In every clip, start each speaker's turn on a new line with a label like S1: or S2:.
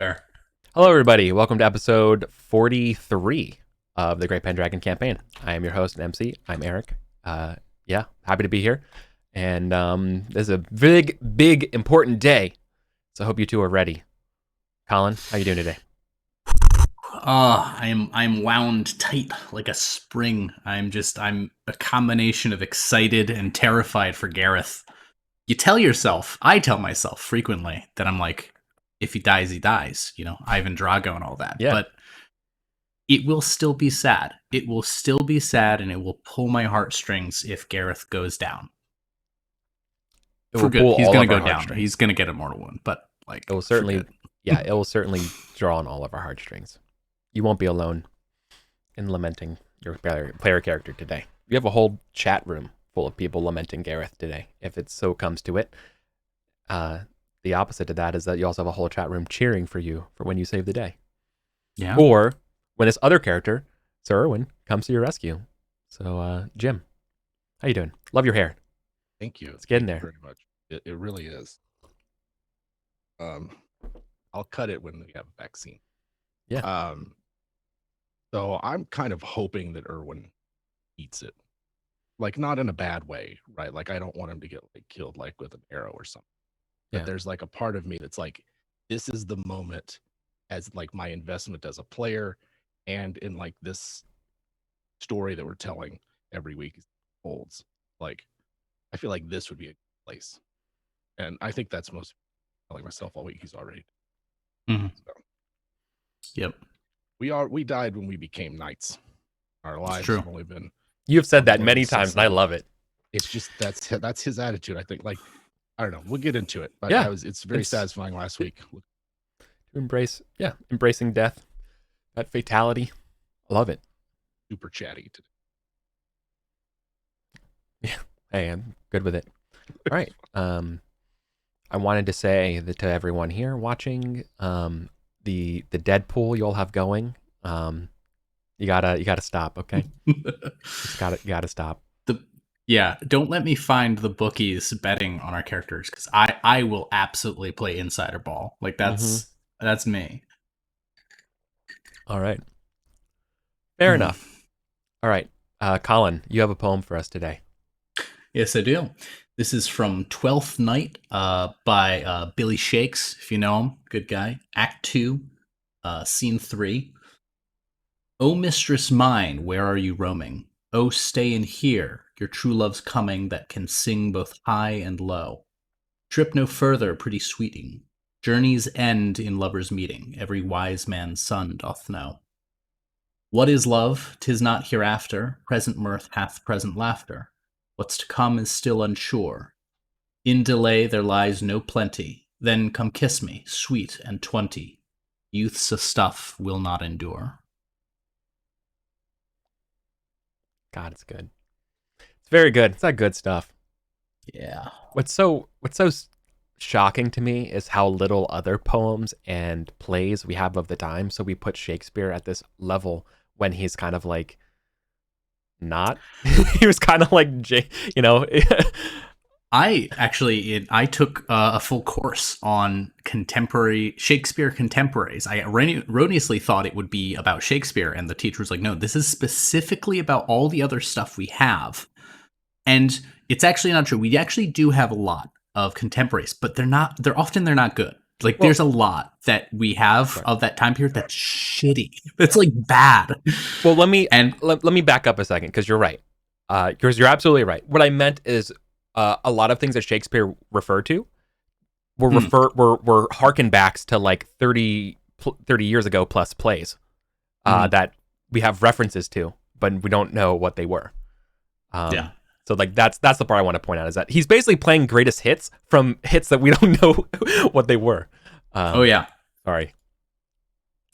S1: Fair.
S2: Hello, everybody. Welcome to episode 43 of the Great Pendragon campaign. I am your host and MC. I'm Eric. Yeah, happy to be here. And this is a big, important day. So I hope you two are ready. Colin, how you doing today?
S1: I'm wound tight like a spring. I'm a combination of excited and terrified for Gareth. I tell myself frequently that I'm like, if he dies, he dies, Ivan Drago and all that.
S2: Yeah,
S1: But it will still be sad. It will still be sad and it will pull my heartstrings if Gareth goes down.
S2: it
S1: For
S2: will
S1: good.
S2: pull
S1: He's
S2: all
S1: gonna
S2: of our
S1: go down.
S2: heartstrings.
S1: He's gonna get a mortal wound, but
S2: It will
S1: for
S2: certainly,
S1: good.
S2: yeah, it will certainly draw on all of our heartstrings. You won't be alone in lamenting your player character today. We have a whole chat room full of people lamenting Gareth today, if it so comes to it. The opposite of that is that you also have a whole chat room cheering for you for when you save the day.
S1: Yeah.
S2: Or when this other character, Sir Irwin, comes to your rescue. So, Jim, how you doing? Love your hair.
S3: Thank you.
S2: It's getting
S3: Thank
S2: there.
S3: you very much. It really is. Um, I'll cut it when we have a vaccine.
S2: Yeah.
S3: So I'm kind of hoping that Irwin eats it, like not in a bad way, right? Like I don't want him to get like killed like with an arrow or something. But
S2: Yeah.
S3: there's like a part of me that's like, this is the moment as like my investment as a player, and in like this story that we're telling every week holds. Like, I feel like this would be a place. And I think that's most telling myself all week he's already.
S1: Mhm.
S3: So
S1: Yep.
S3: we died when we became knights. Our lives
S1: true.
S3: have only been.
S2: You've said that
S3: more
S2: many
S3: than
S2: times, and I love it.
S3: It's just that's his attitude. I think. Like, I don't know. We'll get into it. But
S2: Yeah,
S3: it's very satisfying last week.
S2: Embracing death, that fatality. I love it.
S3: Super chatty today.
S2: Yeah. Hey, I'm good with it. All right. I wanted to say that to everyone here watching, the Deadpool you all have going, you gotta stop, okay? Just gotta stop.
S1: Yeah, don't let me find the bookies betting on our characters because I will absolutely play insider ball. Like that's me.
S2: All right. Fair enough. All right. Colin, you have a poem for us today.
S1: Yes, I do. This is from Twelfth Night by Billy Shakes, if you know him. Good guy. Act 2, Scene 3. O mistress mine, where are you roaming? Oh, stay in here, your true love's coming that can sing both high and low. Trip no further, pretty sweeting. Journeys end in lovers' meeting, every wise man's son doth know. What is love? 'Tis not hereafter, present mirth hath present laughter. What's to come is still unsure. In delay there lies no plenty. Then come kiss me, sweet and 20. Youth's a stuff will not endure.
S2: God, it's good. It's very good. It's that good stuff.
S1: Yeah.
S2: What's so shocking to me is how little other poems and plays we have of the time. So we put Shakespeare at this level when he's kind of like not. He was kind of like, you know.
S1: I took a full course on contemporary Shakespeare contemporaries. I erroneously thought it would be about Shakespeare, and the teacher was like, "No, this is specifically about all the other stuff we have." And it's actually not true. We actually do have a lot of contemporaries, but they're not good. Like there's a lot that we have of that time period that's shitty. It's like bad.
S2: Well, let me back up a second because you're right. Because you're absolutely right. What I meant is a lot of things that Shakespeare referred to were harken backs to like 30 years ago plus plays that we have references to, but we don't know what they were.
S1: Yeah.
S2: So like that's the part I want to point out is that he's basically playing greatest hits from hits that we don't know what they were.
S1: Oh yeah.
S2: Sorry.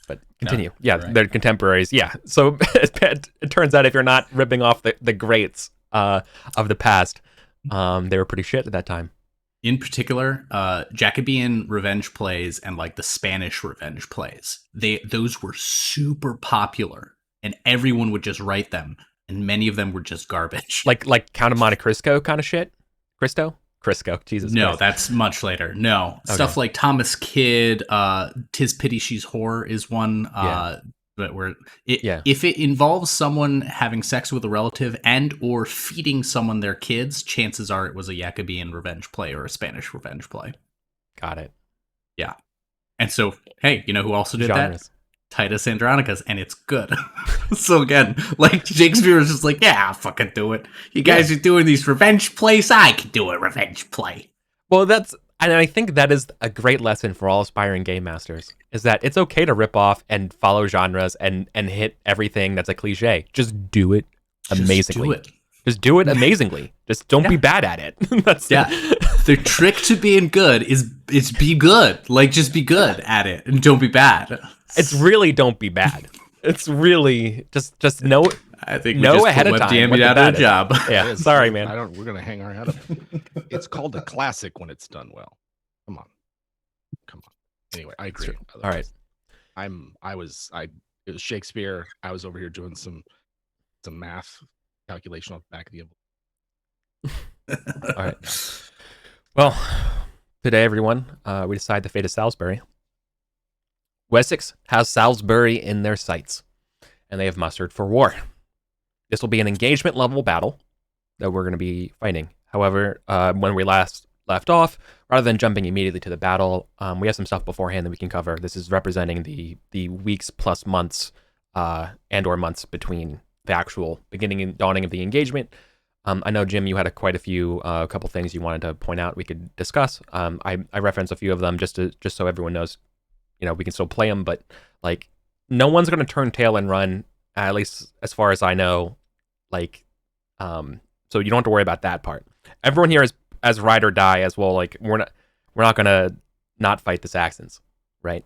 S2: But continue.
S1: No,
S2: yeah,
S1: right.
S2: They're contemporaries. Yeah. So it turns out if you're not ripping off the greats of the past, they were pretty shit at that time.
S1: In particular, Jacobean revenge plays and like the Spanish revenge plays, those were super popular, and everyone would just write them, and many of them were just garbage.
S2: Like Count of Monte Cristo kind of shit. Cristo. Crisco. Jesus
S1: No,
S2: Christ.
S1: that's much later. No.
S2: Okay.
S1: Stuff like Thomas Kidd, 'Tis Pity She's Whore is one.
S2: Yeah.
S1: But where
S2: Yeah.
S1: if it involves someone having sex with a relative and or feeding someone their kids, chances are it was a Jacobean revenge play or a Spanish revenge play.
S2: Got it.
S1: Yeah. And so, hey, you know who also did
S2: Genres.
S1: that? Titus Andronicus, and it's good. So again, like Shakespeare was just like, yeah, I'll fucking do it. You guys are doing these revenge plays, I can do a revenge play.
S2: Well, and I think that is a great lesson for all aspiring game masters, is that it's okay to rip off and follow genres and hit everything that's a cliche. Just do it amazingly. Just do it amazingly. Just don't be bad at it.
S1: The trick to being good is be good. Like, just be good at it and don't be bad.
S2: It's really don't be bad. It's really just know.
S1: I think we
S2: know
S1: just
S2: ahead
S1: put
S2: of time.
S1: WebDM out of a job.
S2: Yeah, sorry, man.
S3: We're gonna hang our head up. It's called a classic when it's done well. Come on. Anyway, I agree.
S2: All right.
S3: It was Shakespeare. I was over here doing some math calculation on the back of the envelope.
S2: All right. Well, today, everyone, we decide the fate of Salisbury. Wessex has Salisbury in their sights, and they have mustered for war. This will be an engagement level battle that we're going to be fighting. However, when we last left off, rather than jumping immediately to the battle, we have some stuff beforehand that we can cover. This is representing the weeks plus months and or months between the actual beginning and dawning of the engagement. I know, Jim, you had quite a couple things you wanted to point out we could discuss. I referenced a few of them just so everyone knows, we can still play them, but like no one's going to turn tail and run, at least as far as I know. Like, so you don't have to worry about that part. Everyone here is as ride or die as well. Like we're not going to not fight the Saxons, right?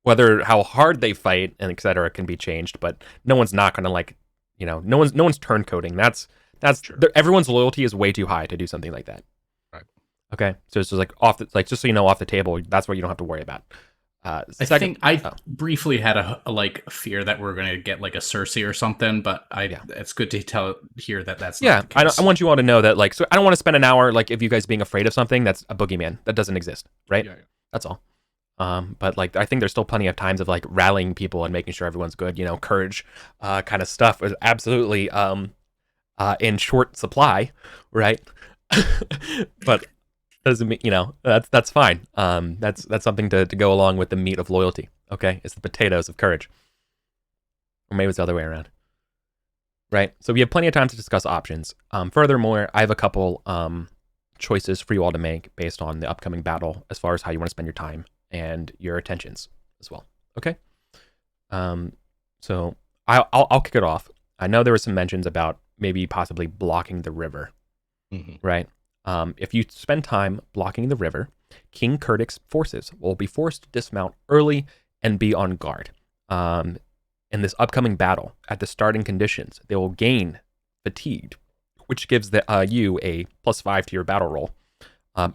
S2: Whether how hard they fight and etc. can be changed, but no one's not going to no one's turncoating. That's
S3: Sure.
S2: Everyone's loyalty is way too high to do something like that.
S3: Right.
S2: Okay. So it's just like just so you know, off the table, that's what you don't have to worry about.
S1: I think I briefly had a fear that we're going to get like a Cersei or something, but it's good to hear that that's not the case.
S2: I want you all to know that so I don't want to spend an hour if you guys being afraid of something that's a boogeyman that doesn't exist, right?
S3: Yeah.
S2: That's all. But I think there's still plenty of times of rallying people and making sure everyone's good. Courage, kind of stuff is absolutely in short supply, right? But doesn't mean that's fine. That's something to go along with the meat of loyalty. Okay, it's the potatoes of courage, or maybe it's the other way around, right? So we have plenty of time to discuss options. Furthermore, I have a couple choices for you all to make based on the upcoming battle, as far as how you want to spend your time and your attentions as well. Okay. So I'll kick it off. I know there were some mentions about maybe possibly blocking the river, right? If you spend time blocking the river, King Curtic's forces will be forced to dismount early and be on guard. In this upcoming battle, at the starting conditions, they will gain fatigued, which gives you a +5 to your battle roll,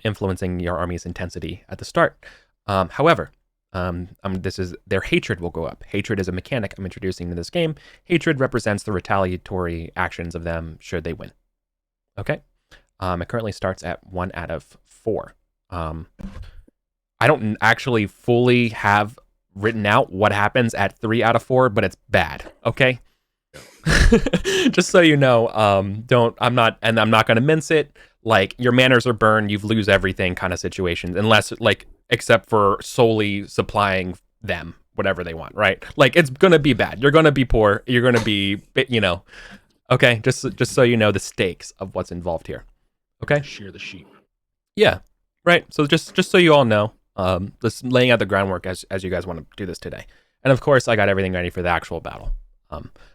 S2: influencing your army's intensity at the start. However, their hatred will go up. Hatred is a mechanic I'm introducing in this game. Hatred represents the retaliatory actions of them should they win. Okay. It currently starts at 1 out of 4. I don't actually fully have written out what happens at 3 out of 4, but it's bad. Okay. Just so you know, I'm not going to mince it. Your manners are burned, you lose everything kind of situations, unless except for solely supplying them whatever they want, right? It's going to be bad. You're going to be poor. You're going to be, okay. Just so you know the stakes of what's involved here. Okay.
S3: Shear the sheep.
S2: Yeah. Right. So just so you all know, just laying out the groundwork as you guys want to do this today. And of course, I got everything ready for the actual battle.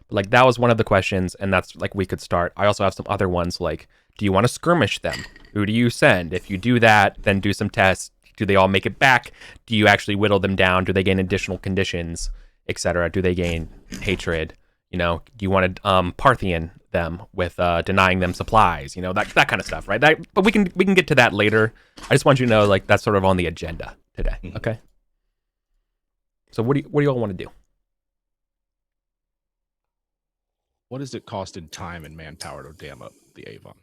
S2: But that was one of the questions, and that's we could start. I also have some other ones do you want to skirmish them? Who do you send? If you do that, then do some tests. Do they all make it back? Do you actually whittle them down? Do they gain additional conditions, etc.? Do they gain hatred? Do you want to Parthian them with denying them supplies? That kind of stuff, right? But we can get to that later. I just want you to know that's sort of on the agenda today. Okay. So what do you all want to do?
S3: What does it cost in time and manpower to dam up the Avon?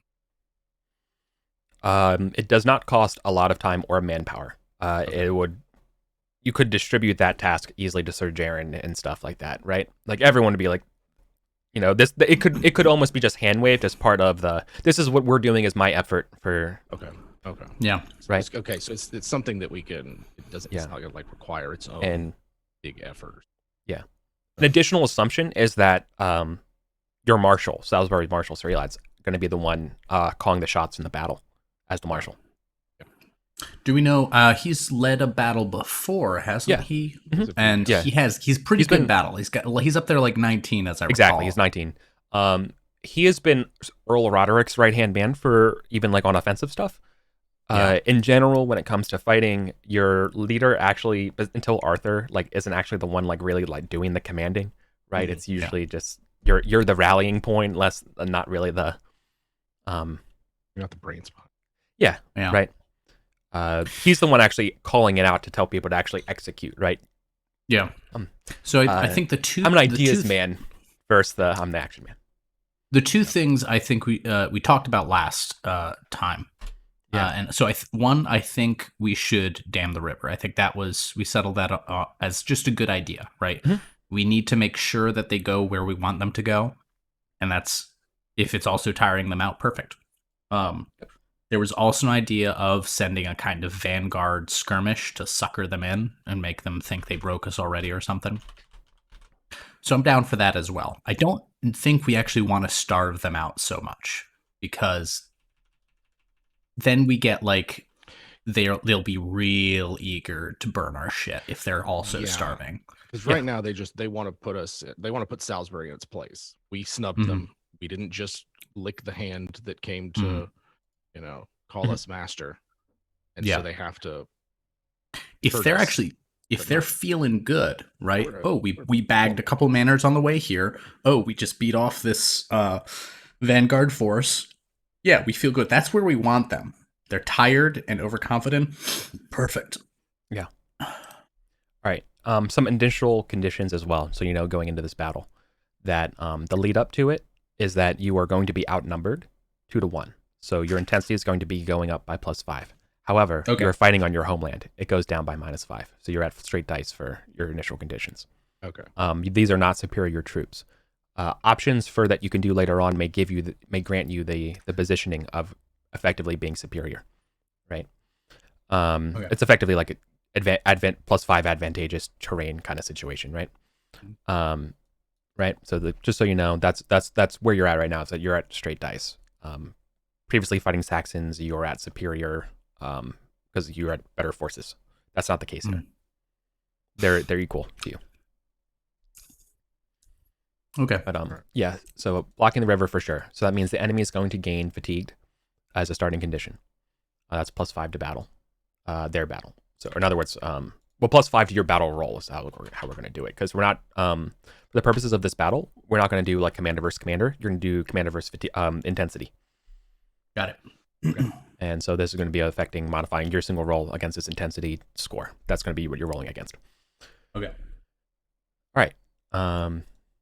S2: It does not cost a lot of time or manpower. You could distribute that task easily to Sir Jaren and stuff like that, right? Like everyone would be like, it could almost be just hand waved as part of this is what we're doing as my effort for.
S3: Okay.
S1: Yeah.
S2: Right.
S3: Okay. So it's something that we can. It doesn't.
S2: Yeah.
S3: It's not gonna like require its own
S2: And
S3: big effort.
S2: yeah, an additional assumption is that your marshal, Salisbury Marshal Sir Eli's, going to be the one calling the shots in the battle as the marshal.
S1: Do we know he's led a battle before, hasn't he?
S2: Mm-hmm.
S1: And he's pretty good in battle. He's up there like 19 as I recall.
S2: Exactly, he's 19. He has been Earl Roderick's right-hand man for even like on offensive stuff. In general, when it comes to fighting, your leader actually, until Arthur, like isn't actually the one like really like doing the commanding, right? It's usually just you're the rallying point, not really the
S3: you're not the brain spot.
S2: Yeah. Right. He's the one actually calling it out to tell people to actually execute, right?
S1: Yeah. So I think
S2: I'm an ideas man versus I'm the action man.
S1: The two things I think we talked about last time. Yeah. And so I think we should dam the river. I think we settled that as just a good idea, right? Mm-hmm. We need to make sure that they go where we want them to go. And that's, if it's also tiring them out, perfect. There was also an idea of sending a kind of vanguard skirmish to sucker them in and make them think they broke us already or something. So I'm down for that as well. I don't think we actually want to starve them out so much, because then we get like they'll be real eager to burn our shit if they're also starving.
S3: Because right now they want to put Salisbury in its place. We snubbed them. We didn't just lick the hand that came to call us master, and so they have to.
S1: If they're feeling good, right? Oh, we bagged a couple manors on the way here. Oh, we just beat off this vanguard force. Yeah, we feel good. That's where we want them. They're tired and overconfident. Perfect.
S2: Yeah. All right. Some additional conditions as well. So, going into this battle, that the lead up to it is that you are going to be outnumbered 2-1. So your intensity is going to be going up by +5. However, you're fighting on your homeland. It goes down by -5. So you're at straight dice for your initial conditions.
S3: Okay.
S2: These are not superior troops. Options for that you can do later on may grant you the positioning of effectively being superior, right? It's effectively like +5 advantageous terrain kind of situation, right? Right. So just so you know, that's where you're at right now. Is that you're at straight dice. Previously fighting Saxons, you're at superior because you're at better forces. That's not the case here. They're equal to you.
S1: Okay.
S2: But so blocking the river for sure. So that means the enemy is going to gain fatigued as a starting condition. That's +5 to battle, their battle. So in other words, +5 to your battle roll is how we're going to do it, because we're not for the purposes of this battle, we're not going to do like commander versus commander. You're going to do commander versus intensity.
S1: Got it.
S2: Okay. And so this is going to be modifying your single roll against this intensity score. That's going to be what you're rolling against.
S1: Okay.
S2: All right.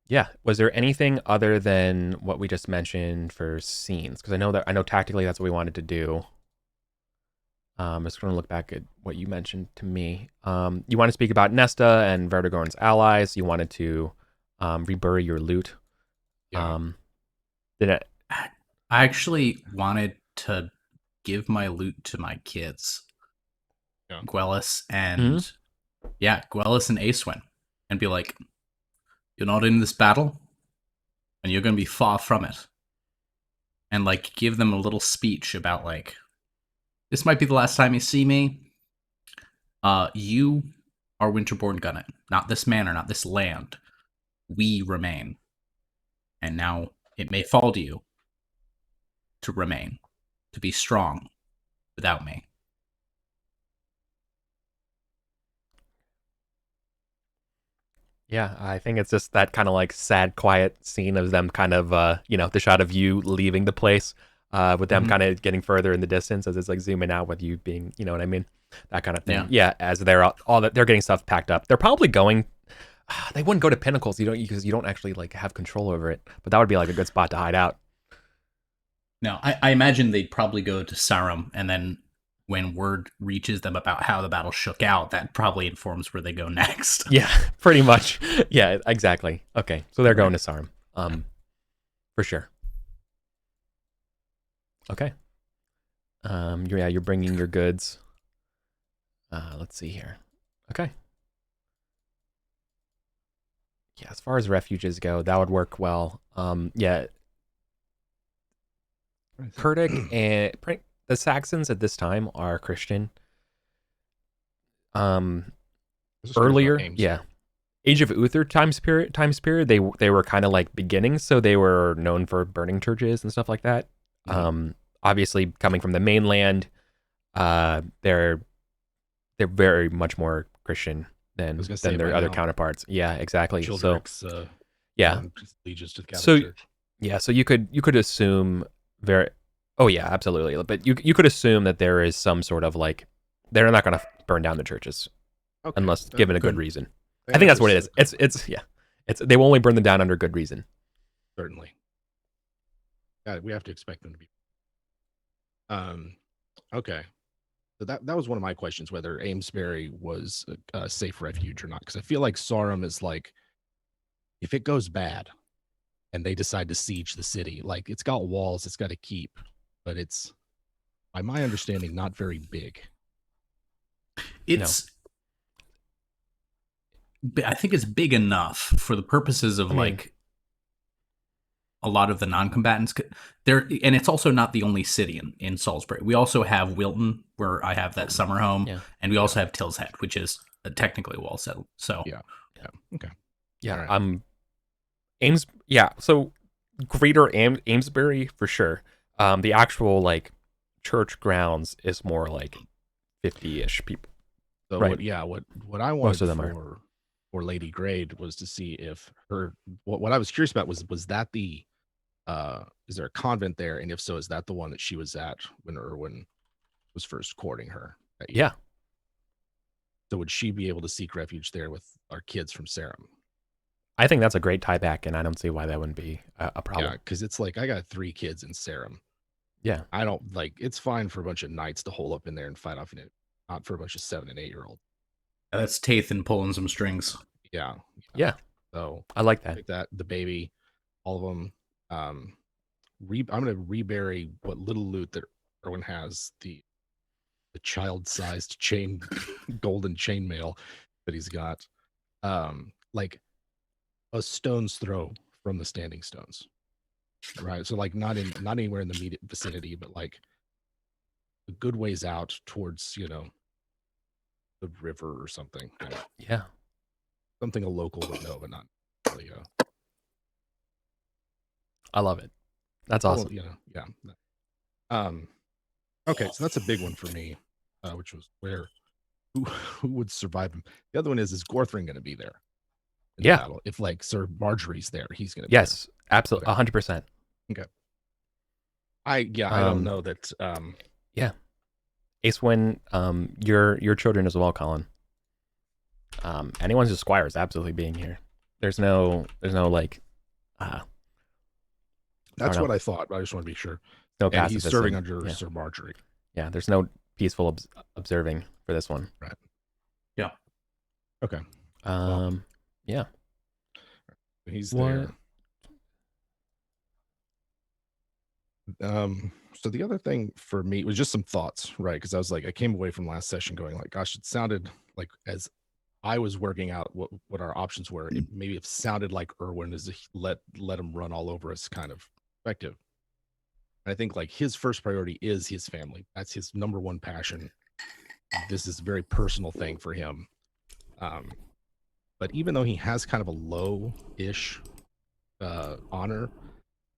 S2: Yeah. Was there anything other than what we just mentioned for scenes? Because I know tactically that's what we wanted to do. I'm just going to look back at what you mentioned to me. You want to speak about Nesta and Vertigorn's allies. You wanted to rebury your loot.
S3: Yeah.
S1: I actually wanted to give my loot to my kids.
S3: Yeah.
S1: Gwellis and Aeswin, and be like, you're not in this battle, and you're going to be far from it. And like give them a little speech about like, this might be the last time you see me. You are Winterborn Gunnet, not this manor, not this land. We remain. And now it may fall to you to remain, to be strong without me.
S2: Yeah, I think it's just that kind of like sad, quiet scene of them kind of, the shot of you leaving the place with them kind of getting further in the distance as it's like zooming out with you being, you know what I mean? That kind of thing. Yeah, as they're they're getting stuff packed up. They're probably going, they wouldn't go to Pinnacles because you don't actually like have control over it, but that would be like a good spot to hide out.
S1: No, I imagine they'd probably go to Sarum, and then when word reaches them about how the battle shook out, that probably informs where they go next.
S2: Yeah, pretty much. Yeah, exactly. Okay, so they're going to Sarum. For sure. Okay. You're bringing your goods. Let's see here. Okay. Yeah, as far as refuges go, that would work well. Yeah, Kurdic and the Saxons at this time are Christian. Earlier, yeah, Age of Uther times period, they were kind of like beginnings, so they were known for burning churches and stuff like that. Obviously, coming from the mainland, they're very much more Christian than their other counterparts. Yeah, exactly.
S3: Childrick's,
S2: yeah,
S3: allegiance to the Catholic Church.
S2: Yeah, so you could assume very. Oh yeah, absolutely. But you could assume that there is some sort of like they're not going to burn down the churches unless given a good reason. I think that's what it is. It's they will only burn them down under good reason.
S3: Certainly. Yeah, we have to expect them to be. Okay. So that was one of my questions, whether Amesbury was a safe refuge or not, because I feel like Sarum is like, if it goes bad and they decide to siege the city, like it's got walls, it's got to keep, but it's, by my understanding, not very big.
S1: I think it's big enough for the purposes of like a lot of the non-combatants there, and it's also not the only city in Salisbury. We also have Wilton, where I have that summer home, and we also have Till's Head, which is technically wall settled. So
S3: okay,
S2: so greater Amesbury for sure. The actual like church grounds is more like 50-ish people.
S3: So what I wanted for Lady Grade was to see if what I was curious about was that the is there a convent there, and if so, is that the one that she was at when Erwin was first courting her?
S2: Yeah.
S3: So would she be able to seek refuge there with our kids from Sarum?
S2: I think that's a great tie back, and I don't see why that wouldn't be a problem.
S3: Yeah, because it's like I got 3 kids in Sarum.
S2: Yeah,
S3: I don't like. It's fine for a bunch of knights to hole up in there and fight off in it, not for a bunch of 7 and 8-year-olds.
S1: That's Tathan pulling some strings.
S2: Yeah.
S3: So
S2: I like that.
S3: The baby, all of them. I'm gonna rebury what little loot that Erwin has, the child-sized golden chainmail that he's got, like a stone's throw from the standing stones, right? So like not anywhere in the immediate vicinity, but like a good ways out towards the river or something.
S2: Yeah,
S3: something a local would know, but not really.
S2: I love it. That's awesome.
S3: Okay, so that's a big one for me, which was who would survive him. The other one is Gorthring going to be there? In the battle? If like Sir Marjorie's there, he's going to be there.
S2: Absolutely, 100%.
S3: Okay. I don't know that.
S2: Acewin, your children as well, Colin. Anyone's a squire is absolutely being here. There's no like.
S3: That's what I thought, but I just want to be sure.
S2: No,
S3: and he's serving under Sir Marjorie.
S2: Yeah, there's no peaceful observing for this one.
S3: Right.
S1: Yeah.
S3: Okay.
S2: Yeah.
S3: He's there. So the other thing for me was just some thoughts, right? Because I was like, I came away from last session going like, gosh, it sounded like as I was working out what our options were, it sounded like Erwin is let him run all over us kind of perspective. And I think like his first priority is his family. That's his number one passion. This is a very personal thing for him. But even though he has kind of a low-ish honor,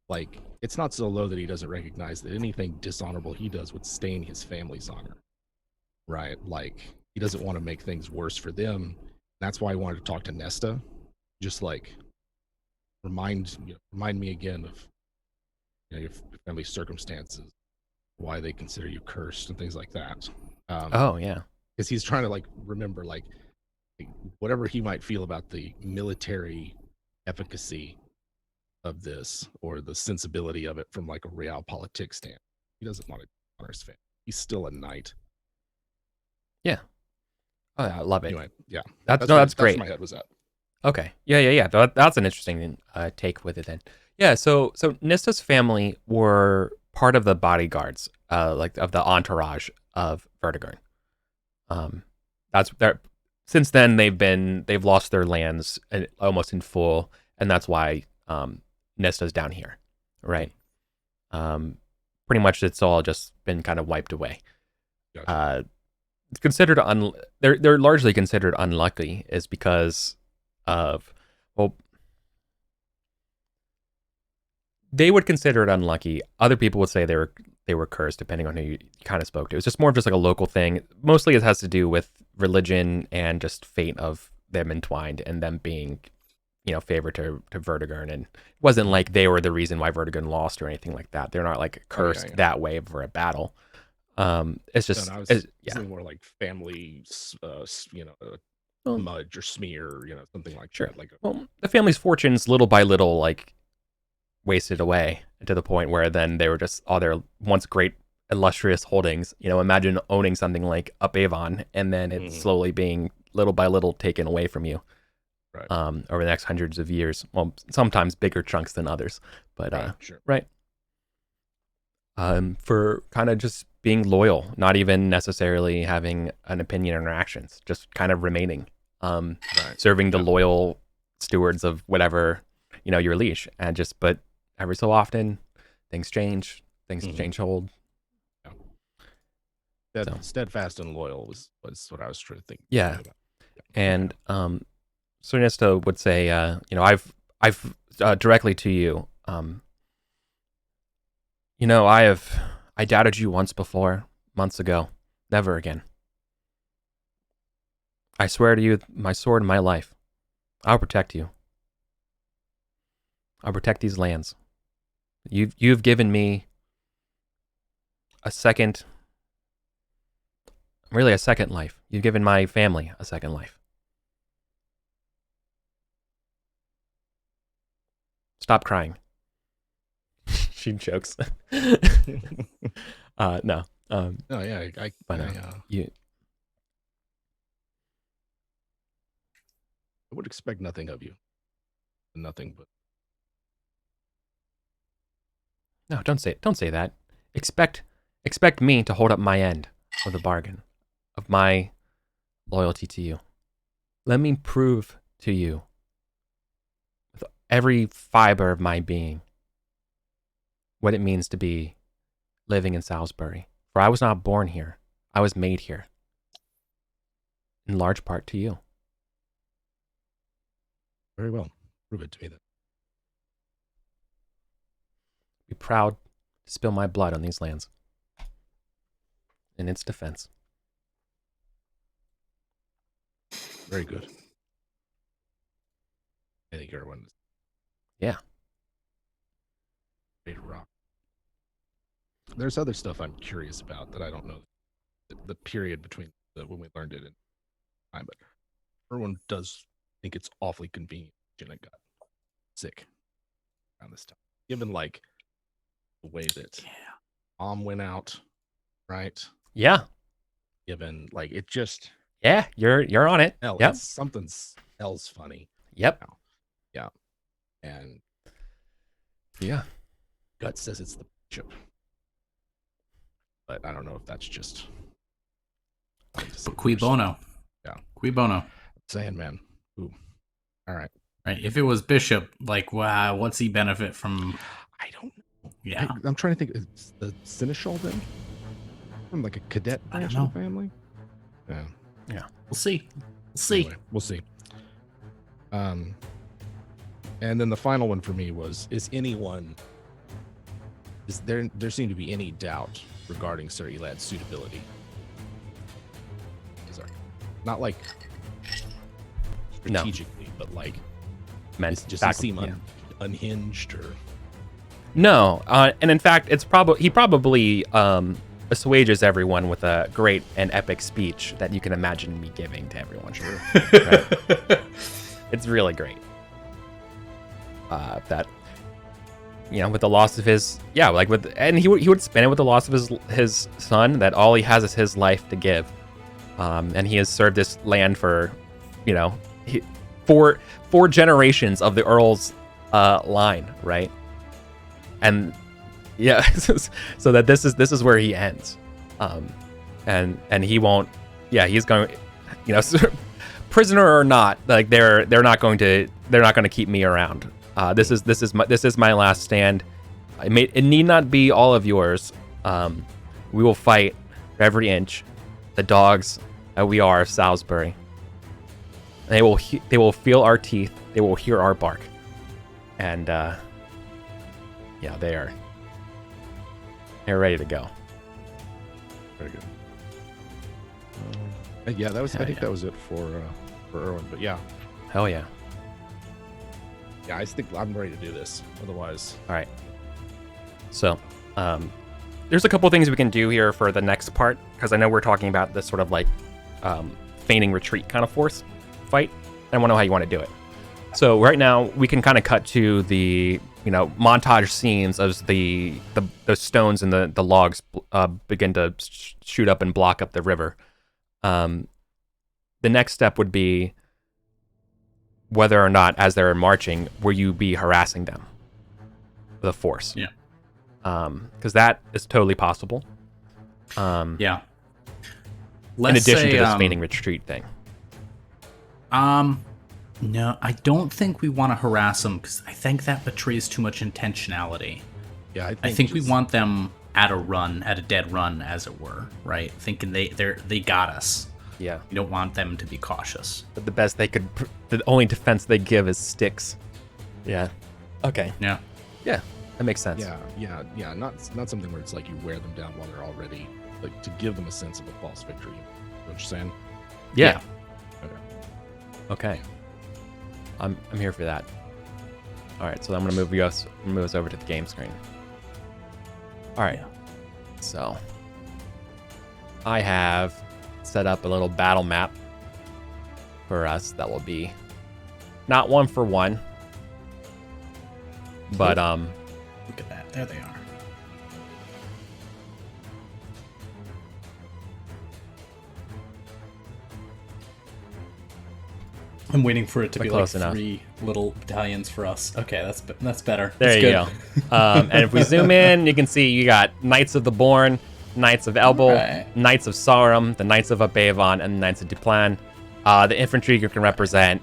S3: like it's not so low that he doesn't recognize that anything dishonorable he does would stain his family's honor, right? Like he doesn't want to make things worse for them. That's why I wanted to talk to Nesta, just like remind me again of your family circumstances, why they consider you cursed and things like that. Because he's trying to like remember like whatever he might feel about the military efficacy of this or the sensibility of it from like a realpolitik stand. He doesn't want to honor his family. He's still a knight.
S2: Oh, I love it.
S3: Anyway, yeah.
S2: That's
S3: where
S2: great.
S3: my head was at.
S2: Okay. Yeah. That's an interesting take with it then. Yeah. So Nista's family were part of the bodyguards, like of the entourage of Vertigo. That's their. Since then, they've lost their lands almost in full, and that's why Nista's down here, right? Pretty much, it's all just been kind of wiped away.
S3: Gotcha.
S2: It's considered they're largely considered unlucky, is because of, well, they would consider it unlucky. Other people would say they were cursed, depending on who you kind of spoke to. It's just more of just like a local thing. Mostly, it has to do with religion and just fate of them entwined and them being, favored to Vertigo. And it wasn't like they were the reason why Vertigo lost or anything like that. They're not like cursed that way for a battle. It's just
S3: something more like family, smudge or smear, something like
S2: sure.
S3: that. Like
S2: the family's fortunes, little by little, like wasted away to the point where then they were just all their once great illustrious holdings. Imagine owning something like Up Avon and then it's slowly being little by little taken away from you.
S3: Right.
S2: Over the next hundreds of years. Well, sometimes bigger chunks than others, but
S3: sure.
S2: Right. For kind of just being loyal, not even necessarily having an opinion on their actions, just kind of remaining, serving the loyal stewards of whatever, your leash, and but every so often things change hold.
S3: Yeah. Steadfast and loyal was what I was trying to think.
S2: Yeah. About. And so Nista would say, I've directly to you, I doubted you once before, months ago. Never again. I swear to you, my sword and my life, I'll protect you. I'll protect these lands. You've given me a second life. You've given my family a second life. Stop crying. She jokes. No.
S3: No, yeah,
S2: I
S3: would expect nothing of you. Nothing but.
S2: No, don't say that. Expect me to hold up my end of the bargain, of my loyalty to you. Let me prove to you, with every fiber of my being, what it means to be living in Salisbury. For I was not born here. I was made here. In large part to you.
S3: Very well. Prove it to me then.
S2: Be proud to spill my blood on these lands. In its defense.
S3: Very good. I think everyone is.
S2: Yeah.
S3: Ready to rock. There's other stuff I'm curious about that I don't know. The period between when we learned it and time, but everyone does think it's awfully convenient. Jenna got sick around this time, given like the way that Mom went out, right?
S2: Yeah.
S3: Given like it just.
S2: Yeah, you're on it.
S3: Hell,
S2: yep.
S3: Something else funny.
S2: Yep.
S3: Now. Yeah. And
S2: yeah,
S3: Gut says it's the bishop, but I don't know if that's just.
S1: But cui bono?
S3: Yeah.
S1: Cui bono?
S3: I'm saying, man. Ooh. All right.
S1: Right. If it was bishop, like, wow, what's he benefit from?
S3: I don't know.
S1: Yeah.
S3: I'm trying to think. Is the seneschal then? From like a cadet branch of the family? Yeah.
S1: Yeah. We'll see.
S3: Anyway, we'll see. And then the final one for me was: is there seem to be any doubt regarding Sir Elad's suitability? Not like strategically, but like
S2: meant
S3: just he seem unhinged or
S2: no. And in fact, he probably assuages everyone with a great and epic speech that you can imagine me giving to everyone. Sure, right? It's really great. That with the loss of his, and he would spend it with the loss of his son, that all he has is his life to give. And he has served this land for, four generations of the Earl's line, right? And yeah, so that this is where he ends. And he won't, he's going, prisoner or not, like they're not going to keep me around. This is my last stand. It need not be all of yours. We will fight for every inch. The dogs that we are of Salisbury. They will feel our teeth. They will hear our bark. And they're ready to go.
S3: Very good. I think that was it for Erwin. But yeah.
S2: Hell yeah.
S3: Yeah, I think I'm ready to do this. Otherwise.
S2: All right. So, there's a couple things we can do here for the next part, because I know we're talking about this sort of like feigning retreat kind of force fight. I want to know how you want to do it. So right now we can kind of cut to the montage scenes as the stones and the logs begin to shoot up and block up the river. The next step would be whether or not, as they're marching, will you be harassing them with a force?
S1: Yeah.
S2: Because that is totally possible.
S1: Yeah.
S2: In addition to this feigning retreat thing.
S1: No, I don't think we want to harass them, because I think that betrays too much intentionality.
S3: Yeah,
S1: I think we want them at a dead run, as it were, right? Thinking they got us.
S2: Yeah.
S1: You don't want them to be cautious.
S2: But the only defense they give is sticks. Yeah. Okay.
S1: Yeah.
S2: Yeah, that makes sense.
S3: Yeah. Not something where it's like you wear them down while they're already, like, to give them a sense of a false victory. You know what you're saying?
S2: Yeah.
S3: Okay.
S2: I'm here for that. All right, so I'm gonna move us over to the game screen. All right. So I have set up a little battle map for us that will be not 1-for-1, but
S1: Look at that. There they are. I'm waiting for it to be like
S2: close enough.
S1: 3 little battalions for us. Okay, that's better.
S2: There
S1: that's
S2: you
S1: good.
S2: go. And if we zoom in, you can see you got Knights of the Bourne, Knights of Elbel,
S1: Right.
S2: Knights of Sarum, the Knights of Abavon, and the Knights of Duplan. The infantry you can represent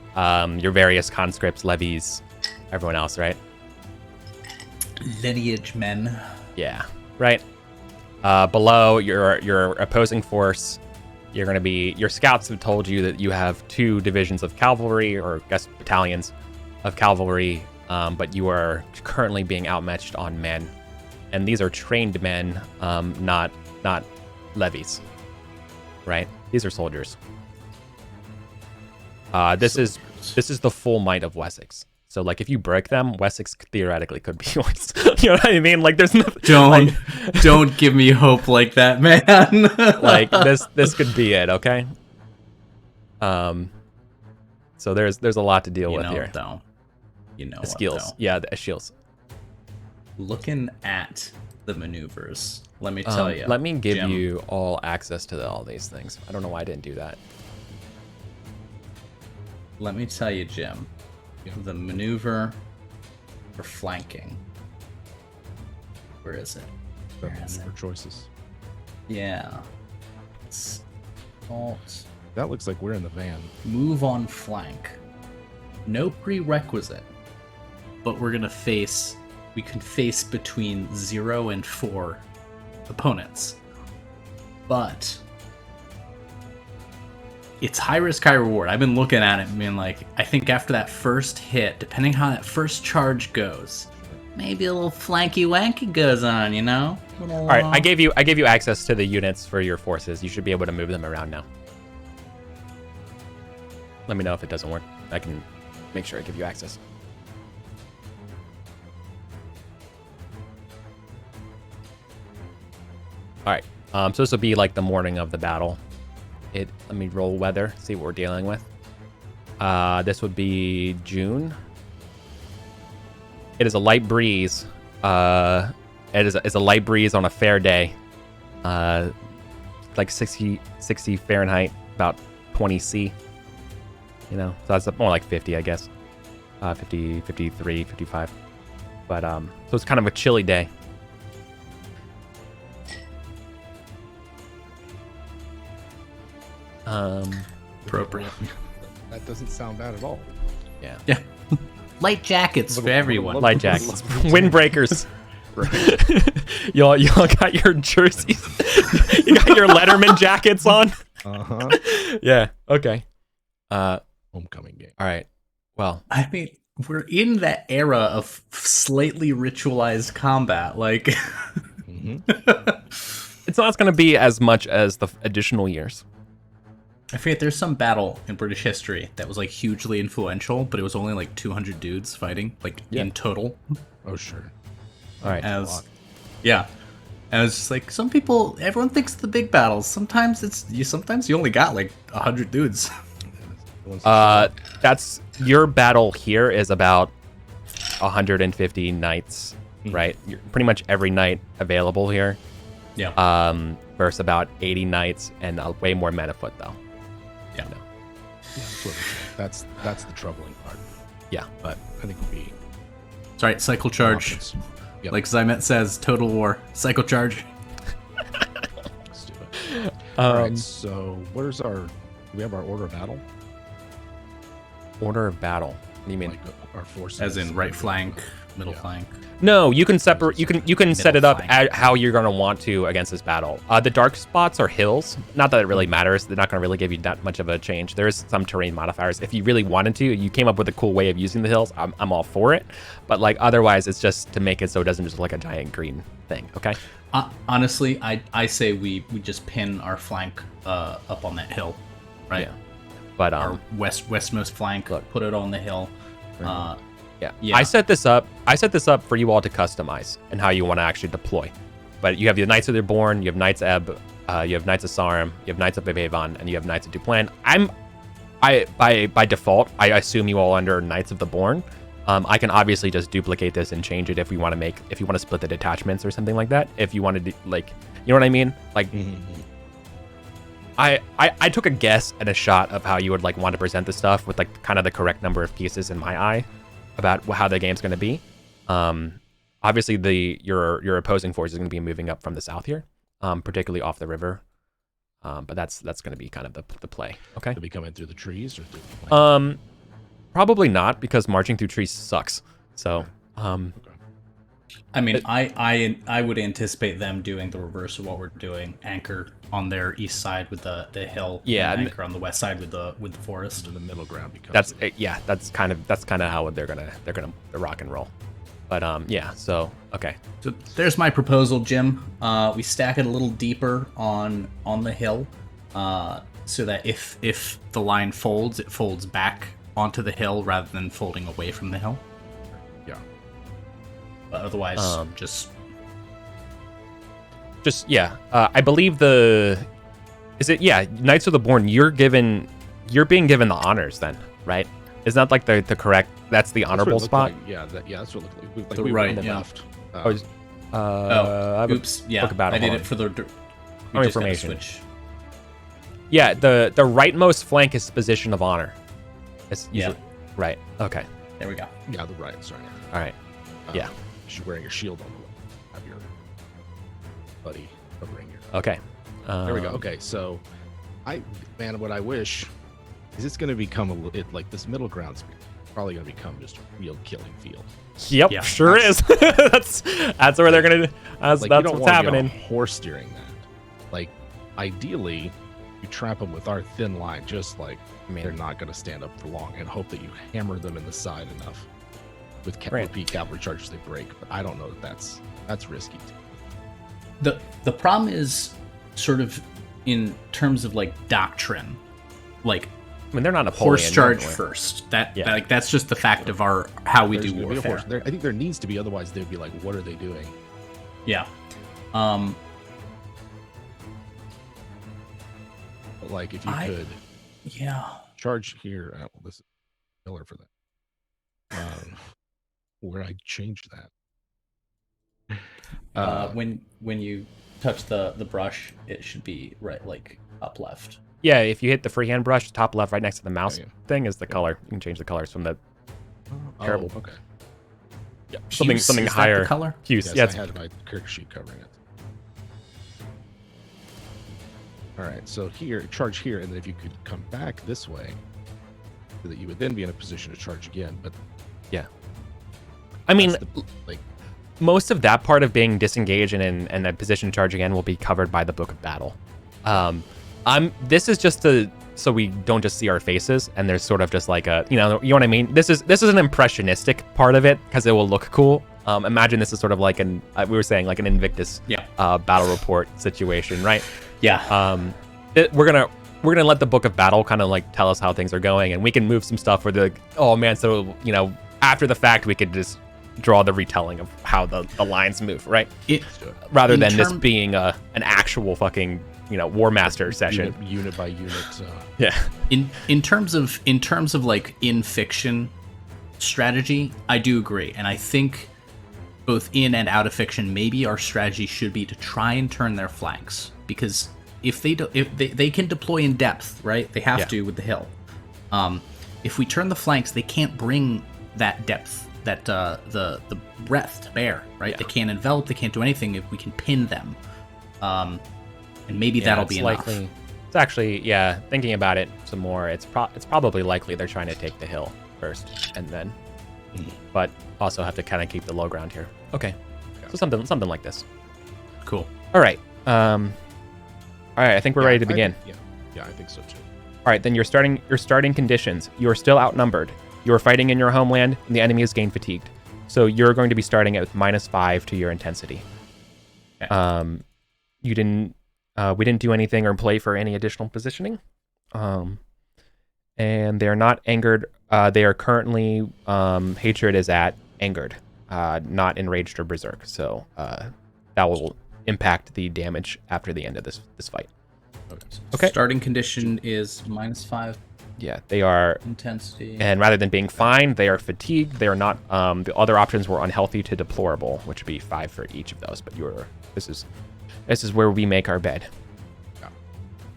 S2: your various conscripts, levies, everyone else, right?
S1: Lineage men.
S2: Yeah, right. Below your opposing force, you're going to be, your scouts have told you that you have 2 divisions of cavalry, or I guess battalions of cavalry, but you are currently being outmatched on men, and these are trained men, not levies, right? These are soldiers. This is the full might of Wessex. So, like, if you break them, Wessex theoretically could be yours. You know what I mean? Like, there's nothing.
S1: Don't give me hope like that, man.
S2: Like, this could be it. Okay. So there's a lot to deal with here.
S1: Though. You know,
S2: The skills. Yeah, the skills.
S1: Looking at the maneuvers, let me tell you.
S2: Let me give
S1: Jim,
S2: you all access to all these things. I don't know why I didn't do that.
S1: Let me tell you, Jim. The maneuver for flanking. Where is it?
S3: For choices.
S1: Yeah. It's alt.
S3: That looks like we're in the van.
S1: Move on flank. No prerequisite. But we can face between 0 and 4 opponents. But it's high risk, high reward. I've been looking at it and being like, I think after that first hit, depending how that first charge goes, maybe a little flanky wanky goes on, you know?
S2: All right, I gave you access to the units for your forces. You should be able to move them around now. Let me know if it doesn't work. I can make sure I give you access. All right, so this will be like the morning of the battle. Let me roll weather, see what we're dealing with. This would be June. It is a light breeze It is a light breeze on a fair day. Like 60 Fahrenheit, about 20 C. You know, so that's more like 50, I guess. 50, 53, 55. But so it's kind of a chilly day.
S1: Appropriate.
S3: That doesn't sound bad at all.
S2: Yeah.
S1: Yeah. Light jackets for everyone.
S2: Light jackets. Windbreakers. y'all got your jerseys. You got your Letterman jackets on. Yeah. Okay.
S3: Homecoming game.
S2: All right. Well,
S1: I mean, we're in that era of slightly ritualized combat. Like,
S2: it's not going to be as much as the additional years.
S1: I forget, there's some battle in British history that was like hugely influential, but it was only like 200 dudes fighting, like in total.
S3: Oh, sure.
S2: All right.
S1: Yeah. And it's just like, some people, everyone thinks the big battles. Sometimes you only got like 100 dudes.
S2: That's your battle here is about 150 knights, right? You're pretty much every knight available here.
S1: Yeah.
S2: Versus about 80 knights and way more men afoot though.
S1: Yeah.
S2: No.
S3: Yeah, that's the troubling part.
S2: Yeah.
S3: But I think we'll be.
S1: It's alright, cycle charge.
S3: Yep.
S1: Like Zymet says, total war. Cycle charge.
S3: Let's do it. All right, so do we have our order of battle?
S2: Order of battle. What do you mean?
S3: Like our forces.
S1: As in right flank, middle
S3: Yeah.
S1: flank.
S2: No, you can separate. You can set it up
S1: flank.
S2: at how you're gonna want to against this battle. The dark spots are hills. Not that it really matters. They're not gonna really give you that much of a change. There's some terrain modifiers. If you really wanted to, you came up with a cool way of using the hills. I'm all for it. But like otherwise, it's just to make it so it doesn't just look like a giant green thing. Okay.
S1: Honestly, I say we just pin our flank up on that hill, right?
S2: Yeah. But
S1: Our westmost flank. Put it on the hill.
S2: Yeah. I set this up for you all to customize and how you want to actually deploy. But you have the Knights of the Born, you have Knights Ebb, you have Knights of Sarum, you have Knights of Avon, and you have Knights of Duplan. By default, I assume you all under Knights of the Born. I can obviously just duplicate this and change it if you want to split the detachments or something like that. If you wanted to, like, you know what I mean? Like, I took a guess and a shot of how you would like want to present the stuff with like kind of the correct number of pieces in my eye about how the game's going to be. Obviously your opposing force is going to be moving up from the south here, particularly off the river. But that's going to be kind of the play. Okay.
S3: To be coming through the trees or through the plains?
S2: Probably not, because marching through trees sucks. So,
S1: I mean, I would anticipate them doing the reverse of what we're doing. Anchor on their east side with the hill.
S2: Yeah,
S1: And anchor on the west side with the forest.
S3: And the middle ground becomes.
S2: that's kind of how they're gonna rock and roll. But yeah. So okay.
S1: So there's my proposal, Jim. We stack it a little deeper on the hill, so that if the line folds, it folds back onto the hill rather than folding away from the hill.
S3: Yeah.
S1: But otherwise, just
S2: yeah. I believe Knights of the Born. You're being given the honors then, right? Is that like the correct? That's the honorable spot.
S3: Like. Yeah, that's what it looked like.
S1: The
S3: we
S1: right,
S3: were on the
S1: yeah.
S3: left.
S1: oops, yeah, I did it for the
S2: information.
S1: Switch.
S2: Yeah, the rightmost flank is position of honor. It's
S1: Yeah.
S2: Right. Okay.
S1: There we go.
S3: Yeah, the right. Sorry.
S2: All right. Yeah.
S3: She's wearing your shield on the left. Have your buddy covering your.
S2: Okay.
S3: There we go. Okay, so what I wish is it's going to become like this middle ground's probably going to become just a real killing field.
S2: Yep,
S1: Yeah.
S2: sure is. that's where they're gonna. That's
S3: Like, you don't
S2: what's
S3: want to be
S2: happening.
S3: on horse steering that. Like, ideally, you trap them with our thin line, just like they're not going to stand up for long, and hope that you hammer them in the side enough with repeat cavalry charges they break. But I don't know that's risky.
S1: The problem is sort of in terms of like doctrine, like
S2: I mean, they're not a
S1: horse charge first. That's just the fact of how we do warfare.
S3: I think there needs to be, otherwise they'd be like, what are they doing?
S1: Yeah.
S3: But like if you could charge here. Well, this is killer for that. Where I changed that.
S1: when you touch the brush, it should be right, like up left.
S2: Yeah, if you hit the freehand brush, top left, right next to the mouse
S3: Yeah.
S2: thing is the color. You can change the colors from the Terrible.
S3: Okay.
S2: something
S1: Hughes, is that
S2: higher.
S1: the color?
S2: Hues.
S3: Yes,
S2: Yeah,
S3: I had my character sheet covering it. All right, so here, charge here, and then if you could come back this way, so that you would then be in a position to charge again. But
S2: I mean,
S3: that's like
S2: most of that part of being disengaged and in a position to charge again will be covered by the Book of Battle. This is just so we don't just see our faces, and there's sort of just like a, you know what I mean? This is an impressionistic part of it because it will look cool. Imagine this is sort of like we were saying, like an Invictus battle report situation, right?
S1: Yeah.
S2: We're gonna let the Book of Battle kind of like tell us how things are going, and we can move some stuff where the oh man, so after the fact we could just draw the retelling of how the lines move, right? Rather than this being an actual fucking War Master session,
S3: unit by unit.
S2: Yeah.
S1: In terms of like in fiction strategy, I do agree, and I think both in and out of fiction, maybe our strategy should be to try and turn their flanks, because if they can deploy in depth, right? They have to with the hill. If we turn the flanks, they can't bring that depth, that the breadth to bear, right? They can't envelop, they can't do anything if we can pin them. And maybe that'll be enough.
S2: Likely, it's actually, thinking about it some more, it's probably likely they're trying to take the hill first, and then, but also have to kind of keep the low ground here. Okay, so something like this.
S1: Cool.
S2: All right. All right, I think we're ready to begin.
S3: Yeah, I think so too.
S2: All right, then your starting conditions. You are still outnumbered. You are fighting in your homeland, and the enemy is gain fatigued. So you're going to be starting at -5 to your intensity.
S1: Okay.
S2: We didn't do anything or play for any additional positioning. And they're not angered. They are currently, hatred is at angered, not enraged or berserk. So that will impact the damage after the end of this fight. Okay.
S1: Starting condition is -5
S2: Yeah, they are
S1: intensity.
S2: And rather than being fine, they are fatigued. They are not. The other options were unhealthy to deplorable, which would be 5 for each of those. But this is where we make our bed.
S3: Yeah.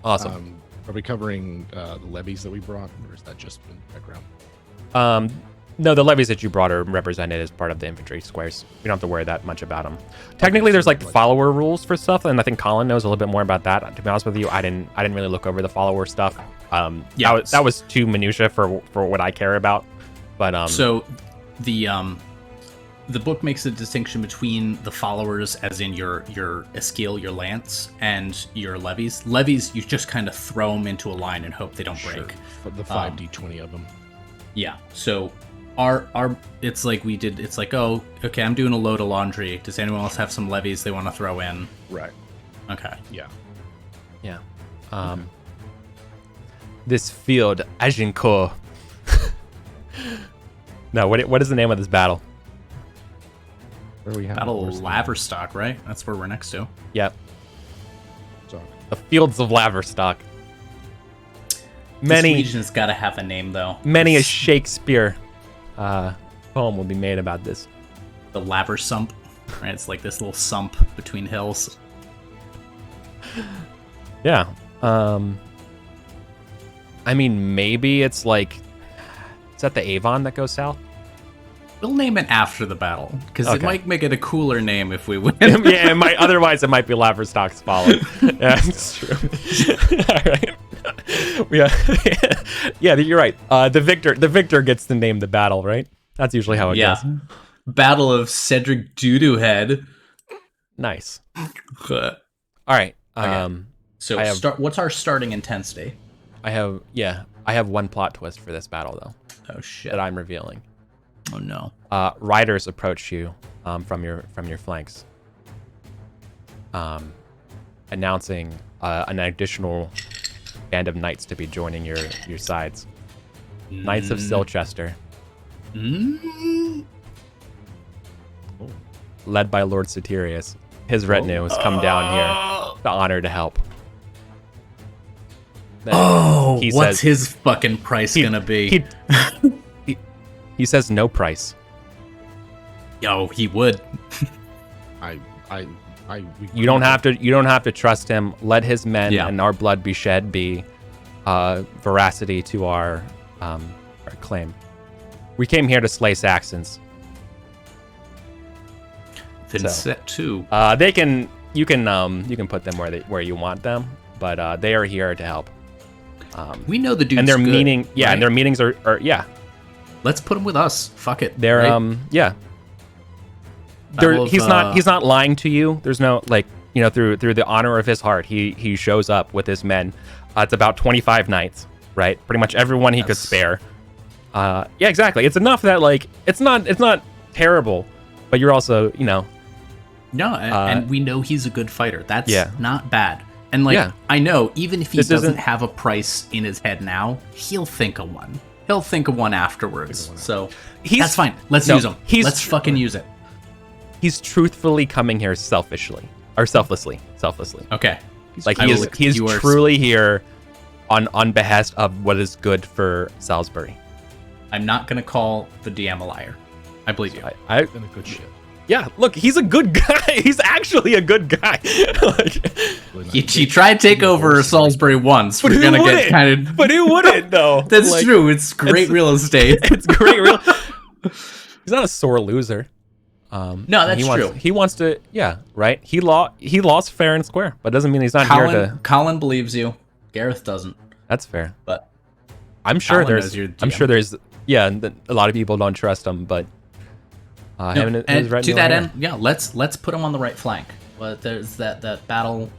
S2: Awesome.
S3: Are we covering the levies that we brought, or is that just in the background?
S2: No, the levies that you brought are represented as part of the infantry squares. We don't have to worry that much about them. Technically, there's like follower rules for stuff, and I think Colin knows a little bit more about that. To be honest with you, I didn't really look over the follower stuff. That was too minutia for what I care about. But
S1: so the book makes a distinction between the followers, as in your Esquil, your lance, and your levies. Levies, you just kind of throw them into a line and hope they don't break.
S3: The 5d20 of them.
S1: Yeah. So our it's like we did. It's like, oh, okay, I'm doing a load of laundry. Does anyone else have some levies they want to throw in?
S3: Right.
S1: Okay.
S3: Yeah.
S2: This field, Agincourt. No, what is the name of this battle?
S3: Where we have
S1: Battle of Laverstock, right? That's where we're next to.
S2: Yep.
S3: So,
S2: The Fields of Laverstock.
S1: This region's got to have a name, though.
S2: Many a Shakespeare poem will be made about this.
S1: The Laver Sump, right? It's like this little sump between hills.
S2: Yeah. I mean, maybe it's like, is that the Avon that goes south?
S1: We'll name it after the battle, because it might make it a cooler name if we win.
S2: Yeah, it might. Otherwise, it might be Laverstock's follow. Yeah, it's true. All right. Yeah, you're right. The victor gets to name the battle, right? That's usually how it goes.
S1: Battle of Cedric Doodoohead.
S2: Nice. All right.
S1: So what's our starting intensity?
S2: I have one plot twist for this battle though.
S1: Oh shit!
S2: That I'm revealing.
S1: Oh no.
S2: Riders approach you from your flanks, announcing an additional band of knights to be joining your sides. Knights of Silchester, led by Lord Satirius. His retinue has come down here to honor to help.
S1: Then what's his fucking price gonna be?
S2: He says no price.
S1: Yo, he would.
S3: I
S2: You don't have to trust him. Let his men and our blood be shed be veracity to our claim. We came here to slay Saxons.
S1: Then set 2.
S2: You can put them where you want them, but they are here to help.
S1: We know the dude's
S2: and their
S1: good,
S2: meeting,
S1: right?
S2: and their meetings are
S1: Let's put him with us. Fuck it.
S2: They're
S1: right?
S2: He's not lying to you. There's no through the honor of his heart, he shows up with his men. It's about 25 knights, right? Pretty much everyone he could spare. Yeah, exactly. It's enough that it's not terrible, but you're also No,
S1: and we know he's a good fighter. That's not bad. And I know even if he doesn't have a price in his head now, he'll think of one. He'll think of one afterwards. So that's fine. Let's use him. Let's fucking use it.
S2: He's truthfully coming here selflessly.
S1: Okay.
S2: He's truly here on behest of what is good for Salisbury.
S1: I'm not gonna call the DM a liar. I believe you.
S3: I've been a good shit.
S2: Yeah, look, he's a good guy. He's actually a good guy.
S1: He tried to take over Salisbury once.
S2: But who wouldn't? But who wouldn't, though?
S1: That's true. It's great real estate.
S2: It's great real. He's not a sore loser.
S1: No, that's true.
S2: He wants to. Yeah, right. He lost fair and square, but doesn't mean he's not here to.
S1: Colin believes you. Gareth doesn't.
S2: That's fair.
S1: But
S2: I'm sure there's. Yeah, a lot of people don't trust him, but.
S1: To that end, let's put him on the right flank. But there's that battle,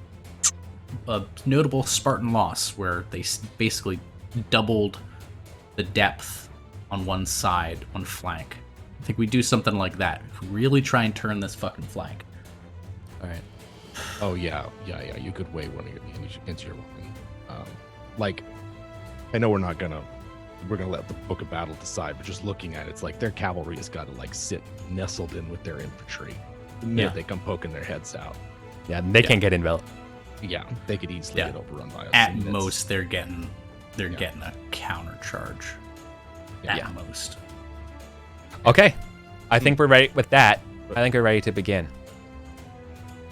S1: a notable Spartan loss where they basically doubled the depth on one flank. I think we do something like that. If we really try and turn this fucking flank.
S2: All right.
S3: Oh yeah. You could weigh one of your into your weapon. I know we're gonna let the book of battle decide, but just looking at it, it's like their cavalry has got to sit nestled in with their infantry the minute they come poking their heads out.
S2: Yeah, they can't get enveloped.
S3: Yeah, they could easily get overrun by us.
S1: At most, they're getting a counter charge. At most.
S2: Okay, I think we're ready with that. I think we're ready to begin.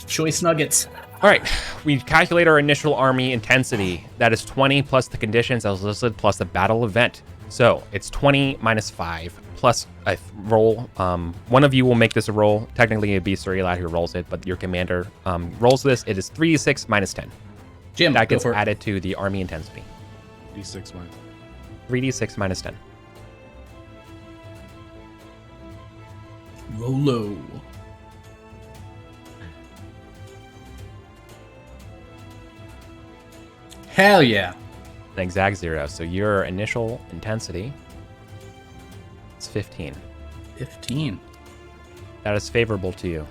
S1: Choice nuggets.
S2: All right, we calculate our initial army intensity. That is 20 plus the conditions as listed plus the battle event. So it's 20 minus 5 plus a roll. One of you will make this a roll. Technically, it'd be Sir Eli who rolls it, but your commander rolls this. It is 3d6 minus 10.
S1: Jim,
S2: that gets added to the army intensity. 3d6 minus 10.
S1: Rolo. Hell yeah.
S2: An exact 0. So your initial intensity is 15.
S1: 15.
S2: That is favorable to you.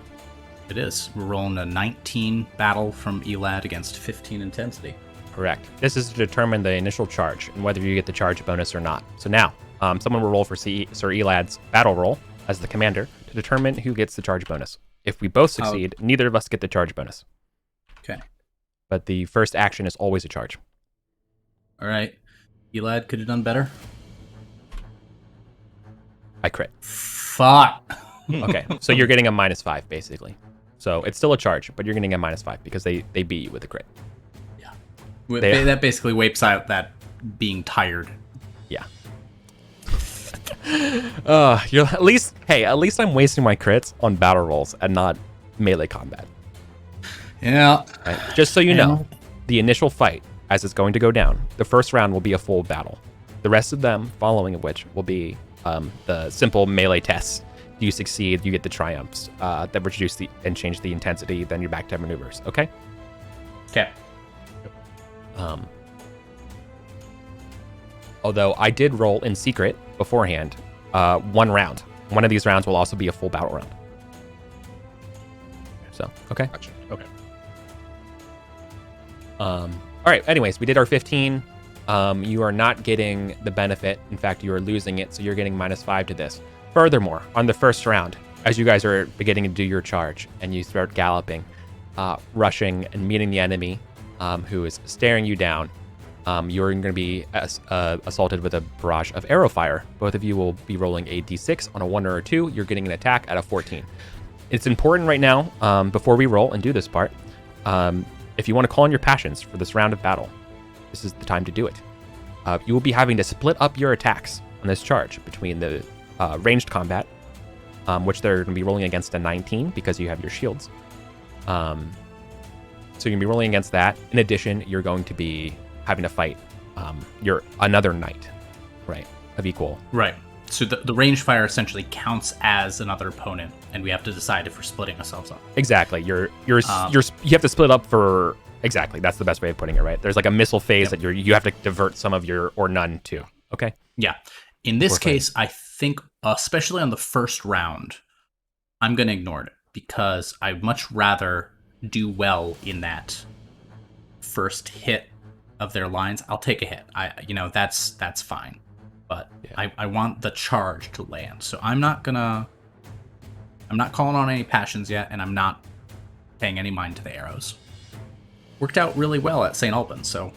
S1: It is. We're rolling a 19 battle from Elad against 15 intensity.
S2: Correct. This is to determine the initial charge and whether you get the charge bonus or not. So now, someone will roll for Sir Elad's battle roll as the commander to determine who gets the charge bonus. If we both succeed, neither of us get the charge bonus.
S1: Okay.
S2: But the first action is always a charge.
S1: All right. Elad could have done better.
S2: I crit.
S1: Fuck.
S2: Okay, so you're getting a -5, basically. So it's still a charge, but you're getting a -5 because they beat you with a crit.
S1: Yeah. That basically wipes out that being tired.
S2: Yeah. You're at least I'm wasting my crits on battle rolls and not melee combat.
S1: Yeah.
S2: Right? Just so you know, the initial fight, as it's going to go down, the first round will be a full battle. The rest of them, following of which, will be the simple melee tests. You succeed, you get the triumphs that reduce and change the intensity, then you're back to maneuvers. Okay?
S1: Okay.
S2: Although I did roll in secret beforehand, one round. One of these rounds will also be a full battle round. So, okay.
S3: Gotcha. Okay.
S2: All right. Anyways, we did our 15. You are not getting the benefit. In fact, you are losing it, so you're getting -5 to this. Furthermore, on the first round, as you guys are beginning to do your charge and you start galloping, rushing and meeting the enemy who is staring you down, you're going to be assaulted with a barrage of arrow fire. Both of you will be rolling a d6 on a 1 or a 2. You're getting an attack at a 14. it's important right now, before we roll and do this part, if you want to call on your passions for this round of battle, this is the time to do it. You will be having to split up your attacks on this charge between the ranged combat, which they're going to be rolling against a 19 because you have your shields. So you're going to be rolling against that. In addition, you're going to be having to fight your another knight, right, of equal.
S1: Right. So the range fire essentially counts as another opponent, and we have to decide if we're splitting ourselves up.
S2: Exactly. You have to split up for exactly. That's the best way of putting it, right? There's like a missile phase that you have to divert some of your or none to. Okay.
S1: Yeah. In this case, I think, especially on the first round, I'm going to ignore it because I'd much rather do well in that first hit of their lines. I'll take a hit. That's fine. But I want the charge to land. So I'm not calling on any passions yet, and I'm not paying any mind to the arrows. Worked out really well at St. Albans, so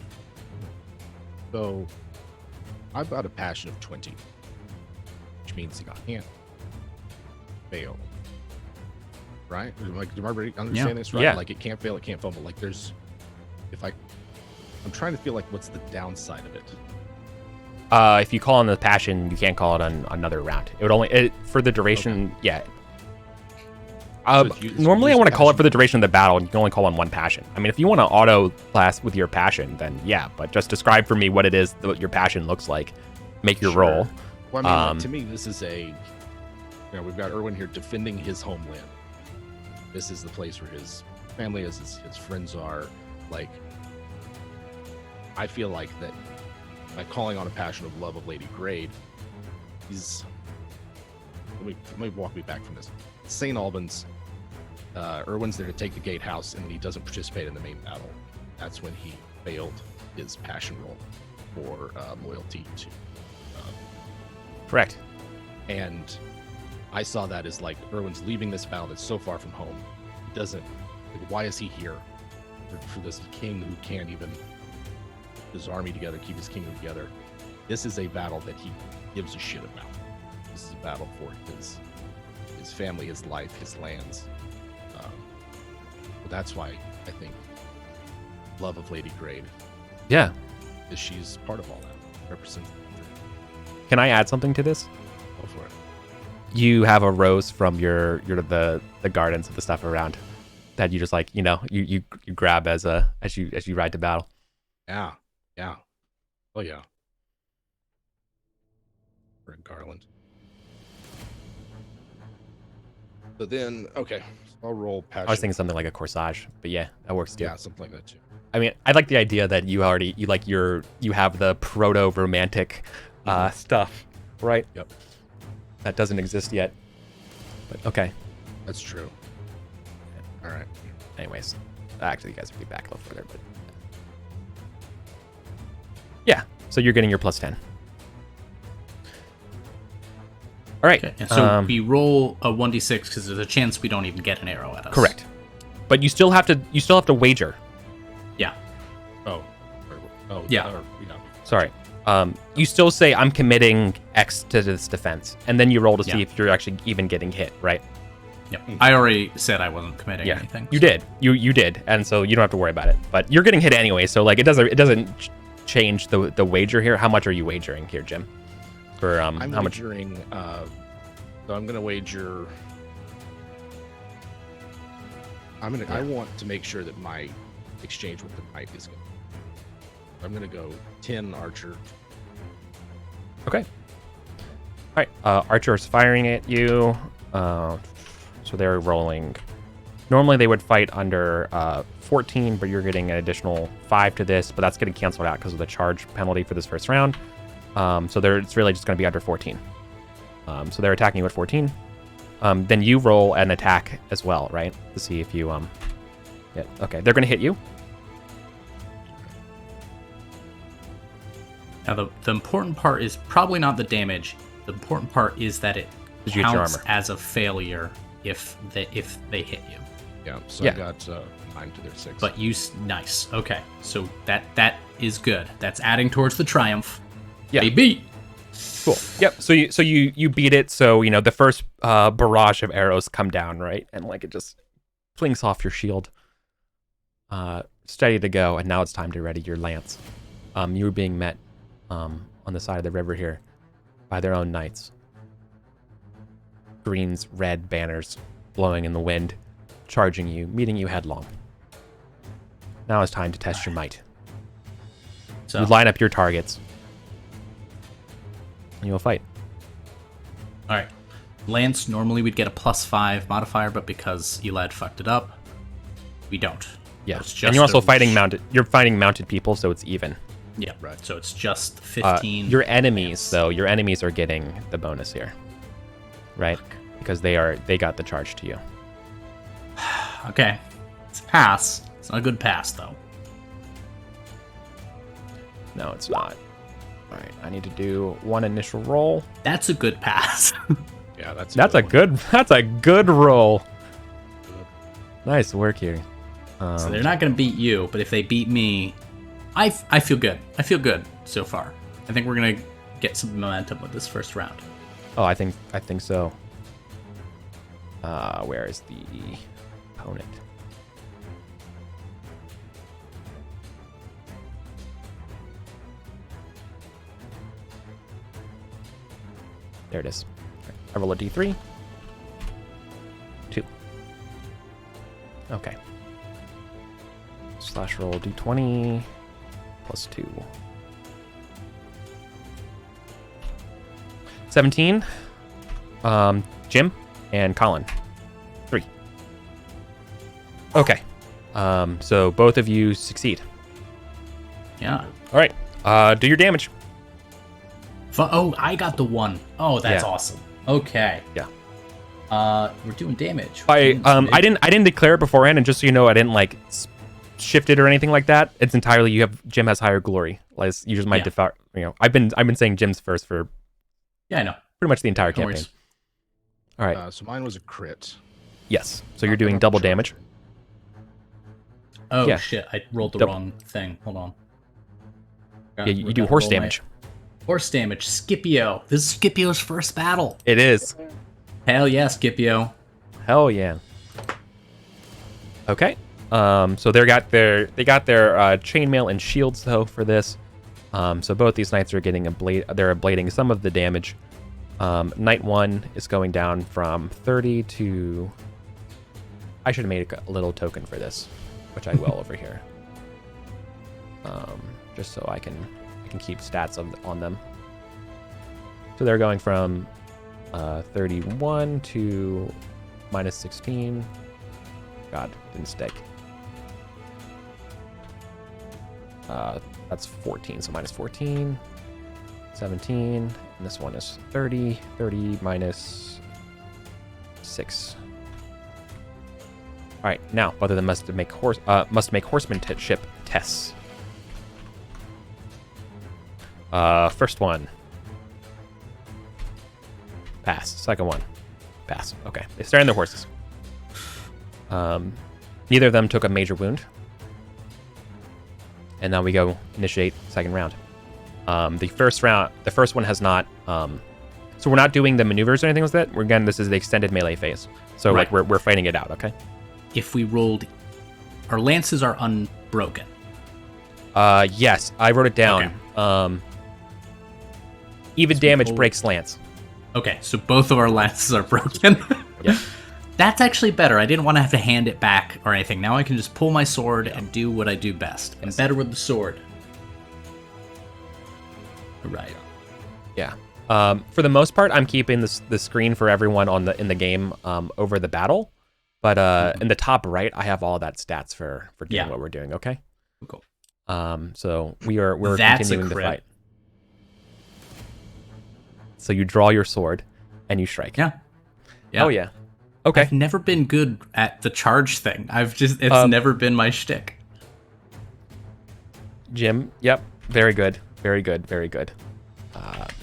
S3: I've got a passion of 20, which means you can't fail. Right? Like, do I understand this right?
S2: Yeah.
S3: Like, it can't fail, it can't fumble. Like, I'm trying to feel like what's the downside of it.
S2: If you call on the passion, you can't call it on another round. It would only for the duration. Okay. Yeah. Normally, I want to call it for the duration of the battle. You can only call on one passion. I mean, if you want to auto class with your passion, then yeah. But just describe for me what it is that your passion looks like. Make your roll.
S3: Well, I mean, to me, this is we've got Erwin here defending his homeland. This is the place where his family is, his friends are. Like, I feel like that by calling on a passion of love of Lady Grade, let me walk me back from this. St. Albans, Erwin's there to take the gatehouse, and he doesn't participate in the main battle. That's when he failed his passion roll for loyalty to.
S2: Correct.
S3: And I saw that as like Erwin's leaving this battle that's so far from home. He doesn't. Like, why is he here for this king who can't even keep his army together, keep his kingdom together? This is a battle that he gives a shit about. This is a battle for his family, his life, his lands. But that's why I think love of Lady Grade.
S2: Yeah.
S3: Is she's part of all that. Represents.
S2: Can I add something to this?
S3: Go for it.
S2: You have a rose from your the gardens of the stuff around that you just like, you grab as you ride to battle.
S3: Yeah. Oh yeah. Red garland. So then, okay, so I'll roll passion.
S2: I was thinking something like a corsage, but yeah, that works too.
S3: Yeah, something like that too.
S2: I mean, I like the idea that you have the proto-romantic stuff, right?
S3: Yep.
S2: That doesn't exist yet. But okay.
S3: That's true. All right.
S2: Anyways, actually, you guys will be back a little further, but yeah. So you're getting your +10. All right.
S1: Okay. And so we roll a 1d6 because there's a chance we don't even get an arrow at us.
S2: Correct. But you still have to wager.
S1: Yeah.
S3: Oh.
S1: Yeah.
S2: Sorry. You still say I'm committing X to this defense, and then you roll to see if you're actually even getting hit, right?
S1: Yep. I already said I wasn't committing anything.
S2: You did. You did, and so you don't have to worry about it. But you're getting hit anyway, so like it doesn't change the wager here. How much are you wagering here, Jim? For
S3: I'm
S2: how much?
S3: Wagering, so I'm gonna wager. I want to make sure that my exchange with the knight is good. I'm gonna go 10 archer.
S2: Okay. All right. Archer's firing at you. So they're rolling. Normally they would fight under 14, but you're getting an additional 5 to this, but that's getting canceled out because of the charge penalty for this first round. So it's really just going to be under 14. So they're attacking you at 14. Then you roll an attack as well, right? To see if you yeah. Okay, they're going to hit you.
S1: Now the important part is probably not the damage. The important part is that it
S2: Did you get your
S1: counts
S2: armor?
S1: as a failure if they hit you.
S3: Yeah. So
S2: Yeah.
S3: I got 9 to their 6.
S1: But nice. Okay, so that is good. That's adding towards the triumph.
S2: Yeah.
S1: Baby.
S2: Cool. Yep. So you beat it. So the first barrage of arrows come down, right, and like it just flings off your shield. Steady to go, and now it's time to ready your lance. You were being met on the side of the river here by their own knights. Green's red banners blowing in the wind, charging you, meeting you headlong. Now it's time to test your might.
S1: So
S2: You line up your targets, and you'll fight.
S1: all right, Lance. Normally we'd get a +5 modifier, but because Elad fucked it up, we don't.
S2: Yeah,
S1: It's
S2: and
S1: just
S2: you're also
S1: a-
S2: fighting mounted. You're fighting mounted people, so it's even.
S1: Yeah,
S3: Right.
S1: So it's just 15.
S2: Your enemies,
S1: Lance.
S2: though, your enemies are getting the bonus here, right? Because they got the charge to you.
S1: Okay, it's a pass. It's not a good pass though.
S2: No, it's not. All right, I need to do one initial roll.
S1: That's a good pass.
S3: Yeah, that's
S2: That's a
S3: one.
S2: good roll. Nice work here.
S1: So they're not going to beat you, but if they beat me, I feel good. I feel good so far. I think we're going to get some momentum with this first round.
S2: Oh, I think so. Where is the opponent? There it is. I roll a d3. 2. Okay. Slash roll d20 plus 2. 17. Jim and Colin. 3. Okay. So both of you succeed.
S1: Yeah.
S2: All right. Do your damage.
S1: Oh, I got the 1. Oh, that's
S2: Yeah.
S1: awesome. Okay.
S2: Yeah.
S1: We're doing damage.
S2: I didn't declare it beforehand, and just so you know, I didn't like shift it or anything like that. It's entirely Jim has higher glory. Like you just might
S1: Yeah.
S2: default. I've been saying Jim's first for
S1: Yeah, I know.
S2: pretty much the entire
S1: No
S2: campaign.
S1: worries.
S2: All right.
S3: So mine was a crit.
S2: Yes. So you're
S3: I'm
S2: doing
S3: not
S2: double
S3: sure.
S2: damage.
S1: Oh
S2: Yeah.
S1: shit! I rolled the
S2: Double-
S1: wrong thing. Hold on.
S2: Yeah, you do
S1: Gotta
S2: horse
S1: roll my-
S2: damage.
S1: Horse damage. Scipio. This is Scipio's first battle.
S2: It is.
S1: Hell yeah, Scipio.
S2: Hell yeah. Okay. So they got their chainmail and shields though for this. So both these knights are getting they're ablating some of the damage. Knight 1 is going down from 30 to. I should have made a little token for this, which I will over here. Just so I can keep stats on them. So they're going from 31 to minus 16. God, didn't stick. That's 14, so minus 14, 17, and this one is 30. 30 minus 6. All right, now both of them must make horsemanship tests. First one. Pass. Second one. Pass. Okay. They stay on their horses. Neither of them took a major wound. And now we go initiate second round. The first one has not. So we're not doing the maneuvers or anything like that. This is the extended melee phase. So
S1: Right.
S2: like we're fighting it out. Okay.
S1: If we rolled, our lances are unbroken.
S2: Yes, I wrote it down. Even damage
S1: roll-
S2: breaks lance.
S1: Okay, so both of our lances are broken.
S2: Yeah.
S1: That's actually better. I didn't want to have to hand it back or anything. Now I can just pull my sword and do what I do best. I'm better with the sword. Right.
S2: Yeah. For the most part, I'm keeping the screen for everyone in the game over the battle, but in the top right, I have all that stats for doing
S1: Yeah.
S2: what we're doing. Okay.
S1: Cool.
S2: So we're
S1: That's a
S2: continuing the
S1: crit.
S2: fight. So you draw your sword, and you strike.
S1: Yeah. Yeah.
S2: Oh yeah. Okay.
S1: I've never been good at the charge thing. It's never been my shtick.
S2: Jim. Yep. Very good. Very good. Very good.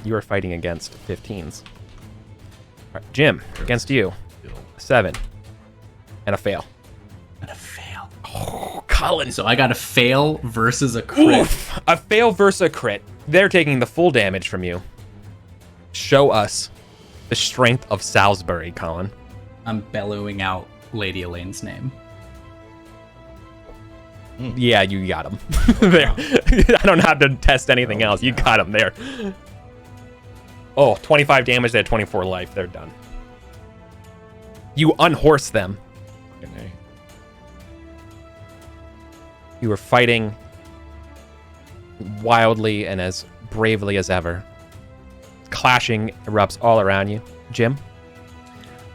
S2: You are fighting against 15s. All right, Jim, against you. 7. And a fail.
S1: And a fail.
S2: Oh, Colin.
S1: So I got a fail versus a crit.
S2: Oof. A fail versus a crit. They're taking the full damage from you. show us the strength of Salisbury, Colin.
S1: I'm bellowing out Lady Elaine's name.
S2: Yeah, you got him. There. I don't have to test anything else. You got him there. Oh, 25 damage. They had 24 life. They're done. You unhorse them.
S3: Okay.
S2: You were fighting wildly and as bravely as ever. Clashing erupts all around you. Jim?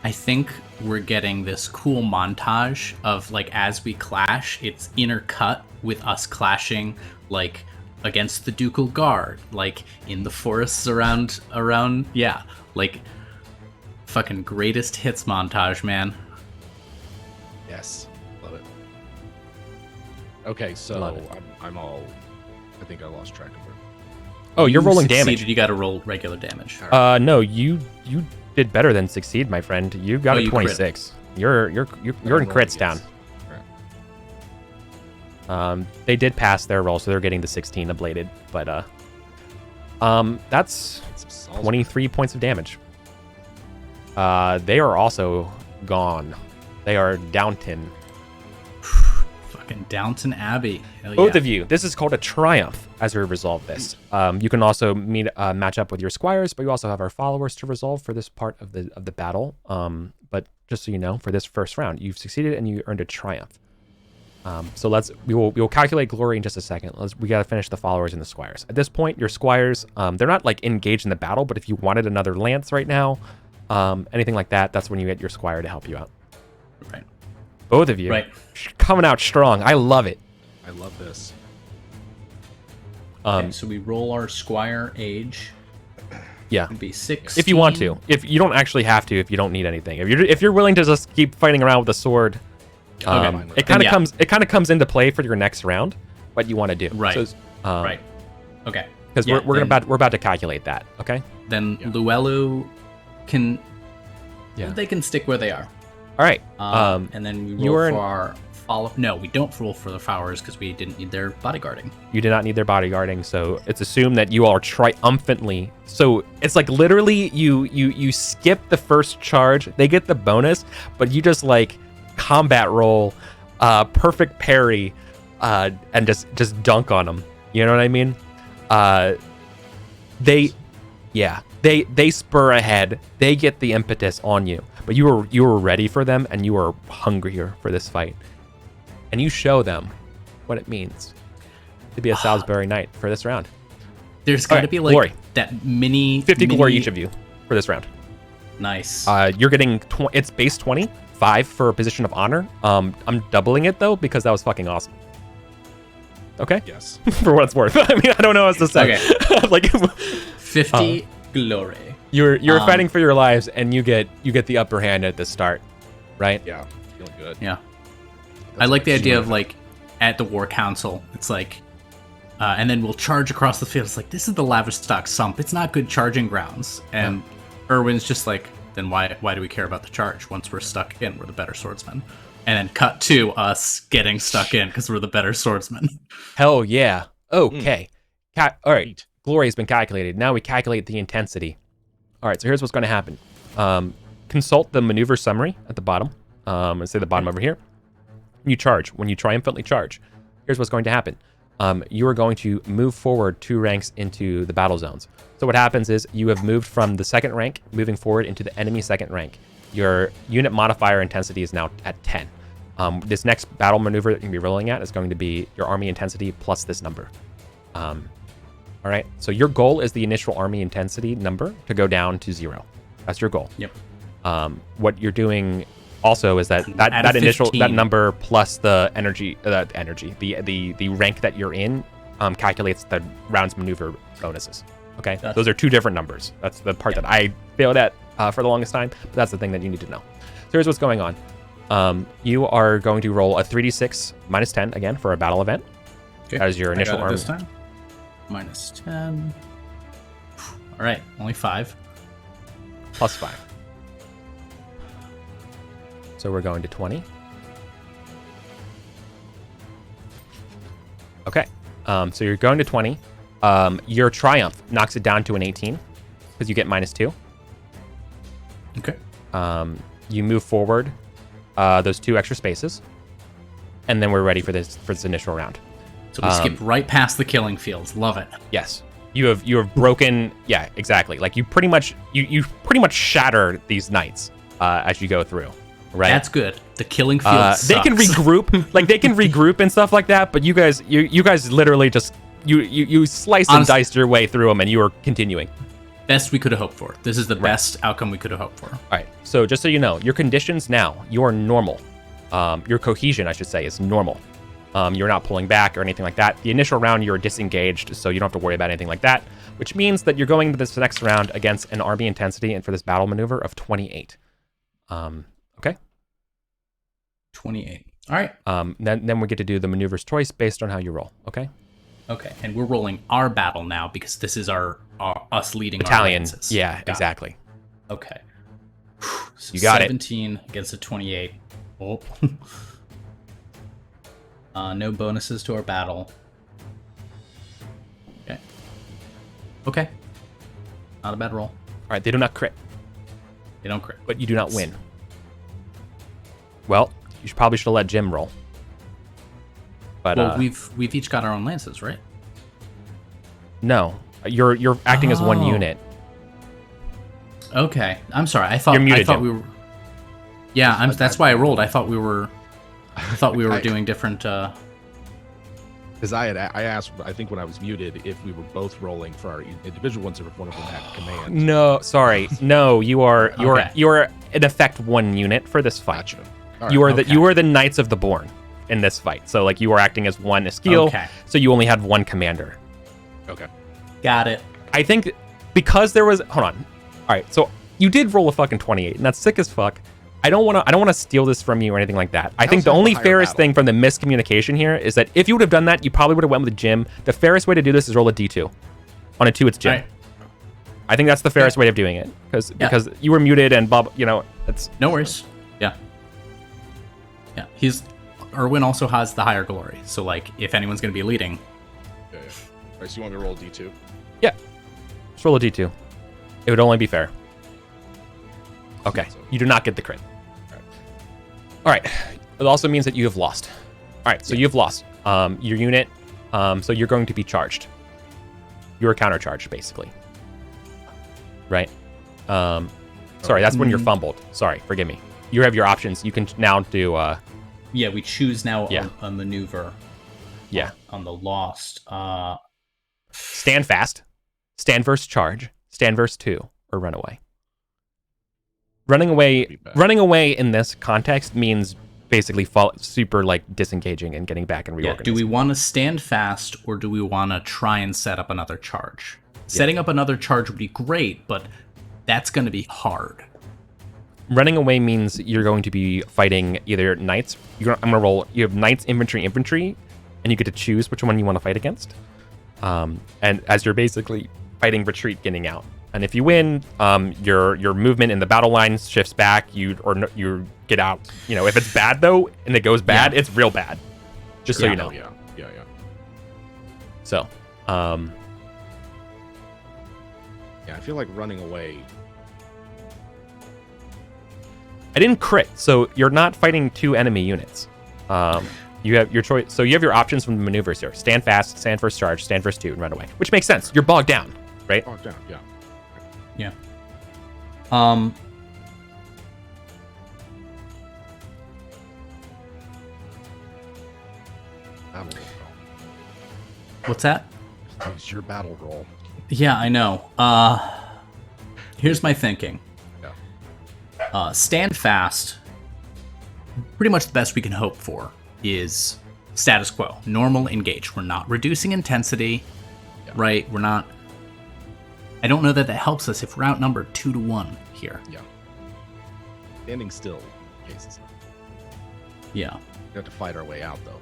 S1: I think we're getting this cool montage of, like, as we clash, it's intercut with us clashing, like, against the Ducal Guard, like, in the forests around, yeah, like, fucking greatest hits montage, man.
S3: Yes, love it. Okay, so
S2: Love it.
S3: I'm all. I think I lost track of it.
S2: Oh, you're rolling
S1: succeeded,
S2: damage.
S1: You gotta roll regular damage.
S2: No, you did better than succeed, my friend. You got a
S1: you
S2: 26. You're in crits down. They did pass their roll, so they're getting the 16 ablated, but that's 23 points of damage. They are also gone. They are Downton.
S1: Fucking Downton Abbey. Hell
S2: Both
S1: yeah.
S2: of you. This is called a triumph as we resolve this. You can also match up with your squires, but you also have our followers to resolve for this part of the battle. But just so you know, for this first round, you've succeeded and you earned a triumph. So we will calculate glory in just a second. We got to finish the followers and the squires. At this point, your squires, they're not like engaged in the battle, but if you wanted another lance right now, anything like that, that's when you get your squire to help you out.
S1: Right.
S2: Both of you,
S1: Right.
S2: coming out strong. I love it.
S3: I love this.
S1: Okay, so we roll our squire age.
S2: Yeah.
S1: It'd be 6.
S2: If you want to. If you don't actually have to, if you don't need anything. If you're willing to just keep fighting around with a sword,
S1: Okay.
S2: it kind of
S1: Yeah.
S2: comes into play for your next round. What you want to do,
S1: Right.
S2: So,
S1: Right. Okay.
S2: Because
S1: Yeah,
S2: we're about to calculate that. Okay.
S1: Then Luelu can.
S2: Yeah.
S1: They can stick where they are.
S2: All right.
S1: And then we
S2: you
S1: roll
S2: earn-
S1: for our follow. No, we don't roll for the followers because we didn't need their bodyguarding.
S2: You did not need their bodyguarding, so it's assumed that you all are triumphantly. So it's like literally you skip the first charge. They get the bonus, but you just like combat roll, perfect parry, and just dunk on them. You know what I mean? They spur ahead. They get the impetus on you, but you were ready for them, and you were hungrier for this fight, and you show them what it means to be a Salisbury Knight for this round.
S1: There's got to
S2: right,
S1: be like
S2: glory.
S1: that mini
S2: 50 glory each of you for this round.
S1: Nice.
S2: You're getting it's base 20, 5 for a position of honor. I'm doubling it though because that was fucking awesome. Okay,
S3: Yes.
S2: for what it's worth. I mean, I don't know what else to say.
S1: Okay.
S2: Like
S1: 50 glory.
S2: you're fighting for your lives, and you get the upper hand at the start, right?
S3: Yeah. Feeling good.
S1: Yeah.
S3: That's
S1: I like the
S3: what
S1: idea
S3: you
S1: of like at the war council, it's like, and then we'll charge across the field. It's like, this is the Lavistock Sump. It's not good charging grounds. And Erwin's just like, then why do we care about the charge? Once we're stuck in, we're the better swordsmen. And then cut to us getting stuck in because we're the better swordsmen.
S2: Hell yeah. Okay. All right. Glory has been calculated. Now we calculate the intensity. All right. So here's what's going to happen. Consult the maneuver summary at the bottom. Let's say the bottom over here. You charge. When you triumphantly charge, here's what's going to happen. You are going to move forward 2 ranks into the battle zones. So what happens is you have moved from the second rank, moving forward into the enemy second rank. Your unit modifier intensity is now at 10. This next battle maneuver that you're going to be rolling at is going to be your army intensity plus this number. All right. So your goal is the initial army intensity number to go down to 0. That's your goal.
S1: Yep.
S2: What you're doing also is that initial
S1: 15.
S2: number plus the the rank that you're in calculates the round's maneuver bonuses. Okay, those are 2 different numbers. That's the part that I failed at for the longest time, but that's the thing that you need to know. So here's what's going on. You are going to roll a 3d6 minus 10 again for a battle event.
S1: Okay.
S2: As your initial
S1: I got it
S2: army.
S1: this time. Minus 10. All right, only 5.
S2: Plus 5. So we're going to 20. Okay. So you're going to 20. Your triumph knocks it down to an 18. because you get -2.
S1: Okay.
S2: You move forward those 2 extra spaces, and then we're ready for this initial round.
S1: So we skip right past the killing fields. Love it.
S2: Yes, you have broken. Yeah, exactly. Like you pretty much shatter these knights as you go through. Right.
S1: That's good. The killing field
S2: they can
S1: sucks.
S2: regroup, like they can regroup and stuff like that. But you guys literally just you sliced and diced your way through them, and you were continuing.
S1: Best we could have hoped for. This is the best outcome we could have hoped for.
S2: All right. So just so you know, your conditions now, you're normal. Your cohesion, I should say, is normal. You're not pulling back or anything like that. The initial round, you're disengaged, so you don't have to worry about anything like that, which means that you're going into this next round against an army intensity and for this battle maneuver of 28. Okay?
S1: 28. All right.
S2: Then we get to do the maneuver's choice based on how you roll, okay?
S1: Okay, and we're rolling our battle now because this is our us leading
S2: battalion.
S1: Our lances.
S2: Yeah, exactly.
S1: Okay. So
S2: You got
S1: 17 against a 28. Oh. No bonuses to our battle. Okay. Okay. Not a bad roll.
S2: All right, they do not crit,
S1: They don't crit.
S2: but you do not win. Well, you probably should have let Jim roll. But
S1: Well, we've each got our own lances, right?
S2: no, you're acting as one unit.
S1: Okay. I'm sorry. I thought
S2: You're muted, Jim.
S1: we were. Yeah, that's why I rolled. I thought we were doing different.
S3: Because I asked, I think when I was muted, if we were both rolling for our individual ones, or if one of them had command.
S2: No, sorry, no. You are
S1: Okay.
S2: in effect one unit for this fight.
S3: Gotcha. All
S2: You
S3: right.
S2: are you are the Knights of the Born in this fight. So like you are acting as one Esquil.
S1: Okay.
S2: So you only had one commander.
S3: Okay.
S1: Got it.
S2: I think because there was hold on. All right, so you did roll a fucking 28, and that's sick as fuck. I don't want to steal this from you or anything like that. I think the
S3: also
S2: only
S3: a higher
S2: fairest
S3: battle.
S2: thing from the miscommunication here is that if you would have done that, you probably would have went with Jim. The fairest way to do this is roll a D2. On a 2, it's Jim.
S1: Right.
S2: I think that's the fairest way of doing it because you were muted and Bob. You know, it's
S1: No worries. Yeah. Yeah. Erwin also has the higher glory. So like, if anyone's gonna be leading,
S3: Yeah. All right. So you want me to roll a D2?
S2: just roll a D2. It would only be fair. Okay,
S3: So-
S2: you do not get the crit. All right. It also means that you have lost. All right, so you've lost your unit. So you're going to be charged. You're countercharged, basically. Right? Sorry, that's when you're fumbled. Sorry, forgive me. You have your options. You can now do.
S1: yeah, we choose now
S2: Yeah.
S1: a maneuver.
S2: Yeah.
S1: On the lost.
S2: Stand fast. Stand versus charge. Stand versus 2, or run away. Running away in this context means basically super like disengaging and getting back and
S1: Yeah.
S2: reorganizing.
S1: Do we want to stand fast or do we want to try and set up another charge? Setting up another charge would be great, but that's going to be hard.
S2: Running away means you're going to be fighting either knights. I'm gonna roll. You have knights, infantry, and you get to choose which one you want to fight against. And as you're basically fighting retreat, getting out. And if you win, your movement in the battle line shifts back. You get out. You know, if it's bad though, and it goes bad, it's real bad. Just so you know.
S3: Yeah.
S2: So,
S3: Yeah, I feel like running away.
S2: I didn't crit, so you're not fighting 2 enemy units. You have your choice. So you have your options from the maneuvers here: stand fast, stand first charge, stand first 2, and run away. Which makes sense. You're bogged down, right?
S3: Oh, down. Yeah.
S1: Yeah.
S3: Battle roll.
S1: What's that?
S3: It's your battle roll.
S1: Yeah, I know. Here's my thinking.
S3: Yeah.
S1: Stand fast. Pretty much the best we can hope for is status quo. Normal engage. We're not reducing intensity, right? We're not. I don't know that helps us if we're outnumbered 2-1 here.
S3: Yeah. Standing still cases.
S1: Yeah.
S3: We have to fight our way out though.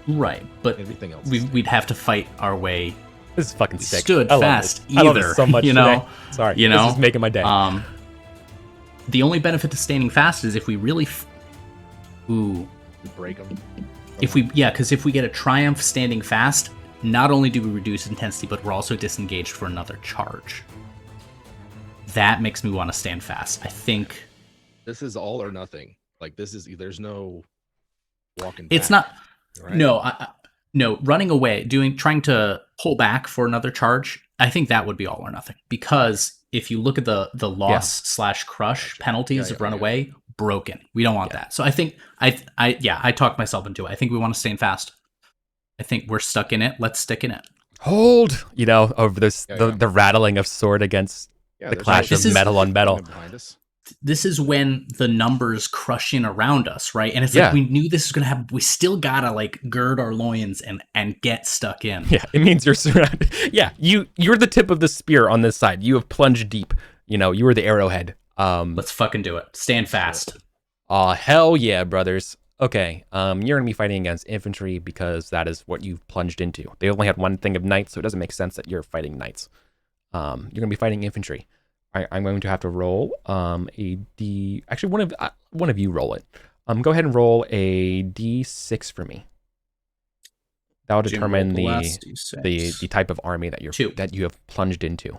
S1: Right, but
S3: Everything else.
S1: we'd have to fight our way.
S2: This is fucking sick.
S1: Stood
S2: I love
S1: fast
S2: this. I love this
S1: either,
S2: so much
S1: you know?
S2: today. Sorry,
S1: You know?
S2: this is making my day.
S1: The only benefit to standing fast is if we really.
S3: We break them.
S1: Because if we get a triumph standing fast, not only do we reduce intensity, but we're also disengaged for another charge. That makes me want to stand fast. I think
S3: This is all or nothing. Like this is there's no walking.
S1: It's
S3: back,
S1: not.
S3: right?
S1: No, running away, trying to pull back for another charge. I think that would be all or nothing, because if you look at the loss/crush penalties of runaway, broken. We don't want that. So I think I talked myself into it. I think we want to stand fast. I think we're stuck in it. Let's stick in it.
S2: Hold, over this the rattling of sword against the clash of metal on metal.
S1: This is when the numbers crush in around us, right? And it's like we knew this was gonna happen. We still gotta like gird our loins and get stuck in.
S2: Yeah, it means you're surrounded. Yeah, you're the tip of the spear on this side. You have plunged deep. You were the arrowhead.
S1: Let's fucking do it. Stand fast.
S2: Aw, hell yeah, brothers. Okay, you're gonna be fighting against infantry because that is what you've plunged into. They only had one thing of knights, so it doesn't make sense that you're fighting knights. You're gonna be fighting infantry. I'm going to have to roll a D. Actually, one of you roll it. Go ahead and roll a D6 for me. That will determine the type of army that you have plunged into.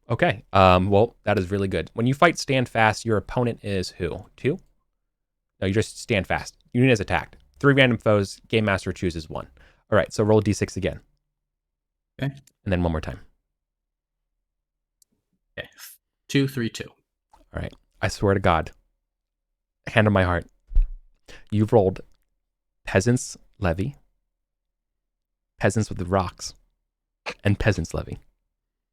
S2: Okay. Well, that is really good. When you fight stand fast, your opponent is who? 2? No, you just stand fast. Unit is attacked. 3 random foes. Game master chooses 1. All right. So roll D6 again.
S1: Okay.
S2: And then one more time.
S1: Okay. 2, 3, 2.
S2: All right. I swear to God, hand on my heart, you've rolled peasants levy, peasants with the rocks, and peasants levy.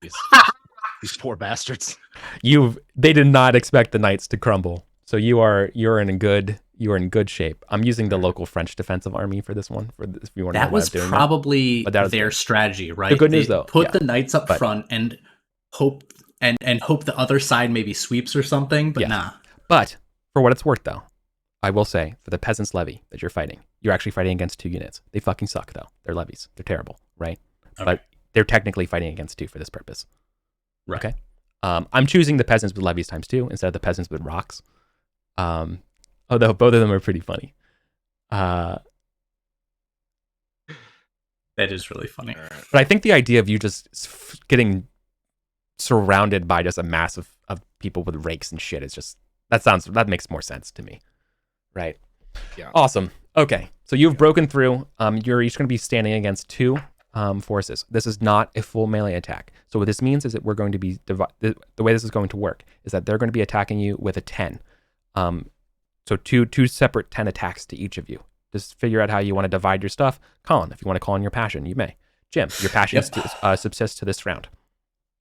S3: These poor bastards.
S2: They did not expect the knights to crumble. So you're in good shape. I'm using the local French defensive army for this one. If you want to know
S1: that was probably their strategy, right?
S2: The good news, though,
S1: put the knights up front and hope the other side maybe sweeps or something. But nah.
S2: But for what it's worth, though, I will say for the peasants levy that you're fighting, you're actually fighting against 2 units. They fucking suck, though. They're levies. They're terrible, right? Okay. But they're technically fighting against 2 for this purpose.
S1: Right.
S2: Okay. I'm choosing the peasants with levies times 2 instead of the peasants with rocks. Although both of them are pretty funny.
S1: That is really funny.
S2: But I think the idea of you just getting surrounded by just a mass of people with rakes and shit is just that makes more sense to me. Right.
S3: Yeah.
S2: Awesome. Okay. So you've broken through. You're each going to be standing against 2 forces. This is not a full melee attack. So what this means is that we're going to be the way this is going to work is that they're going to be attacking you with a 10. So two separate 10 attacks to each of you. Just figure out how you want to divide your stuff. Colin, if you want to call in your passion, you may. Jim, your passion subsists to this round.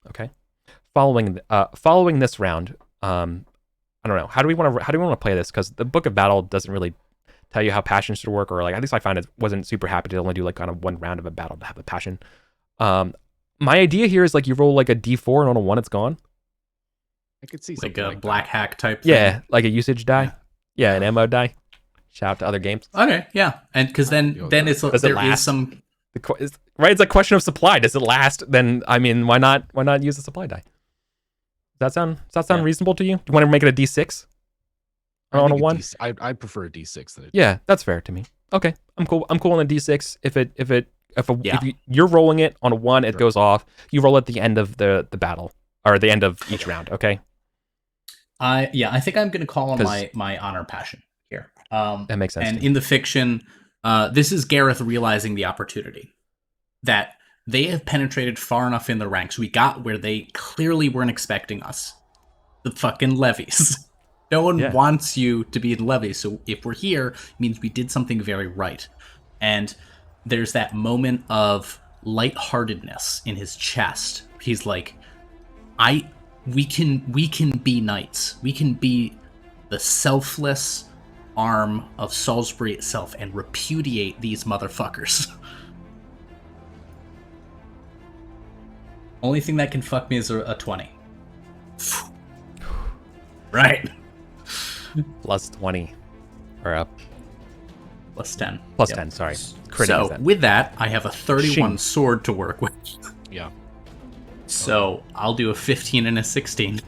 S2: Okay. Following this round, I don't know. How do we want to play this? Because the Book of Battle doesn't really tell you how passion should work, or at least I found it wasn't super happy to only do kind of one round of a battle to have a passion. My idea here is you roll a D4 and on a 1 it's gone.
S3: I could see
S1: like
S3: something
S1: a black hack type thing.
S2: Yeah, like a usage die. Yeah, an ammo die. Shout out to other games.
S1: Okay, yeah, and because then it's there is some
S2: right. It's a question of supply. Does it last? Then why not use a supply die? Does that sound reasonable to you? Do you want to make it a D6 on a 1?
S3: I prefer a D6 than a D6.
S2: Yeah, that's fair to me. Okay, I'm cool on a D6. If you're rolling it on a 1, it goes off. You roll at the end of the battle or the end of each round. Okay.
S1: I think I'm gonna call on my honor passion here.
S2: That makes sense.
S1: And in the fiction, this is Gareth realizing the opportunity that they have penetrated far enough in the ranks. We got where they clearly weren't expecting us. The fucking levies. No one wants you to be in levies. So if we're here, it means we did something very right. And there's that moment of lightheartedness in his chest. He's like, we can be knights. We can be the selfless arm of Salisbury itself and repudiate these motherfuckers. Only thing that can fuck me is a 20. Right.
S2: Plus 20. Or up.
S1: Plus 10.
S2: Plus 10, sorry.
S1: So with that, I have a 31 sword to work with.
S3: Yeah.
S2: So
S1: I'll do a 15 and a 16.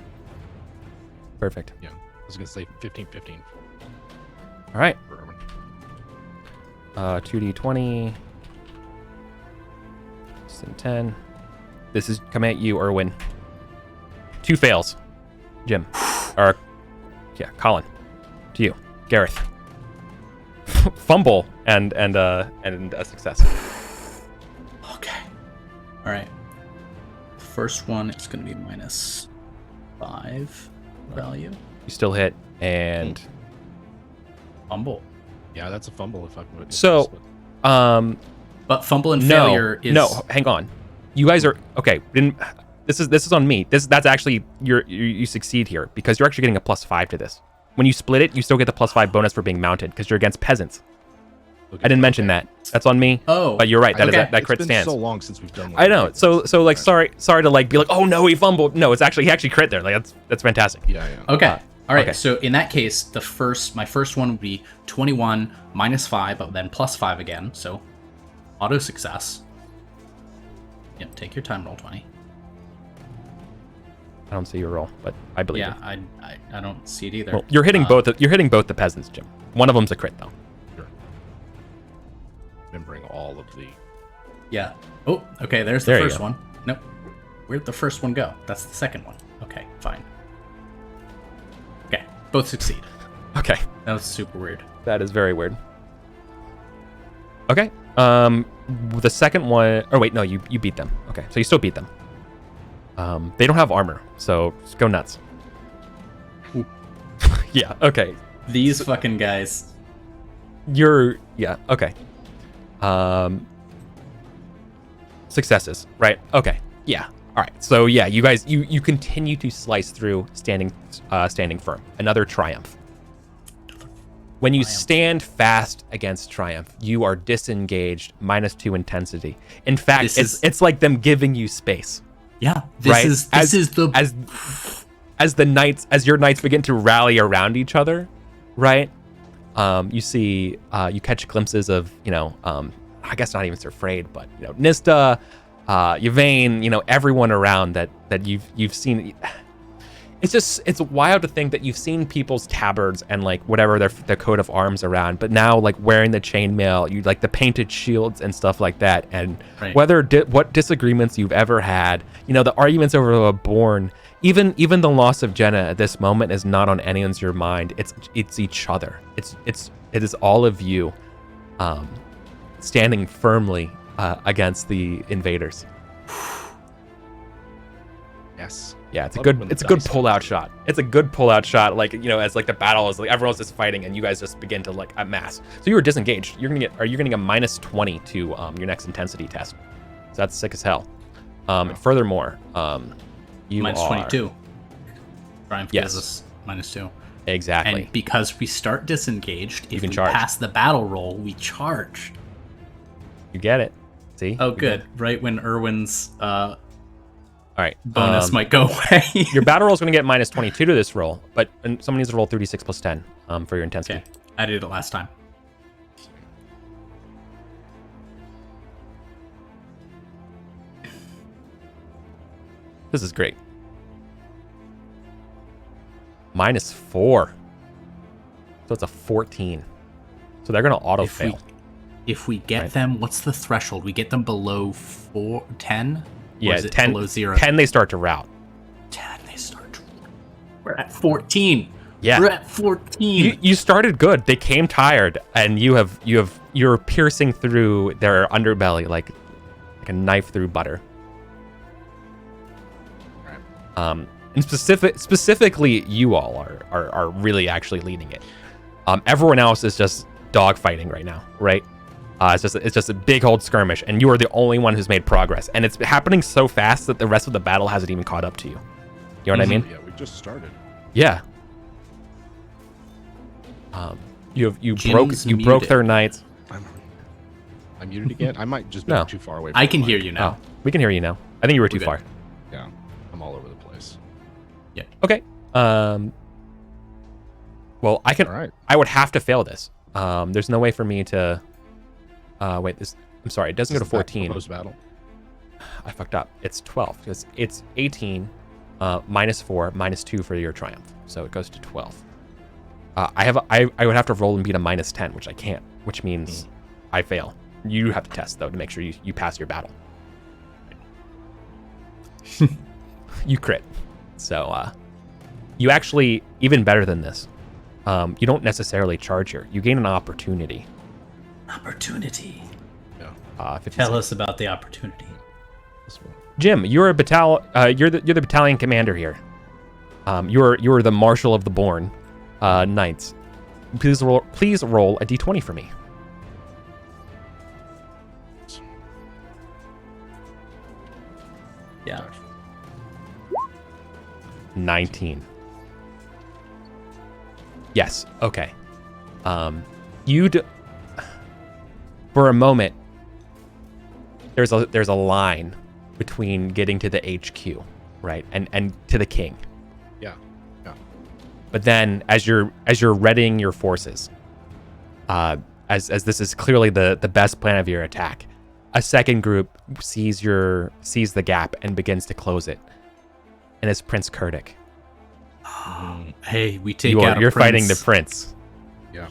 S2: Perfect.
S3: Yeah. I was going to say 15.
S2: All right. 2d20 Sin 10. This is coming at you, Erwin. 2 fails. Jim. Or, yeah, Colin. To you. Gareth. Fumble and a success.
S1: Okay. All right. First one is going to be -5 value.
S2: You still hit, and
S1: Fumble.
S3: Yeah, that's a fumble if I can.
S2: So,
S1: But fumble and failure is...
S2: No, hang on. You guys are okay. This is on me. That's actually you succeed here because you're actually getting a +5 to this. When you split it, you still get the +5 bonus for being mounted because you're against peasants.
S3: Okay,
S2: I didn't mention that. That's on me.
S1: Oh,
S2: but you're right. That
S1: okay.
S2: that crit
S3: it's been
S2: stands.
S3: so long since we've done.
S2: I know. So like sorry to like be like, oh no, he fumbled. No, it's actually he actually crit there. Like that's fantastic.
S3: Yeah.
S1: Okay. All right.
S2: Okay.
S1: So in that case, my first one would be 21 -5, but then +5 again. So auto success. Yep. Take your time. Roll 20.
S2: I don't see your roll, but I believe
S1: Yeah.
S2: it.
S1: I don't see it either.
S2: Well, you're hitting both. You're hitting both the peasants, Jim. One of them's a crit though.
S3: Sure. Remembering all of the.
S1: Yeah. Oh. Okay. There's the
S2: There you
S1: first
S2: go.
S1: one. Nope. Where'd the first one go? That's the second one. Okay. Fine. Okay. Both succeed.
S2: Okay.
S1: That was super weird.
S2: That is very weird. Okay. The second one. Oh wait, no, you beat them. Okay, so you still beat them. They don't have armor, so just go nuts. Yeah. Okay.
S1: These fucking guys.
S2: Yeah. Okay. Successes, right? Okay. Yeah. All right. So yeah, you guys, you continue to slice through, standing firm. Another triumph. When you stand fast against Triumph, you are disengaged, -2 intensity. In fact, it's like them giving you space.
S1: Yeah,
S2: right?
S1: As
S2: your knights begin to rally around each other, right? You see, you catch glimpses of, I guess not even Sir Frayed, but Nista, Yvain, everyone around that you've seen. It's wild to think that you've seen people's tabards and like whatever their coat of arms around, but now like wearing the chainmail, you like the painted shields and stuff like that, and
S1: right.
S2: what disagreements you've ever had, the arguments over a Born, even the loss of Jenna at this moment is not on anyone's your mind. It's each other. It is all of you, standing firmly against the invaders.
S3: Yes.
S2: Yeah, it's a good pull-out shot. It's a good pull-out shot. Like as like the battle is like everyone's just fighting and you guys just begin to like amass. So you were disengaged. You're getting a -20 to your next intensity test. So that's sick as hell. Furthermore, you are
S1: -22. Triumph
S2: Yes.
S1: gives us -2.
S2: Exactly.
S1: And because we start disengaged, if
S2: can
S1: we
S2: charge.
S1: pass the battle roll, we charge.
S2: You get it. See?
S1: Oh, good. Right when Erwin's
S2: All right.
S1: bonus might go away.
S2: Your battle roll is going to get -22 to this roll, but someone needs to roll 36 plus 10 for your intensity.
S1: Okay, I did it last time.
S2: This is great. -4. So it's a 14. So they're going to auto fail.
S1: If we get them, what's the threshold? We get them below 10?
S2: Yeah,
S1: or is it
S2: 10,
S1: below 0?
S2: 10 they start to rout.
S1: 10 they start to... We're at 14.
S2: Yeah.
S1: We're at 14.
S2: You started good. They came tired, and you're piercing through their underbelly like a knife through butter. And specifically, you all are really actually leading it. Everyone else is just dogfighting right now, right? It's just a big old skirmish, and you are the only one who's made progress, and it's happening so fast that the rest of the battle hasn't even caught up to you. You know what I mean?
S3: Yeah, we just started.
S2: Yeah. You
S1: Jim's
S2: broke their knights.
S3: I'm muted again. I might just be
S2: No.
S3: too far away. From
S1: I can
S3: the
S1: hear
S3: mic.
S1: you now.
S2: Oh, we can hear you now. I think you were too
S1: good.
S2: far.
S3: Yeah, I'm all over the place.
S2: Okay. Well,
S3: All right.
S2: I would have to fail this. There's no way for me to. Wait. I'm sorry. It doesn't go to 14.
S3: Post battle.
S2: I fucked up. It's 12 because it's 18, -4, -2 for your triumph, so it goes to 12. I would have to roll and beat a -10, which I can't, which means I fail. You have to test though to make sure you pass your battle. You crit. So you actually, even better than this, you don't necessarily charge here. You gain an opportunity.
S1: Opportunity.
S3: Yeah.
S2: 56.
S1: Tell us about the opportunity.
S3: This one.
S2: Jim, you're you're the battalion commander here. You're the marshal of the born knights. Please roll a d20 for me.
S1: Yeah.
S2: 19. Yes. Okay. You'd for a moment. There's a line between getting to the HQ, right, and to the king.
S3: Yeah. Yeah.
S2: But then, as you're readying your forces, as this is clearly the best plan of your attack, a second group sees the gap and begins to close it, and it's Prince Kurdik.
S1: Hey, we take out a
S2: You're
S1: prince.
S2: fighting the prince.
S3: Yeah.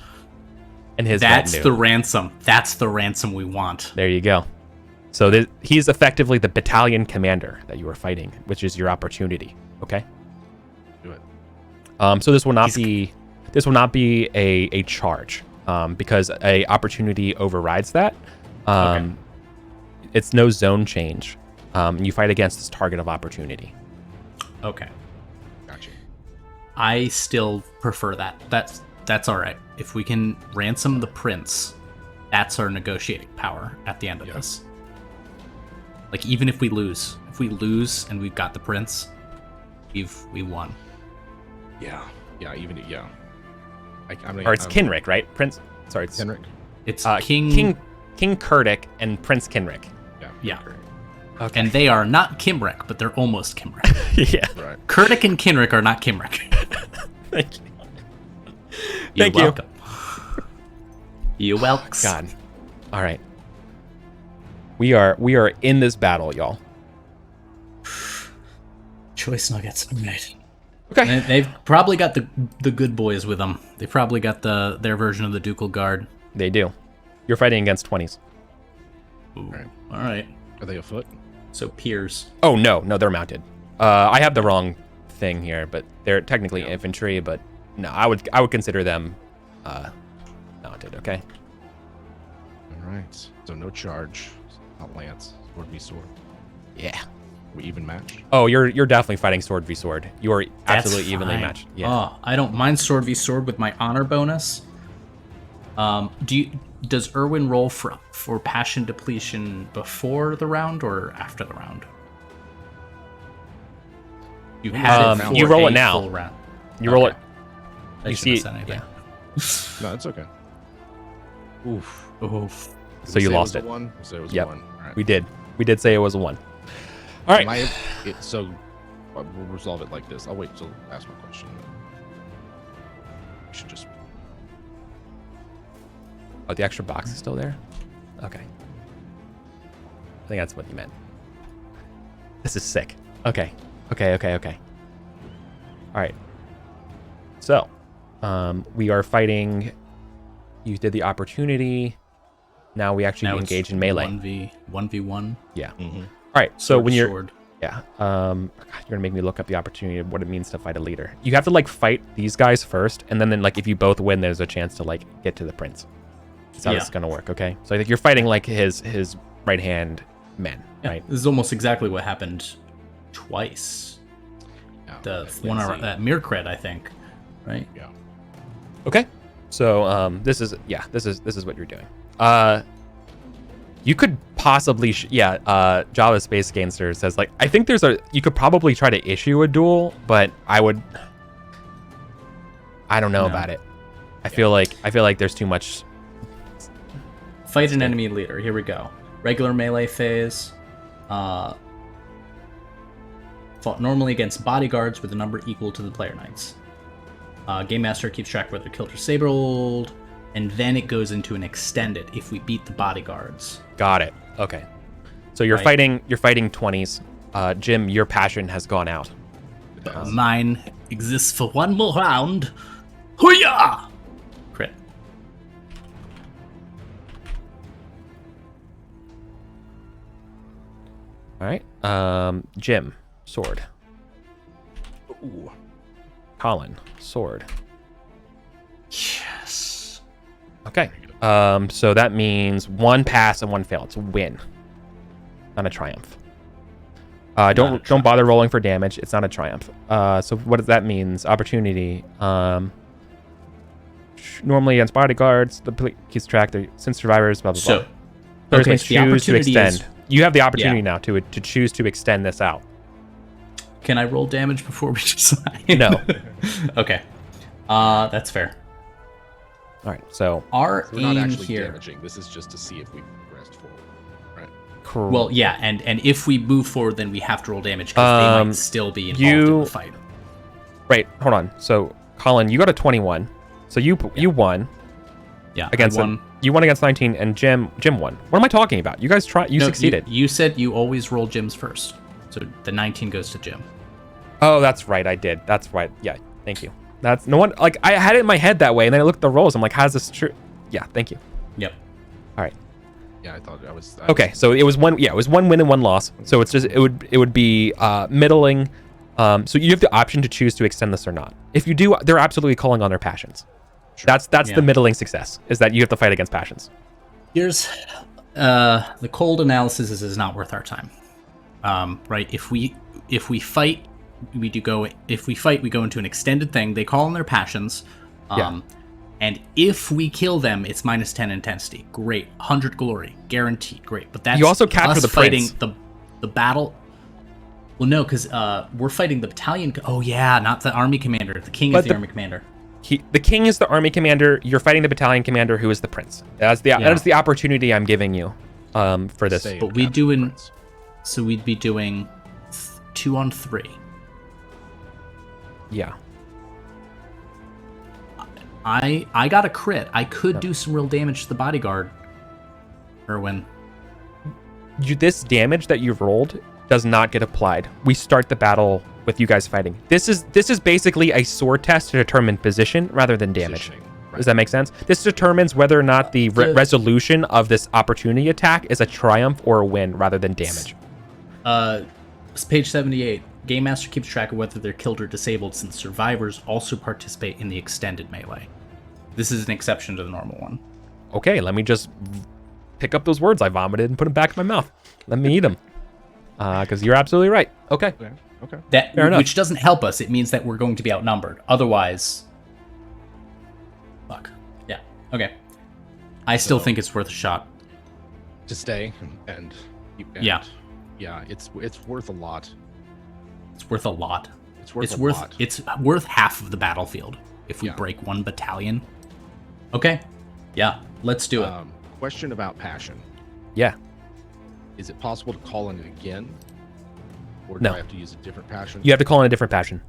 S2: And his
S1: That's
S2: retinue.
S1: the ransom. That's the ransom we want.
S2: There you go. So he's effectively the battalion commander that you are fighting, which is your opportunity. Okay.
S3: Do it.
S2: So this will not be a charge, because a opportunity overrides that.
S1: Okay.
S2: It's no zone change. You fight against this target of opportunity.
S1: Okay.
S3: Gotcha.
S1: I still prefer that. That's all right. If we can ransom the prince, that's our negotiating power at the end of this. Like, even if we lose and we've got the prince, we won.
S3: Yeah. Yeah. Even yeah. I mean,
S2: Or it's Kinrick, right? Prince. Sorry, it's
S3: Henrik.
S1: It's
S2: King Kurdik and Prince Kinrick.
S1: Yeah.
S3: Correct.
S2: Okay.
S1: And they are not Kimrick, but they're almost Kimrick.
S2: Yeah.
S3: Right.
S1: Kurdik and Kinrick are not Kimrick.
S2: Thank you.
S1: You're
S2: Thank you.
S1: welcome. You're welcome.
S2: God. All right. We are in this battle, y'all.
S1: Choice nuggets. All right.
S2: Okay.
S1: They've probably got the good boys with them. They probably got their version of the Ducal Guard.
S2: They do. You're fighting against 20s.
S1: Ooh.
S3: Right.
S1: All right.
S3: Are they afoot?
S1: So peers.
S2: Oh no, they're mounted. I have the wrong thing here, but they're technically infantry. But no, I would consider them mounted. Okay.
S3: All right. So no charge. Not lance. Sword v sword.
S2: Yeah.
S3: We even matched.
S2: Oh, you're definitely fighting sword v sword. You are
S1: That's
S2: absolutely evenly
S1: fine.
S2: matched. Yeah.
S1: Oh, I don't mind sword v sword with my honor bonus. Does Irwin roll for passion depletion before the round or after the round? You had it for
S2: you roll
S1: a
S2: it now.
S1: full round.
S2: You roll it.
S1: I
S2: You
S1: shouldn't
S2: see.
S1: have said anything.
S2: Yeah.
S3: No, it's okay. Oof.
S1: Oof.
S3: Did
S2: So
S3: we
S2: you
S3: say
S2: lost
S3: it.
S2: it.
S3: Was a one? We said it was
S2: Yep.
S3: a one. All right.
S2: We did say it was a 1. All right.
S3: So we'll resolve it like this. I'll wait till ask my question. We should just.
S2: Oh, the extra box is still there? Okay. I think that's what you meant. This is sick. Okay. All right. So, we are fighting. You did the opportunity. Now we actually
S1: Now
S2: engage
S1: it's
S2: in melee.
S1: 1v1.
S2: Yeah.
S3: Mm-hmm.
S2: All right. So
S1: Sword
S2: when
S1: to
S2: you're
S1: sword.
S2: yeah, you're gonna make me look up the opportunity of what it means to fight a leader. You have to like fight these guys first, and then like if you both win, there's a chance to like get to the prince. That's how it's gonna work. Okay. So like, you're fighting like his right hand men,
S1: Yeah,
S2: right?
S1: this is almost exactly what happened twice. The one at Mirkred, I think, right?
S3: Yeah.
S2: Okay. So this is what you're doing. You could possibly Java Space Gangster says like I think you could probably try to issue a duel, but I don't know about it. I feel like there's too much.
S1: Fight an enemy leader. Here we go. Regular melee phase. Fought normally against bodyguards with a number equal to the player knights. Game Master keeps track whether killed or sabled, and then it goes into an extended if we beat the bodyguards.
S2: Got it. Okay. So you're
S1: Right.
S2: fighting 20s. Jim, your passion has gone out.
S1: Mine exists for one more round. Hooyah! Crit.
S2: All right. Jim, sword.
S3: Ooh.
S2: Colin, sword.
S1: Yes.
S2: Okay. So that means 1 pass and 1 fail. It's a win, not a triumph. Don't bother rolling for damage. It's not a triumph. So what does that mean? Opportunity. Normally against bodyguards, the police keeps track. Since survivors, blah blah blah.
S1: So,
S2: Players may
S1: okay, so the
S2: choose to
S1: opportunity
S2: extend.
S1: is,
S2: You have the opportunity now to choose to extend this out.
S1: can I roll damage before we decide?
S2: No.
S1: Okay. That's fair.
S2: All right. So
S1: Our
S3: We're not
S1: aim
S3: actually
S1: here.
S3: damaging. This is just to see if we progressed forward. Right.
S1: Well, yeah, and if we move forward, then we have to roll damage because they might still be involved in the fight.
S2: Right. Hold on. So Colin, you got a 21. So you won.
S1: Yeah,
S2: Against
S1: I won.
S2: You won against 19, and Jim won. What am I talking about? You guys succeeded.
S1: You said you always roll Jim's first, so the 19 goes to Jim.
S2: Oh, that's right. I did. That's right. Yeah. Thank you. That's no one. Like I had it in my head that way, and then I looked at the rolls. I'm like, how's this true? Yeah. Thank you.
S1: Yep.
S2: All right.
S3: Yeah, I thought I was.
S2: Okay. So it was one. Yeah, it was 1 win and 1 loss. So it's just it would be middling. So you have the option to choose to extend this or not. If you do, they're absolutely calling on their passions. Sure. That's the middling success, is that you have to fight against passions.
S1: Here's the cold analysis is not worth our time. Right? If we fight, we go into an extended thing. They call on their passions. And if we kill them, it's -10 intensity. Great. 100 glory. Guaranteed. Great. But that's
S2: you also capture
S1: us
S2: the
S1: fighting
S2: prince.
S1: the battle. Well, no, because we're fighting the battalion. Oh, yeah, not the army commander. The king is the army commander.
S2: The king is the army commander. You're fighting the battalion commander, who is the prince. That is the opportunity I'm giving you for this.
S1: But we'd be doing 2 on 3.
S2: Yeah.
S1: I got a crit. I could do some real damage to the bodyguard, Erwin.
S2: This damage that you've rolled does not get applied. We start the battle with you guys fighting. This is basically a sword test to determine position rather than damage. Right. Does that make sense? This determines whether or not the resolution of this opportunity attack is a triumph or a win rather than damage.
S1: It's page 78. Game Master keeps track of whether they're killed or disabled, since survivors also participate in the extended melee. This is an exception to the normal one.
S2: Okay, let me just pick up those words I vomited and put them back in my mouth. Let me eat them. Because you're absolutely right. Okay.
S3: Okay.
S1: Fair enough. Which doesn't help us. It means that we're going to be outnumbered. Otherwise, fuck. Yeah. Okay. I still think it's worth a shot.
S3: To stay and
S1: yeah.
S3: Yeah, it's worth a lot.
S1: It's worth a lot.
S3: It's
S1: worth half of the battlefield if we break 1 battalion. Okay. Yeah. Let's do it.
S3: Question about passion.
S2: Yeah.
S3: Is it possible to call in it again? Or do
S2: No.
S3: I have to use a different passion?
S2: You have to call in a different passion.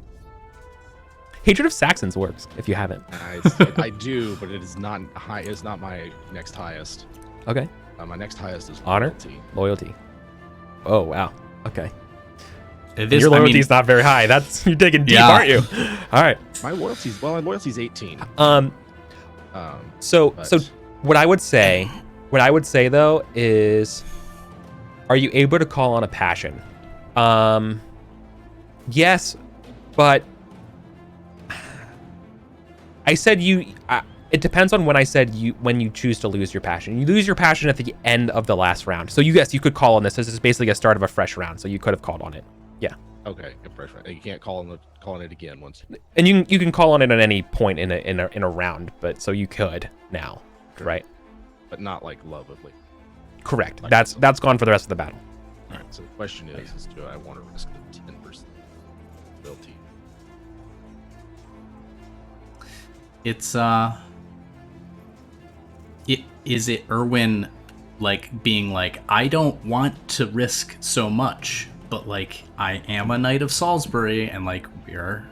S2: Hatred of Saxons works if you haven't.
S3: I do, but it is not high. It's not my next highest.
S2: Okay.
S3: My next highest is
S2: Honor?
S3: loyalty.
S2: Oh wow. Okay.
S1: Your
S2: loyalty is not very high. You're digging deep, aren't you? All right.
S3: My loyalty's 18.
S2: So what I would say though is, are you able to call on a passion? Yes, but I said it depends on when I said when you choose to lose your passion. You lose your passion at the end of the last round. So you could call on this. This is basically a start of a fresh round. So you could have called on it. Yeah.
S3: Okay, a fresh round. You can't call on it again once.
S2: And you can call on it at any point in a round, but so you could now, right?
S3: But not like lovably.
S2: Correct. That's gone for the rest of the battle.
S3: All right. So the question is do I want to risk the 10% loyalty?
S1: It's is it Erwin like being like, I don't want to risk so much, but like I am a knight of Salisbury and like we're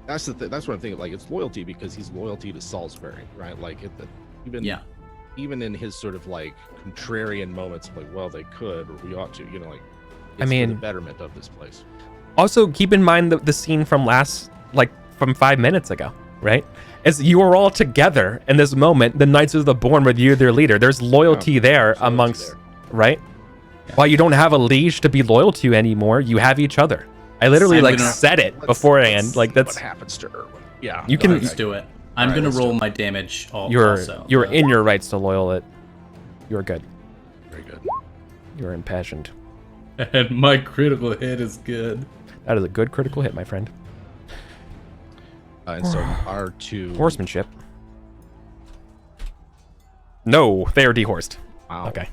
S3: That's what I'm thinking. Like it's loyalty because he's loyalty to Salisbury, right? Like even in his sort of like contrarian moments, of like, well, they could or we ought to, like. It's for the betterment of this place.
S2: Also, keep in mind the scene from from 5 minutes ago, right? As you are all together in this moment, the Knights of the Born with you, their leader. There's loyalty there amongst, right? Yeah. While you don't have a liege to be loyal to anymore, you have each other. I literally
S1: I'm
S2: like
S1: gonna-
S2: said it
S3: Let's-
S2: beforehand. Like
S3: what
S2: that's
S3: happens to Erwin. Yeah,
S2: You can-
S1: Let's do it. I'm
S3: Alright,
S1: gonna
S3: let's
S1: roll
S3: do it.
S1: my damage.
S2: you're
S1: Also.
S2: in your rights to loyal it. You're good.
S3: very good.
S2: You're impassioned.
S1: And my critical hit is good.
S2: That is a good critical hit, my friend.
S3: And so our two
S2: Horsemanship. No, they are dehorsed.
S3: Wow.
S2: Okay.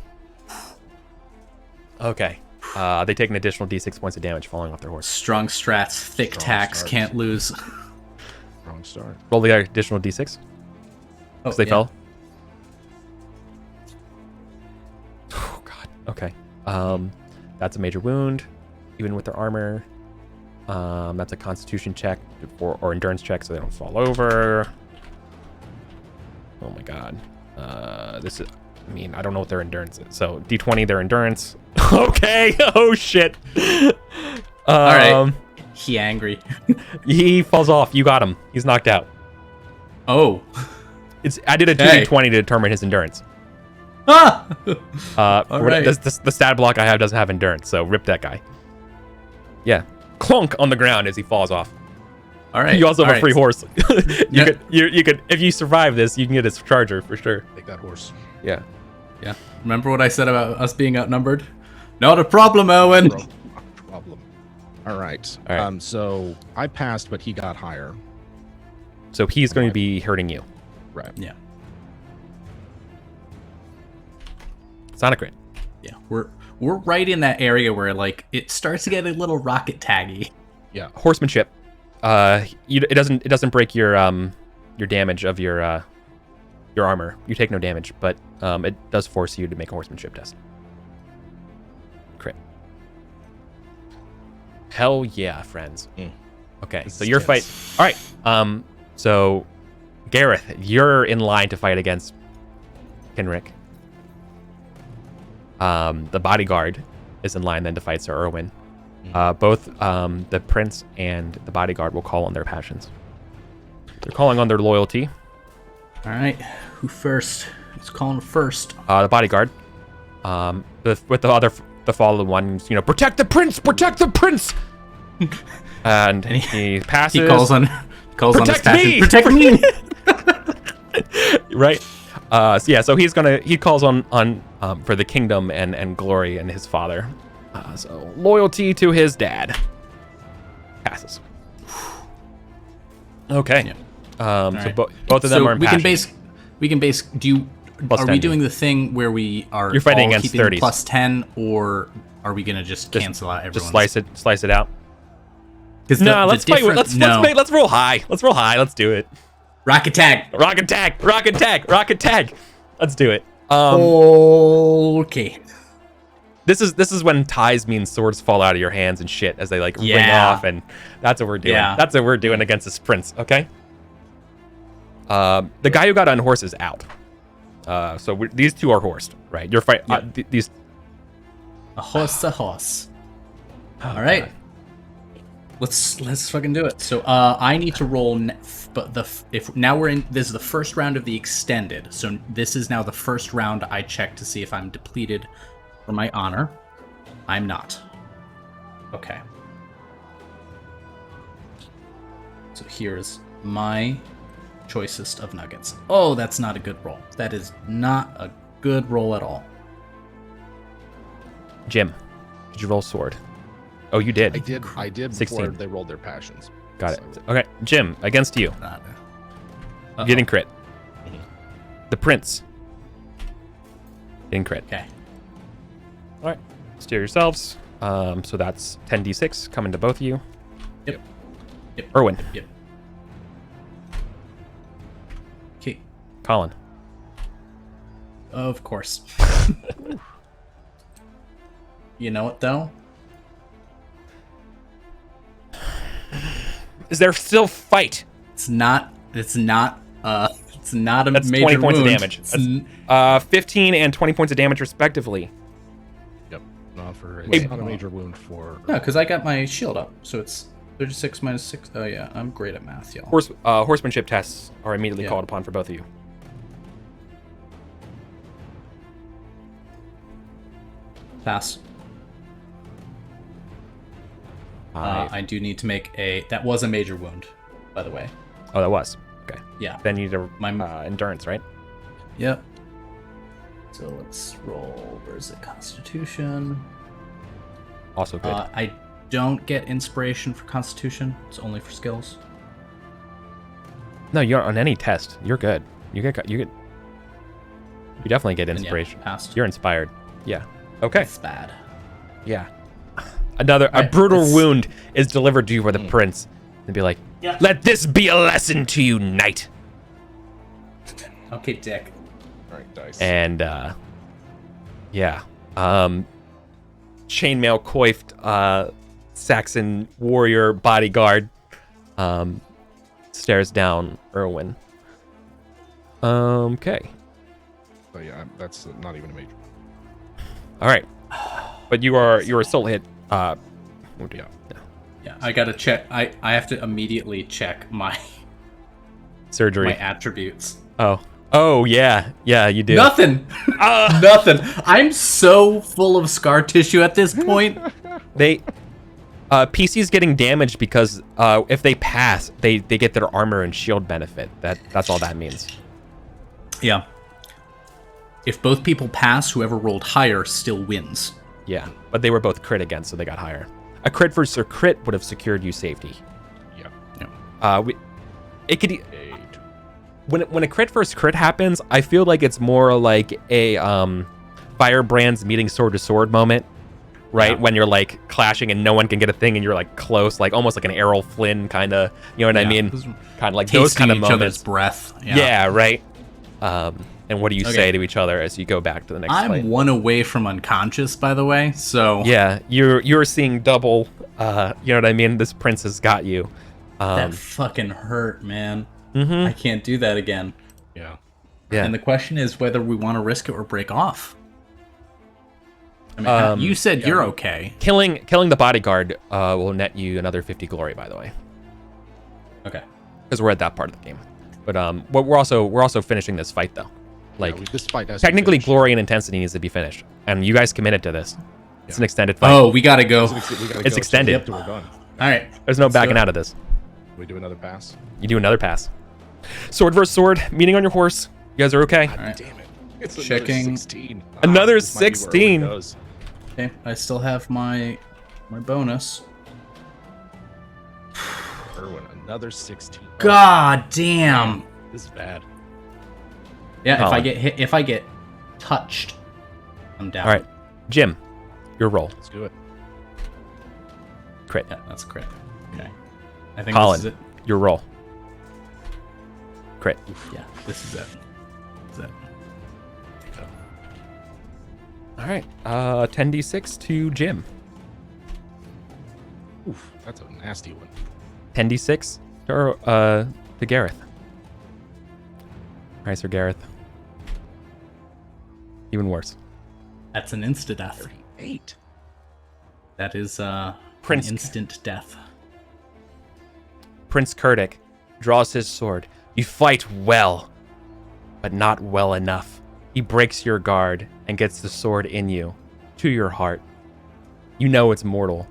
S2: Okay. They take an additional d6 points of damage falling off their horse.
S1: Strong strats, thick
S3: Strong
S1: tacks,
S3: starts.
S1: can't lose.
S3: Wrong start.
S2: Roll the additional d6
S1: Oh,
S2: because they
S1: yeah.
S2: fell. Oh god. Okay. That's a major wound, even with their armor. That's a Constitution check or endurance check, so they don't fall over. Oh my god. This is. I mean, I don't know what their endurance is. So d20, their endurance. Okay. Oh shit.
S1: All right. He angry.
S2: He falls off. You got him. He's knocked out.
S1: Oh.
S2: I did a
S1: Okay.
S2: 2d20 to determine his endurance.
S1: Ah!
S2: All
S1: right.
S2: The stat block I have doesn't have endurance, so rip that guy. Yeah. Clunk on the ground as he falls off.
S1: All right.
S2: You also have
S1: all
S2: a free
S1: right.
S2: horse.
S1: Yeah.
S2: You could if you survive this, you can get his charger for sure.
S3: Take that horse.
S2: Yeah.
S1: Yeah. Remember what I said about us being outnumbered? Not a problem, Owen.
S3: Problem. All right.
S2: All right.
S3: So I passed, but he got higher.
S2: So he's going to be hurting you.
S3: Right.
S1: Yeah.
S2: It's not a crit.
S1: Yeah. We're right in that area where like it starts to get a little rocket taggy.
S3: Yeah.
S2: Horsemanship. It doesn't break your damage of your armor. You take no damage, but it does force you to make a horsemanship test. Crit. Hell yeah, friends.
S3: Mm.
S2: Okay,
S3: This
S2: so
S3: is
S2: your
S3: tense.
S2: fight. All right. So Gareth, you're in line to fight against Kenrick. The bodyguard is in line then to fight Sir Erwin. Both the prince and the bodyguard will call on their passions. They're calling on their loyalty.
S1: All right. Who first? Who's calling first?
S2: The bodyguard, with the fallen ones, protect the prince, and he passes.
S1: He calls on his
S2: Protect
S1: passion.
S2: me!
S1: Protect me.
S2: Right. So he calls on for the kingdom and glory and his father. So loyalty to his dad. Passes. Okay.
S1: Yeah.
S2: So
S1: right.
S2: both of them
S1: So
S2: are in
S1: we can
S2: passion.
S1: base. Do you?
S2: Plus
S1: Are
S2: 10,
S1: we doing the thing where we are
S2: You're fighting
S1: all
S2: against
S1: keeping
S2: 30s.
S1: plus 10, or are we gonna just cancel out
S2: Just
S1: everyone?
S2: slice it out.
S1: Because
S2: No, let's fight. Let's roll high. Let's do it.
S1: rocket tag.
S2: Rocket tag. Let's do it.
S1: Okay.
S2: This is when ties mean swords fall out of your hands and shit as they ring
S1: Yeah.
S2: off, and that's what we're doing.
S1: Yeah.
S2: That's what we're doing against this prince. Okay. The guy who got unhorsed is out. These two are horsed, right? You're fight.
S1: Yeah.
S2: These.
S1: A horse.
S2: Oh,
S1: All right.
S2: God.
S1: Let's fucking do it. So I need to roll, but if now we're in, this is the first round of the extended. So this is now the first round I check to see if I'm depleted for my honor. I'm not. Okay. So here's my choicest of nuggets. Oh, that's not a good roll. That is not a good roll at all.
S2: Jim, did you roll sword? Oh, you did.
S3: I did
S2: 16.
S3: before they rolled their passions.
S2: Got it.
S3: So-
S2: Okay, Jim, against you.
S1: Not.
S2: You're getting crit.
S3: Mhm.
S2: The prince. Getting crit.
S1: Okay.
S2: All right. Steer yourselves. So that's 10d6 coming to both of you.
S1: Yep.
S2: Erwin.
S1: Yep. Okay.
S2: Colin.
S1: Of course. You know what though?
S2: Is there still fight?
S1: It's not a
S2: That's
S1: major
S2: 20 points
S1: wound.
S2: of damage.
S1: It's
S2: That's, 15 and 20 points of damage respectively.
S3: Yep. Not for
S1: Wait.
S3: it's not a major wound for.
S1: No, because I got my shield up, so it's 36 minus 6. Oh yeah, I'm great at math, y'all.
S2: Horsemanship tests are immediately
S1: Yeah.
S2: called upon for both of you.
S1: Pass. I do need to make a... That was a major wound, by the way.
S2: Oh, that was. Okay.
S1: Yeah.
S2: Then you need a endurance, right?
S1: Yep. So let's roll. Where's it? Constitution.
S2: Also good.
S1: I don't get inspiration for Constitution. It's only for skills.
S2: No, you're on any test. You're good. You definitely get inspiration.
S1: Yeah, passed.
S2: You're inspired. Yeah. Okay.
S1: It's bad.
S2: Yeah. A brutal wound is delivered to you by the prince. And be like, let this be a lesson to you, knight.
S1: Okay, dick.
S3: All right, dice.
S2: And yeah. Chainmail coiffed Saxon warrior bodyguard stares down Erwin. Okay.
S3: So yeah, that's not even a major.
S2: All right. But you are still hit.
S3: Yeah.
S1: Yeah, I gotta check. I have to immediately check my
S2: Surgery.
S1: my attributes.
S2: Oh yeah, you do.
S1: Nothing. Nothing. I'm so full of scar tissue at this point.
S2: They PC's getting damaged because if they pass, they get their armor and shield benefit. That's all that means.
S1: Yeah. If both people pass, whoever rolled higher still wins.
S2: Yeah, but they were both crit against, so they got higher. A crit versus a crit would have secured you safety.
S3: Yeah.
S1: No.
S2: It could when a crit versus crit happens, I feel like it's more like a Firebrands meeting sword to sword moment, right? Yeah. When you're like clashing and no one can get a thing and you're like close, like almost like an Errol Flynn kind of, you know what I mean? Kind of like those kind of
S1: each
S2: moments.
S1: Other's breath.
S2: Yeah, right. And what do you say to each other as you go back to the next fight?
S1: I'm one away from unconscious, by the way, so...
S2: Yeah, you're seeing double, you know what I mean? This prince has got you.
S1: That fucking hurt, man.
S2: Mm-hmm.
S1: I can't do that again.
S3: Yeah.
S1: And the question is whether we want to risk it or break off. I mean, you said you're okay.
S2: Killing the bodyguard will net you another 50 glory, by the way.
S1: Okay.
S2: Because we're at that part of the game. But we're also finishing this fight though. Like
S3: this fight has
S2: technically, glory and intensity needs to be finished, and you guys committed to this. It's an extended fight.
S1: Oh, we gotta go.
S2: It's extended.
S3: So we're done.
S1: All right.
S2: There's no backing out of this.
S3: We do another pass.
S2: You do another pass. Sword versus sword, meeting on your horse. You guys are okay.
S1: All right.
S3: Damn it! It's
S1: Checking.
S3: another 16.
S2: Another
S3: This might be where Erwin
S2: 16.
S3: goes.
S1: Okay, I still have my bonus.
S3: Erwin, another 16.
S1: God damn.
S3: This is bad.
S1: Yeah, if I get touched, I'm down.
S2: All right, Jim, your roll.
S3: Let's do it.
S2: Crit.
S1: Yeah, that's crit. Okay. I think
S2: Colin,
S1: this is it.
S2: your roll. Crit.
S1: Yeah, this is it. This is it.
S2: All right. 10d6 to Jim.
S3: Oof, that's a nasty one.
S2: 10d6 to Gareth. All right, Sir Gareth. Even worse.
S1: That's an insta-death.
S3: 38.
S1: That is
S2: Prince
S1: an instant death.
S2: Prince Kurdik draws his sword. You fight well, but not well enough. He breaks your guard and gets the sword in you, to your heart. You know it's mortal.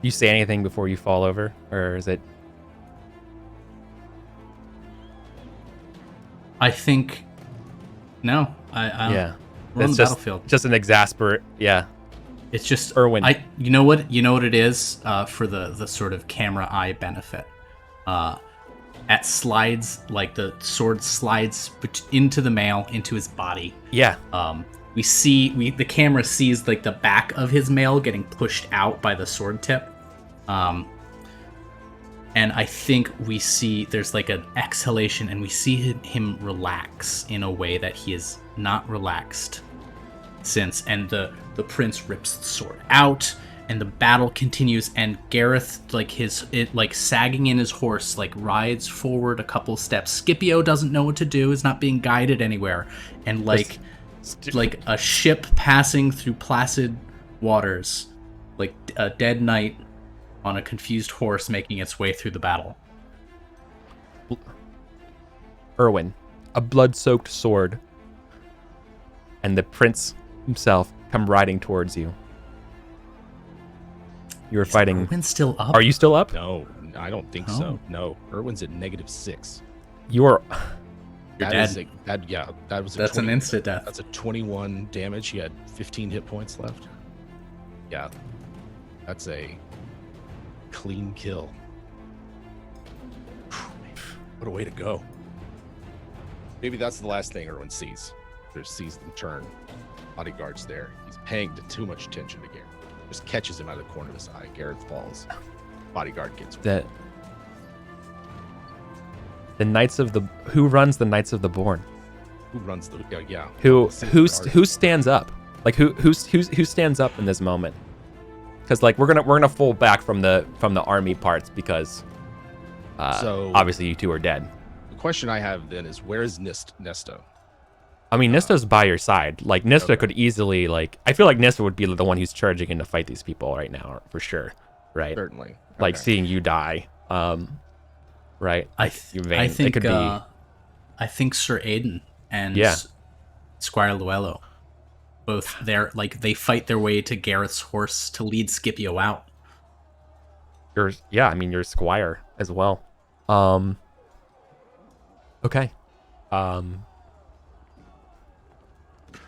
S2: You say anything before you fall over, or is it?
S1: I think. No, I
S2: Yeah,
S1: we're on
S2: it's
S1: the
S2: just
S1: battlefield.
S2: just an exasperate. Yeah,
S1: It's just
S2: Erwin.
S1: You know what it is for the sort of camera eye benefit. At slides, like the sword slides into the mail, into his body.
S2: Yeah.
S1: The camera sees like the back of his mail getting pushed out by the sword tip. And I think we see there's like an exhalation, and we see him relax in a way that he is not relaxed since. And the prince rips the sword out, and the battle continues. And Gareth, like sagging in his horse, like rides forward a couple steps. Scipio doesn't know what to do; is not being guided anywhere, and like a ship passing through placid waters, like a dead knight on a confused horse making its way through the battle.
S2: Erwin, a blood-soaked sword, and the prince himself come riding towards you. You were
S1: Is
S2: fighting.
S1: Erwin still up?
S2: Are you still up?
S3: No, I don't think
S1: Oh.
S3: so. No, Erwin's at -6.
S2: You're.
S1: You're
S3: That
S1: dead.
S3: is that was a
S1: That's
S3: 20
S1: an instant death.
S3: That's a 21 damage. He had 15 hit points left. Yeah, that's a clean kill. What a way to go. Maybe that's the last thing Erwin sees. Just sees them turn. Bodyguard's there. He's paying too much attention to Garrett. Just catches him out of the corner of his eye. Garrett falls. Bodyguard gets
S2: The Knights of the who runs the Knights of the Born?
S3: Who runs the yeah?
S2: Who stands up? Like who stands up in this moment? Because like we're gonna fall back from the army parts because
S3: So-
S2: obviously you two are dead.
S3: The question I have then is, where is Nesta?
S2: I mean, Nista's by your side. Like Nista
S3: Okay.
S2: could easily like I feel like Nista would be the one who's charging in to fight these people right now for sure, right?
S3: Certainly.
S2: Like
S3: Okay.
S2: seeing you die, right? Your vein.
S1: I
S2: It
S1: think
S2: could be.
S1: I think Sir Aiden and
S2: Yeah.
S1: Squire Luello both they fight their way to Gareth's horse to lead Scipio out.
S2: You're Squire as well. Okay.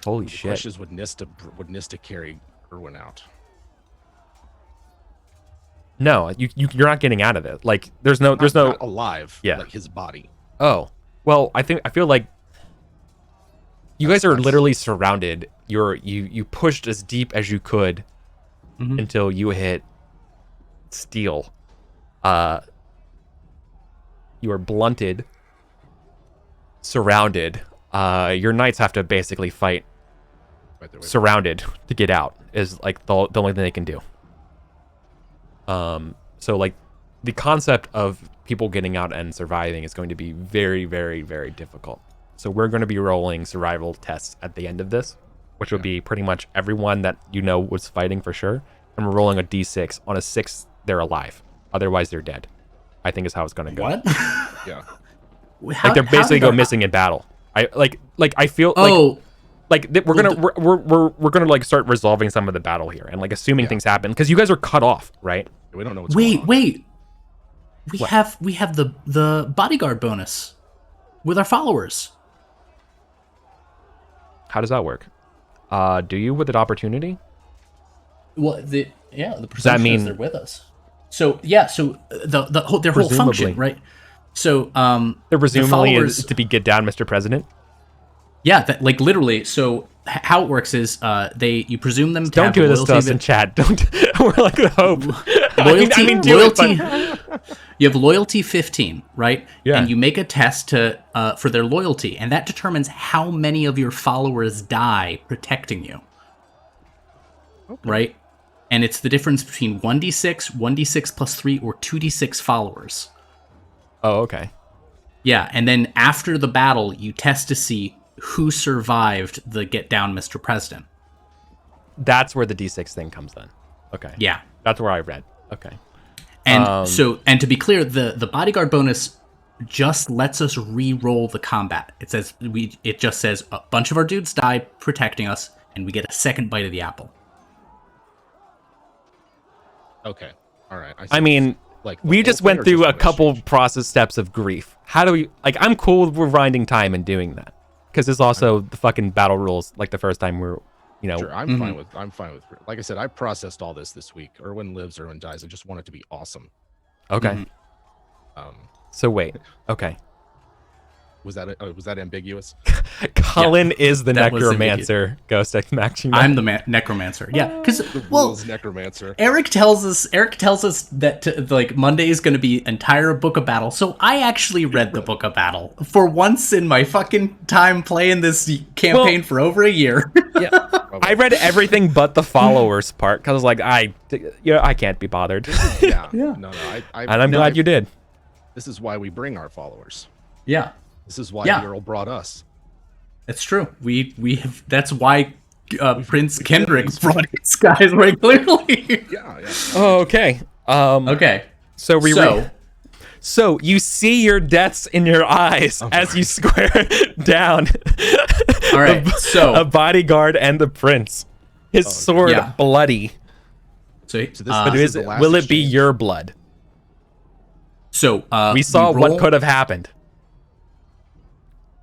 S2: Holy
S3: The
S2: shit.
S3: question is, would Nista carry Erwin out?
S2: No, you're not getting out of it. Like there's no
S3: Not alive.
S2: Yeah.
S3: Like his body.
S2: Oh. Well, I feel like you guys are
S3: That's-
S2: literally surrounded. You pushed as deep as you could
S1: Mhm.
S2: until you hit steel. You are blunted, surrounded. Your knights have to basically fight
S3: Right there with
S2: surrounded to get out is like the only thing they can do. So like the concept of people getting out and surviving is going to be very, very, very difficult. So we're going to be rolling survival tests at the end of this, which will be pretty much everyone that you know was fighting for sure. And we're rolling a d6. On a 6, they're alive. Otherwise, they're dead. I think is how it's going to go.
S1: What?
S3: Yeah.
S2: Like they're basically go missing in battle. I feel
S1: Oh,
S2: we're gonna like start resolving some of the battle here and like assuming things happen because you guys are cut off, right?
S3: We don't know what's going on.
S1: wait. We
S2: What?
S1: have the bodyguard bonus with our followers.
S2: How does that work? Do you with an opportunity?
S1: Well, the presumption
S2: mean-
S1: is they're with us. So their whole
S2: Presumably.
S1: function, right? So
S2: There presumably
S1: followers-
S2: is to be get down, Mr. President.
S1: yeah, that like literally. So how it works is you presume them to
S2: Don't
S1: have
S2: do
S1: a
S2: this to
S1: loyalty
S2: us in chat. Don't. We're like the hope.
S1: loyalty,
S2: do it,
S1: loyalty.
S2: but-
S1: You have loyalty 15, right?
S2: Yeah.
S1: And you make a test for their loyalty, and that determines how many of your followers die protecting you. Right? And it's the difference between 1d6, 1d6 plus 3, or 2d6 followers.
S2: Oh, okay.
S1: Yeah, and then after the battle, you test to see who survived the get down, Mr. President.
S2: That's where the D6 thing comes then. Okay.
S1: Yeah.
S2: That's where I read. Okay.
S1: And and to be clear, the bodyguard bonus just lets us re-roll the combat. It just says a bunch of our dudes died protecting us, and we get a second bite of the apple.
S3: Okay. All right.
S2: I mean,
S3: like
S2: we
S3: the
S2: just
S3: whole thing
S2: went
S3: or
S2: through
S3: just
S2: a
S3: one
S2: couple
S3: exchange?
S2: process steps of grief. How do we like? I'm cool with rewinding time and doing that because it's also the fucking battle rules. Like the first time we're,
S3: Sure, I'm fine with. Like I said, I processed all this week. Erwin lives, Erwin dies. I just want it to be awesome.
S2: okay.
S3: Um,
S2: So wait. Okay.
S3: was that ambiguous?
S2: Colin is the
S1: that was
S2: necromancer. Ghost Ex Machina.
S1: I'm the necromancer. Yeah, because
S3: Rules necromancer.
S1: Eric tells us that like Monday is going to be entire Book of Battle. So I actually read the Book of Battle for once in my fucking time playing this campaign for over a year.
S2: I read everything but the followers part because I was like, I can't be bothered.
S3: Yeah.
S1: Yeah.
S3: No.
S2: And I'm glad you did.
S3: This is why we bring our followers.
S1: Yeah,
S3: This is why
S1: Yeah.
S3: the Earl brought us.
S1: it's true. We have. That's why Prince Kendrick brought his guys very clearly.
S3: Yeah.
S2: Oh, okay.
S1: Okay.
S2: So we
S1: So
S2: So you see your deaths in your eyes as you square down.
S1: all right.
S2: a
S1: So
S2: bodyguard and the prince. His sword
S1: yeah.
S2: bloody.
S3: So this
S2: But
S3: is the last
S2: will it be
S3: exchange.
S2: your blood?
S1: So
S2: We saw what
S1: roll-
S2: could have happened.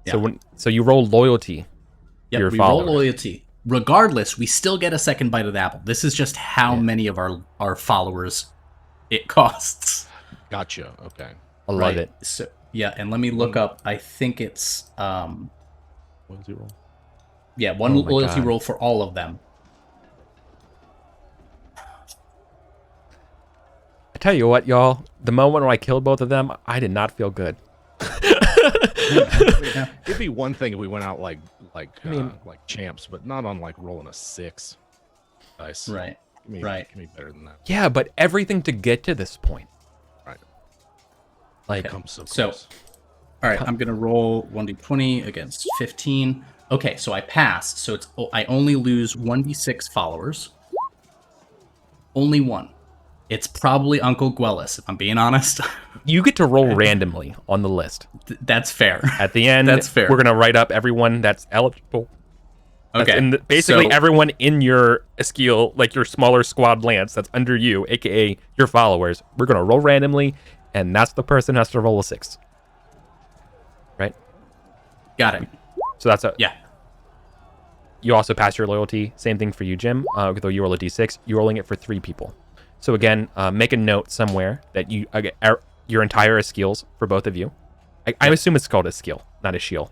S1: Yeah.
S2: So you roll loyalty.
S1: Yep,
S2: your
S1: we
S2: followers.
S1: roll loyalty. Regardless, we still get a second bite of the apple. This is just how many of our followers it costs.
S3: Gotcha. Okay.
S2: I love it.
S1: So yeah, and let me look up. I think it's
S3: Loyalty roll.
S1: yeah, one
S2: Oh my
S1: loyalty
S2: God.
S1: roll for all of them.
S2: I tell you what, y'all. The moment when I killed both of them, I did not feel good.
S3: It'd be one thing if we went out like
S2: mean-
S3: like champs, but not on like rolling a 6 dice.
S1: Right.
S3: Give me,
S1: Right.
S3: Give me better than that.
S2: Yeah, but everything to get to this point.
S3: Right.
S2: Like,
S3: Come so
S1: So-
S3: close.
S1: All right, I'm gonna roll 1d20 against 15. Okay, so I pass. So I only lose 1d6 followers. Only one. It's probably Uncle Gwellis, if I'm being honest.
S2: you get to roll randomly on the list.
S1: That's fair.
S2: At the end,
S1: That's fair.
S2: we're going to write up everyone that's eligible.
S1: Okay.
S2: Basically,
S1: so-
S2: everyone in your skill, like your smaller squad lance that's under you, aka your followers, we're going to roll randomly, and that's the person who has to roll a 6. Right?
S1: Got it.
S2: So that's
S1: Yeah.
S2: You also pass your loyalty. Same thing for you, Jim. Though you roll a d6, you're rolling it for 3 people. So again, make a note somewhere that your entire skills for both of you. I assume it's called a skill, not a shield.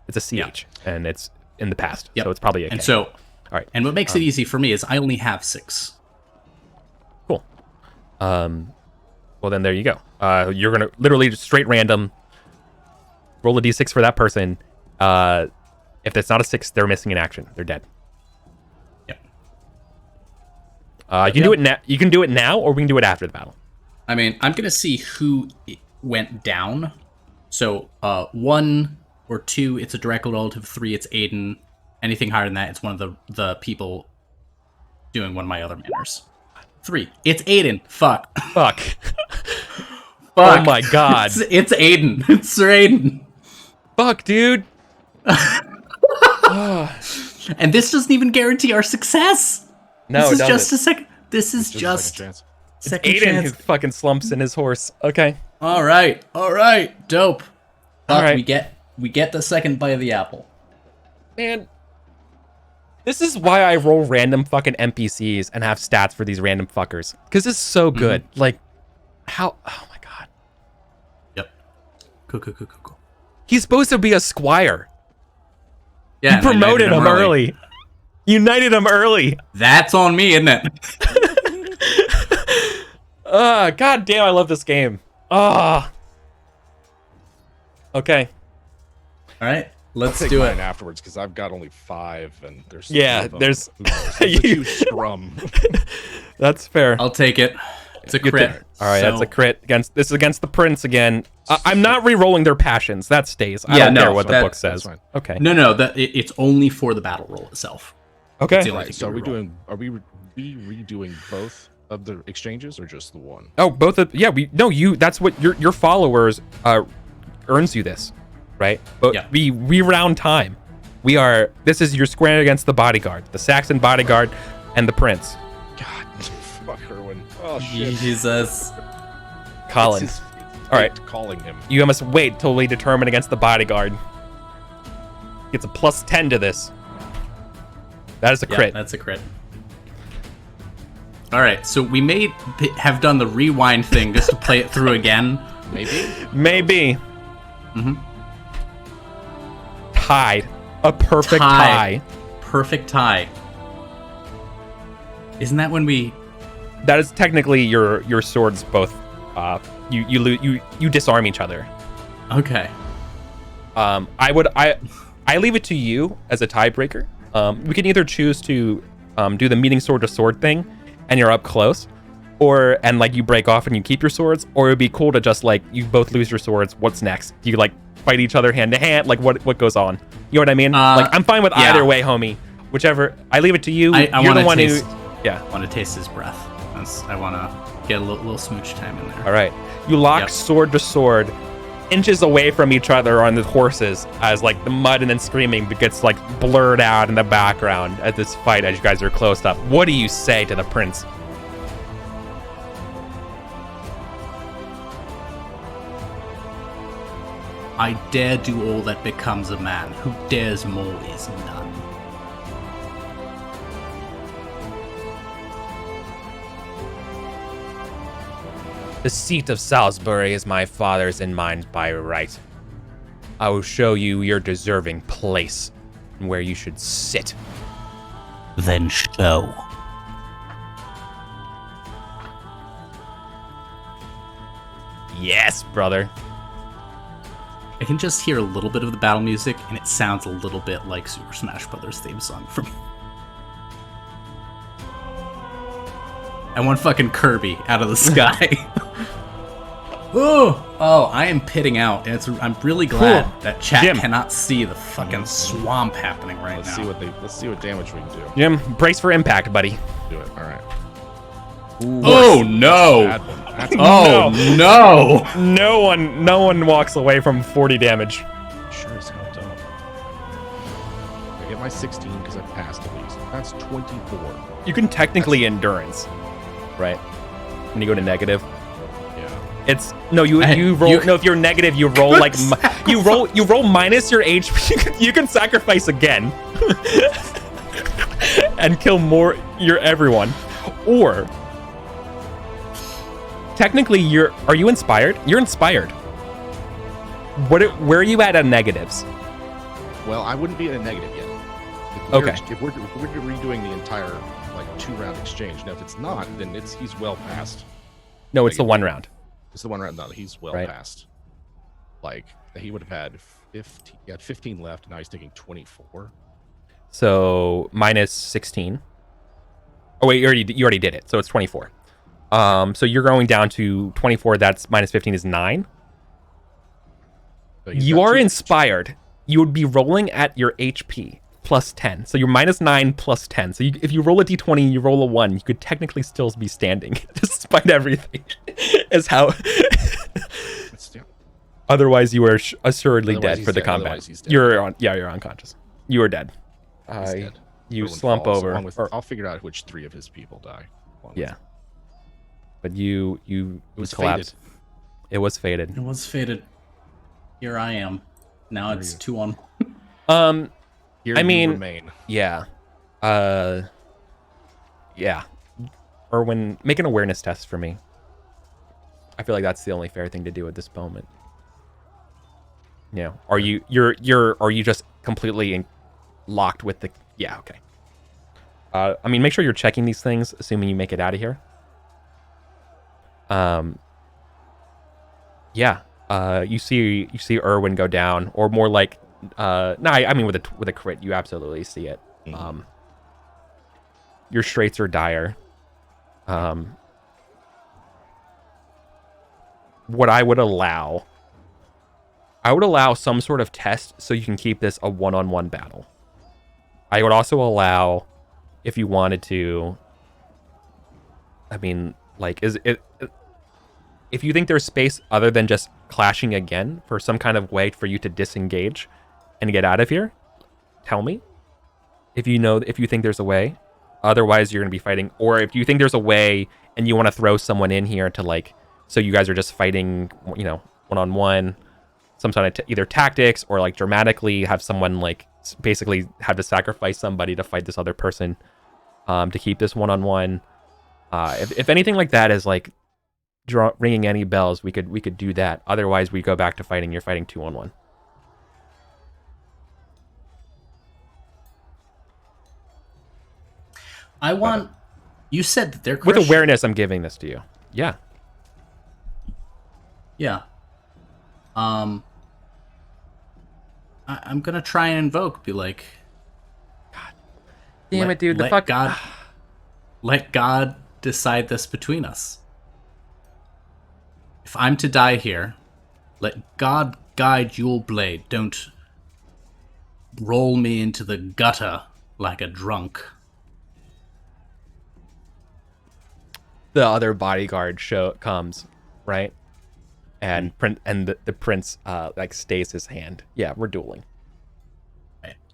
S2: It's a CH, and it's in the past,
S1: Yep.
S2: so it's probably a K.
S1: And so,
S2: All right.
S1: and what makes it easy for me is I only have 6.
S2: Cool. Well, then there you go. You're gonna literally just straight random roll a d6 for that person. If it's not a 6, they're missing an action. They're dead.
S1: Yep.
S2: You can do it now. You can do it now, or we can do it after the battle.
S1: I mean, I'm gonna see who went down. So 1 or 2, it's a direct relative. 3, it's Aiden. Anything higher than that, it's one of the people doing one of my other manners. 3, it's Aiden. Fuck.
S2: Fuck.
S1: Fuck.
S2: Oh my God.
S1: It's Aiden. It's Sir Aiden.
S2: Fuck, dude.
S1: And this doesn't even guarantee our success.
S2: No,
S1: this
S2: it
S1: is
S2: doesn't.
S1: just a second. This is
S3: Just a
S1: just
S3: second chance.
S1: second
S2: Aiden
S1: chance.
S2: who fucking slumps in his horse. Okay.
S1: All right, dope.
S2: All right.
S1: we get the second bite of the apple.
S2: Man. This is why I roll random fucking NPCs and have stats for these random fuckers. Because it's so good. Like, how... Oh my God.
S1: Yep. Cool.
S2: He's supposed to be a squire.
S1: Yeah,
S2: You promoted him early. You knighted him early.
S1: That's on me, isn't it?
S2: God damn, I love this game. Okay.
S1: All right, let's
S3: Take
S1: do
S3: mine
S1: it.
S3: afterwards because I've got only 5 and there's
S2: Yeah,
S3: 3 of them.
S2: there's-
S3: Who knows? There's a huge scrum.
S2: That's fair.
S1: I'll take it. It's a
S2: Get
S1: crit.
S2: the- All right, that's
S1: So-
S2: a crit this is against the prince again. I'm not re-rolling their passions. That stays. I
S1: Yeah,
S2: don't
S1: no,
S2: care what the
S1: that-
S2: book says.
S3: that's fine.
S2: Okay.
S1: No, it's only for the battle roll itself.
S2: Okay.
S1: It's the only
S3: Right.
S1: thing
S3: So
S1: we reroll.
S3: are we redoing both of the exchanges or just the one?
S2: Oh, both of you. That's what your followers earns you this, right? But
S1: Yeah.
S2: we round time. This is your square against the bodyguard, the Saxon bodyguard, and the prince.
S3: God, fuck Erwin. Oh shit.
S1: Jesus.
S2: Colin.
S3: It's
S2: All right.
S3: calling him.
S2: You must wait till we determine against the bodyguard. Gets a +10 to this. That is a
S1: Yeah,
S2: crit.
S1: that's a crit. All right, so we may have done the rewind thing just to play it through again.
S3: Maybe.
S2: Maybe.
S1: Mhm.
S2: Tied. A perfect tie.
S1: Perfect tie. Isn't that when we?
S2: That is technically your swords both. You disarm each other.
S1: Okay.
S2: I leave it to you as a tiebreaker. We can either choose to do the meeting sword to sword thing, and you're up close, and like you break off and you keep your swords, or it'd be cool to just like you both lose your swords. What's next? Do you like fight each other hand to hand? Like what goes on? You know what I mean? Like I'm fine with
S1: yeah.
S2: either way, homie. Whichever. I leave it to you.
S1: I
S2: You're the
S1: wanna
S2: one
S1: taste-
S2: who. Yeah.
S1: I want to taste his breath. I want to get a little smooch time in there.
S2: All right. You lock
S1: Yep.
S2: sword to sword, inches away from each other on the horses, as like the mud and then screaming gets like blurred out in the background at this fight as you guys are close up. What do you say to the prince?
S1: I dare do all that becomes a man. Who dares more is none.
S2: The seat of Salisbury is my father's and mine by right. I will show you your deserving place and where you should sit.
S1: Then show.
S2: Yes, brother.
S1: I can just hear a little bit of the battle music, and it sounds a little bit like Super Smash Bros. Theme song for me. And one fucking Kirby out of the sky. Oh, I am pitting out. And I'm really glad that chat
S2: Jim.
S1: cannot see the fucking swamp happening right
S3: Let's
S1: now.
S3: let's see what damage we can do.
S2: Jim, brace for impact, buddy.
S3: Do it. All right.
S1: Oh no!
S3: Bad one. That's
S1: Oh no!
S2: No one walks away from 40 damage.
S3: sure as hell don't. I get my 16 because I passed at least. That's 24.
S2: You can technically endurance, right? When you go to negative.
S3: Yeah.
S2: It's you roll. No, if you're negative, you roll like you roll minus your HP. You can sacrifice again and kill more everyone, or technically are you inspired? You're inspired. Where are you at negatives?
S3: Well, I wouldn't be at a negative yet. If we're redoing the entire like 2-round exchange. Now, if it's not, then he's well past.
S2: No, it's the 1 round.
S3: It's the 1 round. No, he's well
S2: Right.
S3: past. Like he would have had 15. He had 15 left. Now he's taking 24.
S2: So minus 16. Oh wait, you already did it. So it's 24. So you're going down to 24. That's minus 15 is 9.
S3: So he's
S2: You
S3: got
S2: are
S3: two-
S2: inspired. You would be rolling at your HP plus 10. So you're minus 9 plus 10. So if you roll a d20, you roll a 1, you could technically still be standing despite everything. Is how.
S3: That's- yeah.
S2: Otherwise, you are assuredly
S3: Otherwise
S2: dead
S3: he's
S2: for the
S3: dead.
S2: combat.
S3: Otherwise he's dead.
S2: You're unconscious. You are dead.
S3: He's dead.
S2: You
S3: Everyone
S2: slump
S3: falls,
S2: over.
S3: along with-
S2: or-
S3: I'll figure out which 3 of his people die. along with-
S2: yeah. But you
S3: It was
S2: collapse.
S3: fated.
S2: It was fated.
S1: It was fated. Here I am. Now
S3: Here
S1: it's
S3: you-
S1: 2-on.
S3: Here
S2: I
S3: you
S2: mean-
S3: remain.
S2: Yeah. Yeah. Erwin, make an awareness test for me. I feel like that's the only fair thing to do at this moment. Yeah. Are you just completely locked with the? Yeah. Okay. I mean, make sure you're checking these things, assuming you make it out of here. Yeah. You see Erwin go down, or more like, I mean, with a crit, you absolutely see it.
S3: Mhm.
S2: Your straits are dire. What I would allow some sort of test so you can keep this a one-on-one battle. I would also allow, if you wanted to, I mean, like, if you think there's space other than just clashing again for some kind of way for you to disengage and get out of here, tell me. If you think there's a way. Otherwise, you're going to be fighting. Or if you think there's a way and you want to throw someone in here to, like, so you guys are just fighting, one-on-one, some sort of either tactics or, like, dramatically have someone, like, basically have to sacrifice somebody to fight this other person to keep this one-on-one. If anything like that is, like, ringing any bells, we could do that. Otherwise, we go back to fighting. You're fighting 2-on-1.
S1: I want. You said that they're
S2: With awareness, I'm giving this to you. Yeah.
S1: Yeah. I'm gonna try and invoke. Be like,
S2: Damn it, dude. The
S1: let
S2: fuck.
S1: God, let God decide this between us. If I'm to die here, let God guide your blade. Don't roll me into the gutter like a drunk.
S2: The other bodyguard comes, right? And the prince like stays his hand. Yeah, we're dueling.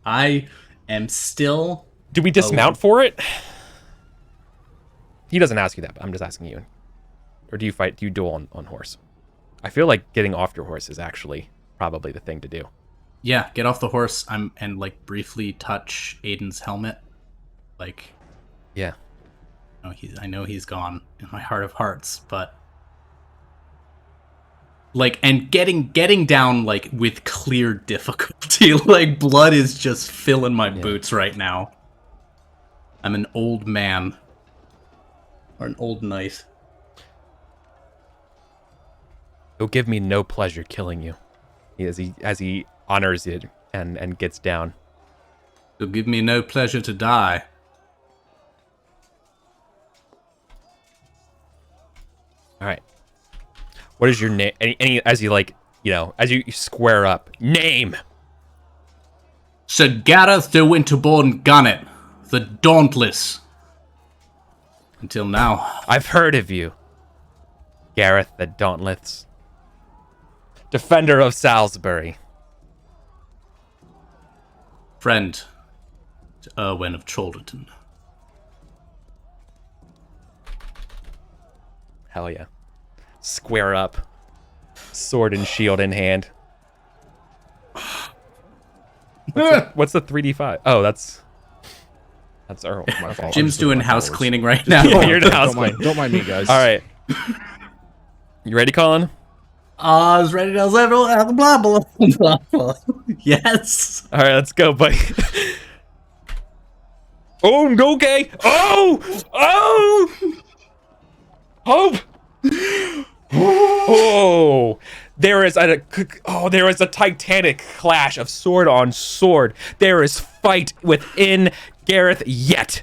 S1: I am still.
S2: Do we dismount for it? He doesn't ask you that, but I'm just asking you. Or do you duel on horse? I feel like getting off your horse is actually probably the thing to do.
S1: Yeah, get off the horse. And like briefly touch Aiden's helmet. Like,
S2: Yeah.
S1: I know he's gone in my heart of hearts, but like, and getting down like with clear difficulty. Like blood is just filling my boots right now. I'm an old man, or an old knight.
S2: It'll give me no pleasure killing you, as he honors it and gets down.
S1: It'll give me no pleasure to die.
S2: All right. What is your name? Any as you like, as you square up. Name.
S1: Sir Gareth de Winterbourne Gunnet, the Dauntless. Until now.
S2: I've heard of you. Gareth the Dauntless. Defender of Salisbury.
S1: Friend to Erwin of Chalderton.
S2: Hell yeah. Square up. Sword and shield in hand. What's the 3d5? Oh, that's Earl.
S3: My fault.
S1: Jim's
S3: I'm
S1: doing
S3: just
S1: house
S3: followers.
S1: cleaning right now.
S2: Yeah, you're the house
S3: Don't mind me, guys.
S2: All right. You ready, Colin?
S1: I was ready to blah blah blah blah. Yes.
S2: All right, let's go, buddy. Oh, okay. Oh! Hope. Oh! There is a titanic clash of sword on sword. There is fight within Gareth yet.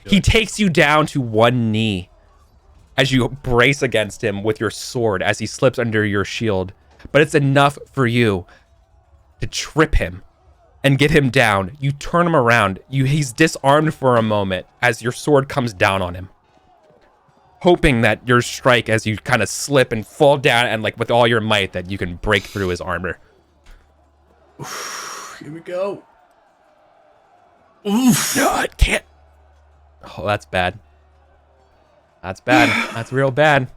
S2: He takes you down to one knee as you brace against him with your sword as he slips under your shield. But it's enough for you to trip him and get him down. You turn him around. He's disarmed for a moment as your sword comes down on him, hoping that your strike, as you kind of slip and fall down and like with all your might, that you can break through his armor.
S1: Here we go.
S2: Oof. No, I can't. Oh, that's bad. That's bad. That's real bad.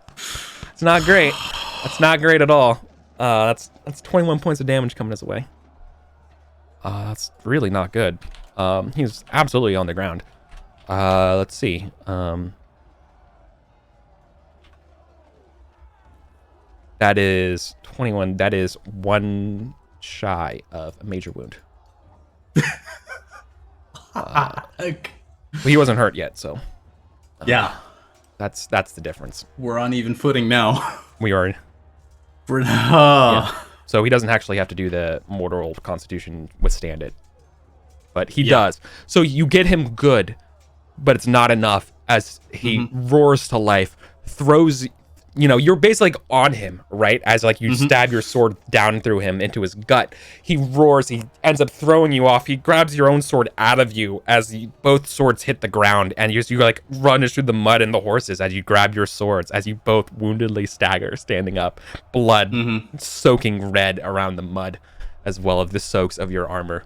S2: It's not great. That's not great at all. That's 21 points of damage coming his way. That's really not good. He's absolutely on the ground. Let's see. That is 21. That is one shy of a major wound. He wasn't hurt yet, so
S1: Yeah.
S2: that's the difference.
S1: We're on even footing now.
S2: We are.
S1: Yeah.
S2: So he doesn't actually have to do the mortal constitution withstand it, but he does. So you get him good, but it's not enough as he roars to life, throws. You're basically like on him, right? As like you stab your sword down through him into his gut. He roars. He ends up throwing you off. He grabs your own sword out of you as both swords hit the ground, and you like run through the mud and the horses as you grab your swords, as you both woundedly stagger, standing up, blood soaking red around the mud, as well as the soaks of your armor.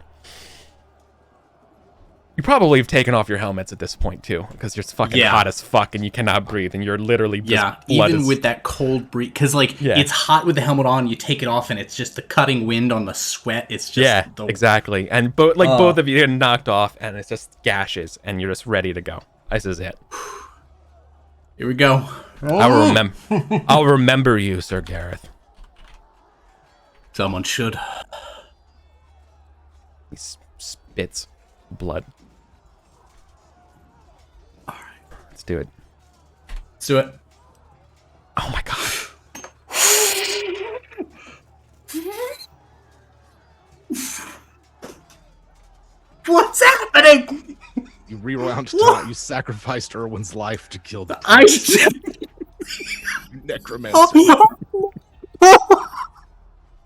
S2: You probably have taken off your helmets at this point too, because you're fucking hot as fuck and you cannot breathe, and you're literally just
S1: even with that cold breeze, because it's hot with the helmet on. You take it off, and it's just the cutting wind on the sweat. It's just
S2: exactly. And both of you get knocked off, and it's just gashes, and you're just ready to go. This is it.
S1: Here we go.
S2: I'll remember you, Sir Gareth.
S1: Someone should.
S2: He spits blood. Let's do it.
S1: Let's do it.
S2: Oh my god.
S1: What's happening?
S3: You rewound time. You sacrificed Erwin's life to kill the necromancer.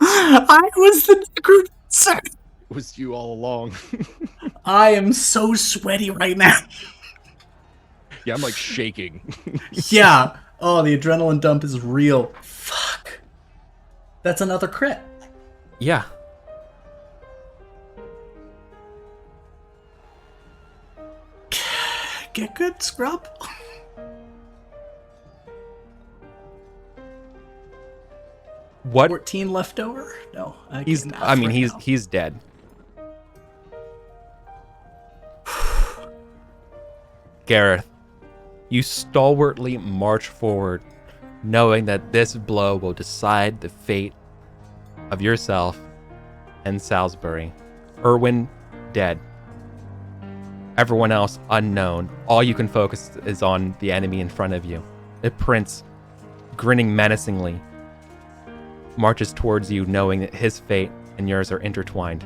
S1: I was the necromancer.
S3: It was you all along.
S1: I am so sweaty right now.
S3: Yeah, I'm like shaking.
S1: Yeah. Oh, the adrenaline dump is real. Fuck. That's another crit.
S2: Yeah.
S1: Get good, scrub.
S2: What?
S1: 14 left over? No,
S2: He's dead. Gareth, you stalwartly march forward, knowing that this blow will decide the fate of yourself and Salisbury. Erwin dead. Everyone else unknown. All you can focus is on the enemy in front of you. The prince, grinning menacingly, marches towards you, knowing that his fate and yours are intertwined.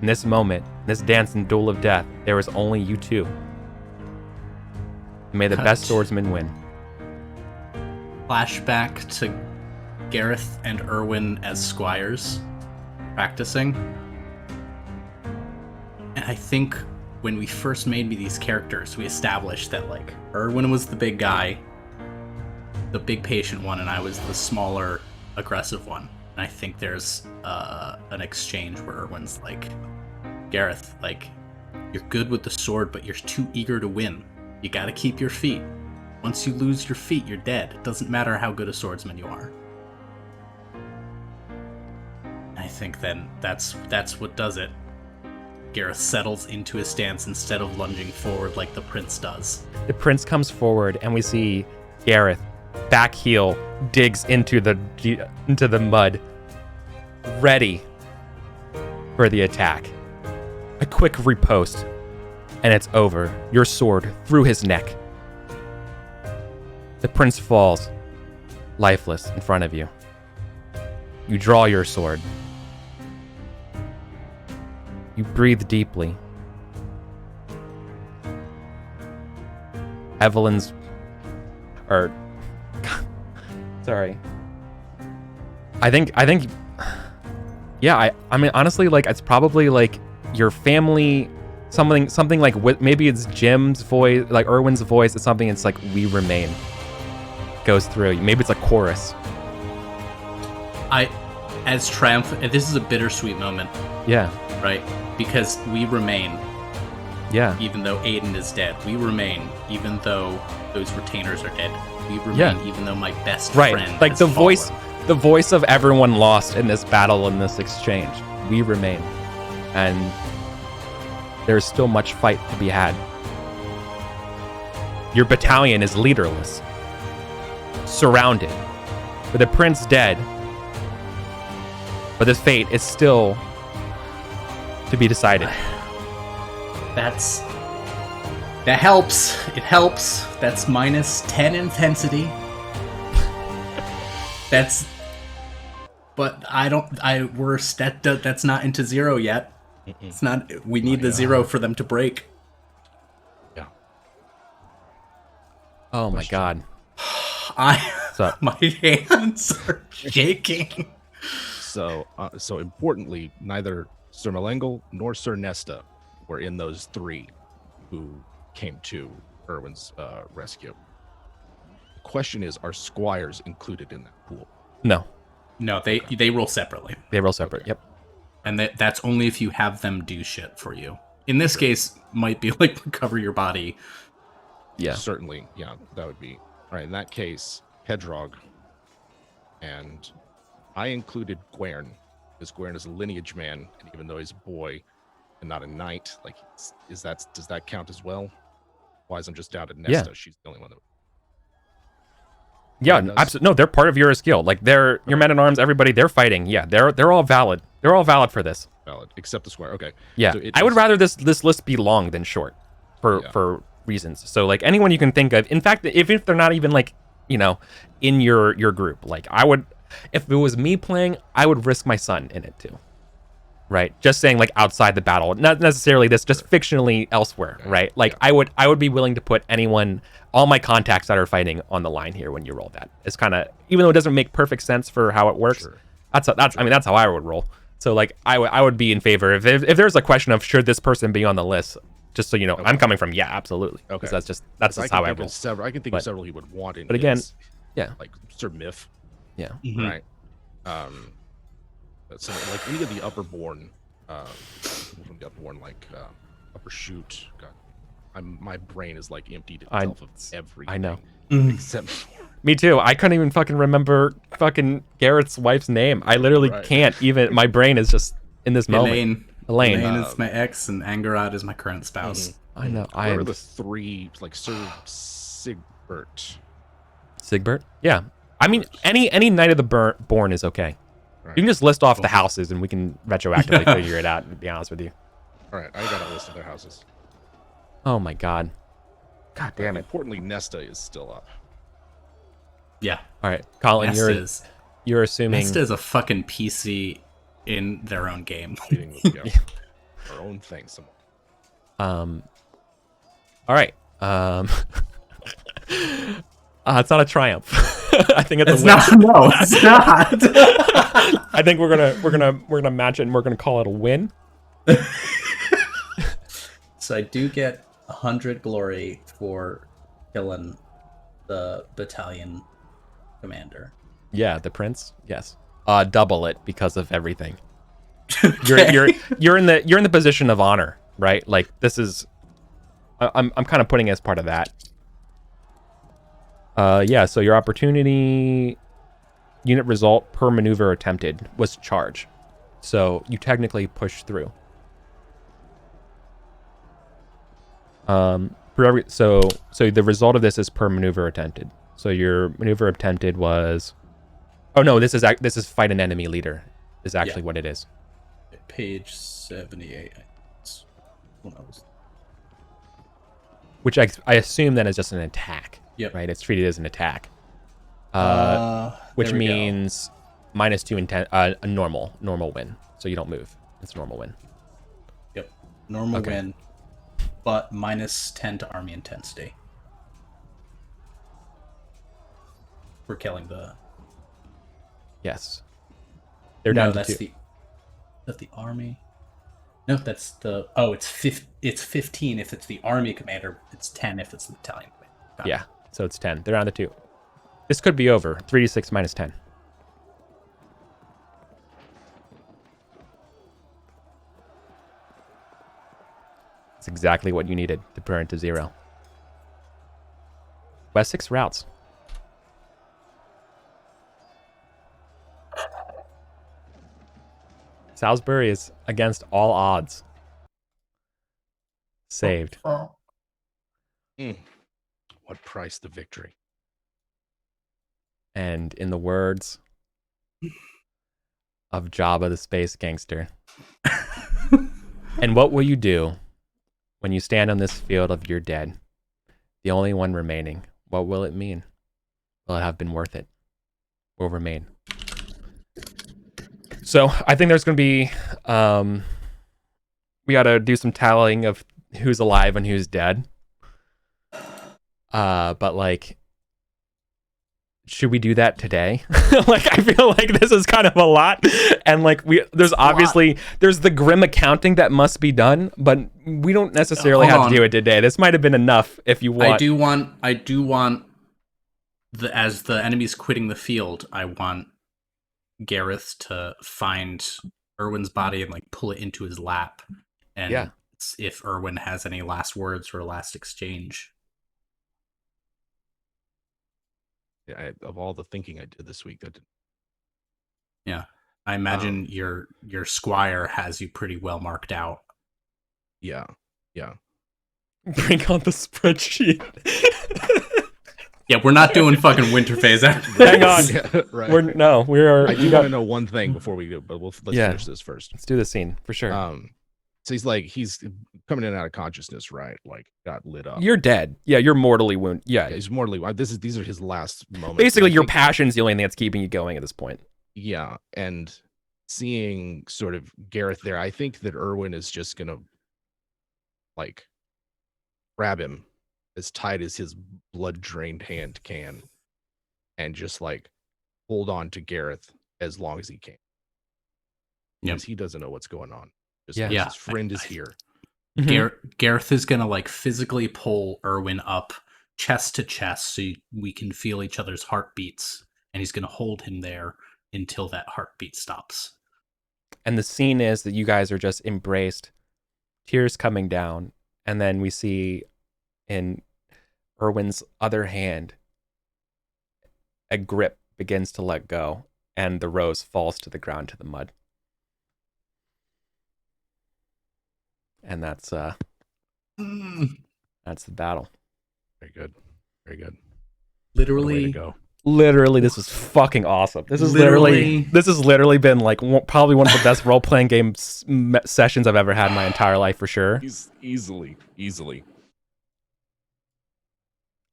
S2: In this moment, in this dance and duel of death, there is only you two. May the best swordsman win.
S1: Flashback to Gareth and Erwin as squires, practicing. And I think when we first made these characters, we established that, like, Erwin was the big guy, the big patient one, and I was the smaller, aggressive one. And I think there's an exchange where Erwin's like, Gareth, like, you're good with the sword, but you're too eager to win. You gotta keep your feet. Once you lose your feet, you're dead. It doesn't matter how good a swordsman you are. I think then that's what does it. Gareth settles into his stance instead of lunging forward like the prince does.
S2: The prince comes forward, and we see Gareth, back heel, digs into the mud, ready for the attack. A quick riposte, and it's over. Your sword through his neck. The prince falls, lifeless, in front of you. You draw your sword. You breathe deeply. Evelyn's... Sorry. I think... Yeah, I mean, honestly, like, it's probably, like, your family... Something like... Maybe it's Jim's voice, like, Erwin's voice. It's something, it's like, we remain. Goes through. Maybe it's a chorus.
S1: As triumphant... This is a bittersweet moment.
S2: Yeah.
S1: Right? Because we remain.
S2: Yeah.
S1: Even though Aiden is dead. We remain. Even though those retainers are dead. We remain. Even though my best friend
S2: like
S1: has
S2: the
S1: fallen.
S2: the voice of everyone lost in this battle, in this exchange. We remain. And there's still much fight to be had. Your battalion is leaderless. Surrounded. With the prince dead. But this fate is still to be decided.
S1: That helps. It helps. That's minus 10 intensity. But that's not into 0 yet. It's not. We need the 0 for them to break.
S3: Yeah.
S2: Oh my god.
S1: My hands are shaking.
S3: So importantly, neither Sir Malengel nor Sir Nesta were in those 3 who came to Erwin's rescue. The question is, are squires included in that pool?
S2: No,
S1: they roll separately.
S2: They roll separate. Okay. Yep.
S1: And that's only if you have them do shit for you. In this case, might be like recover your body.
S2: Yeah.
S3: Certainly. Yeah, that would be. All right, in that case, Pendragon. And I included Gwern, because Gwern is a lineage man, and even though he's a boy and not a knight, like, does that count as well? Wise, I'm just down to Nesta. Yeah. She's the only one that.
S2: Yeah, absolutely. No, they're part of your skill. Like, your men-at-arms, everybody, they're fighting. Yeah, they're all valid. They're all valid for this.
S3: Valid, except the squire. Okay.
S2: Yeah, so I would rather this list be long than short, for reasons. So, like, anyone you can think of. In fact, if they're not even, like, you know, in your group, like, I would, if it was me playing, I would risk my son in it too. Right? Just saying, like, outside the battle, not necessarily this, just fictionally elsewhere, right? Like, I would be willing to put anyone, all my contacts that are fighting on the line here when you roll that. It's kind of, even though it doesn't make perfect sense for how it works, that's how I would roll. So, like, I would be in favor if there's a question of should this person be on the list, just so you know, I'm coming from absolutely. Okay, that's just how I roll.
S3: I can think of several he would want in.
S2: But again,
S3: like Sir Miff.
S2: Yeah.
S1: Mm-hmm.
S3: Right. So, like, any of the upperborn, from the upperborn, like upper shoot. God, my brain is like emptied itself of everything.
S2: I know.
S3: Except for
S2: Me too. I couldn't even fucking remember fucking Garrett's wife's name. I literally can't even. My brain is just in this moment. Elaine.
S1: Elaine is my ex, and Angarad is my current spouse.
S2: I know.
S3: What are the three, like Sir Sigbert?
S2: Sigbert? Yeah. I mean, any Knight of the Born is okay.
S3: Right.
S2: You can just list off the houses, and we can retroactively figure it out. To be honest with you.
S3: All right, I got a list of their houses.
S2: Oh my god. God damn it.
S3: Importantly, Nesta is still up.
S1: Yeah.
S2: All right, Colin,
S1: Nesta
S2: you're assuming
S1: Nesta is a fucking PC in their own game.
S3: Our own thing. Somewhere.
S2: All right. It's not a triumph. I think it's a win.
S1: No, it's not.
S2: I think we're gonna match it and we're gonna call it a win.
S1: So I do get 100 glory for killing the battalion commander.
S2: Yeah, the prince. Yes. Double it because of everything. You're in the position of honor, right? Like this is. I'm kind of putting it as part of that. Yeah. So your opportunity unit result per maneuver attempted was charge, so you technically push through. So the result of this is per maneuver attempted. So your maneuver attempted was, oh no, this is fight an enemy leader is actually what it is.
S1: Page 78. Who knows?
S2: Which I assume then is just an attack.
S1: Yep.
S2: Right. It's treated as an attack. Which means -2 in 10, a normal win. So you don't move. It's a normal win.
S1: Yep. Normal win, but -10 to army intensity. For killing the.
S2: Yes. They're down to
S1: that's
S2: 2.
S1: That's the army. No, that's the. Oh, it's 15 if it's the army commander. It's 10 if it's the battalion commander.
S2: Yeah. So it's 10. They're down to 2. This could be over. 3d6 minus 10. That's exactly what you needed to burn to 0. Wessex routes. Salisbury is against all odds. Saved.
S3: What price the victory?
S2: And in the words of Jabba the Space Gangster, and what will you do when you stand on this field of your dead, the only one remaining? What will it mean? Will it have been worth it? Will remain. So I think there's going to be, we got to do some tallying of who's alive and who's dead. But like, should we do that today? Like, I feel like this is kind of a lot, and like there's obviously there's the grim accounting that must be done, but we don't necessarily have to do it today. This might have been enough if you want.
S1: I do want as the enemy's quitting the field, I want Gareth to find Erwin's body and like pull it into his lap, and if Erwin has any last words or last exchange.
S3: Yeah, of all the thinking I did this week, that didn't.
S1: Yeah, I imagine your squire has you pretty well marked out.
S3: Yeah.
S2: Bring on the spreadsheet.
S3: Yeah,
S1: we're not doing fucking winter phase after
S2: Hang on.
S3: Yeah, right.
S2: We are.
S3: I do want to know one thing before we do, but let's finish this first.
S2: Let's do the scene for sure.
S3: So he's coming in and out of consciousness, right? Like got lit up.
S2: You're dead. Yeah, you're mortally wounded. Yeah,
S3: he's mortally wounded. These are his last moments.
S2: Basically, your passion's the only thing that's keeping you going at this point.
S3: Yeah, and seeing sort of Gareth there, I think that Erwin is just gonna like grab him as tight as his blood-drained hand can, and just like hold on to Gareth as long as he can, because he doesn't know what's going on. His friend is here.
S1: Gareth is gonna like physically pull Erwin up chest to chest so we can feel each other's heartbeats, and he's gonna hold him there until that heartbeat stops.
S2: And the scene is that you guys are just embraced, tears coming down, and then we see in Erwin's other hand a grip begins to let go, and the rose falls to the ground to the mud. And that's the battle.
S3: Very good. Very good.
S1: Literally,
S3: Way to go.
S2: Literally, this is fucking awesome. This has literally been like probably one of the best role playing game sessions I've ever had in my entire life, for sure.
S3: Easily.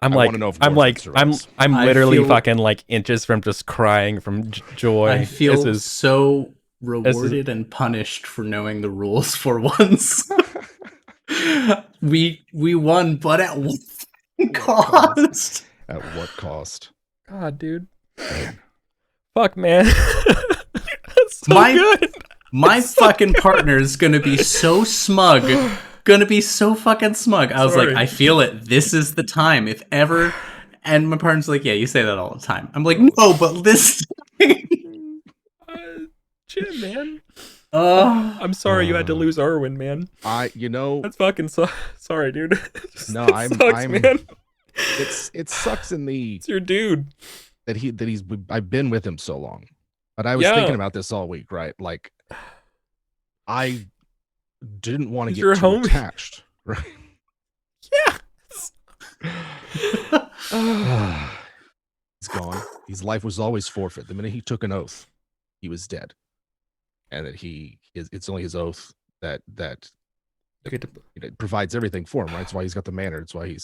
S2: I'm
S3: I
S2: literally
S1: feel-
S2: fucking like inches from just crying from joy.
S1: I feel so rewarded and punished for knowing the rules for once. we won, but at what cost?
S3: At what cost?
S2: God, dude. Fuck, man. That's so good.
S1: My fucking partner is gonna be so smug. Gonna be so fucking smug. I was like, I feel it. This is the time. If ever. And my partner's like, yeah, you say that all the time. I'm like, no, but this
S2: Shit, man. I'm sorry you had to lose Erwin, man. That's fucking sorry, dude.
S3: No,
S2: man.
S3: It sucks in the
S2: It's your dude.
S3: I've been with him so long. But I was thinking about this all week, right? Like, I didn't want to get too attached, right?
S2: Yeah.
S3: He's gone. His life was always forfeit. The minute he took an oath, he was dead. And that it's only his oath that provides everything for him, right? That's why he's got the manor. It's why you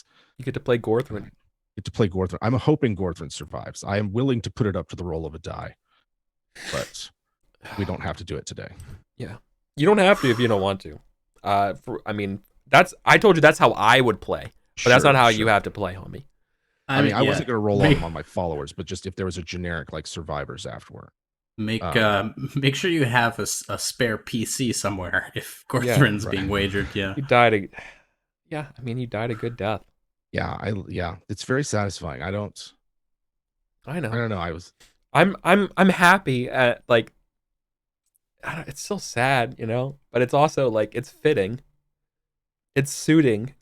S2: get to play Gorthrin.
S3: I'm hoping Gorthrin survives. I am willing to put it up to the roll of a die, but we don't have to do it today.
S2: Yeah, you don't have to if you don't want to. I told you that's how I would play, but that's not how you have to play, homie.
S3: I wasn't going to roll on my followers, but just if there was a generic like survivors afterward.
S1: Make sure you have a spare PC somewhere if Gorthrin's being wagered. Yeah,
S2: you died a good death.
S3: Yeah, it's very satisfying. I know.
S2: I'm happy at like. It's still sad, but it's also like it's fitting. It's suiting.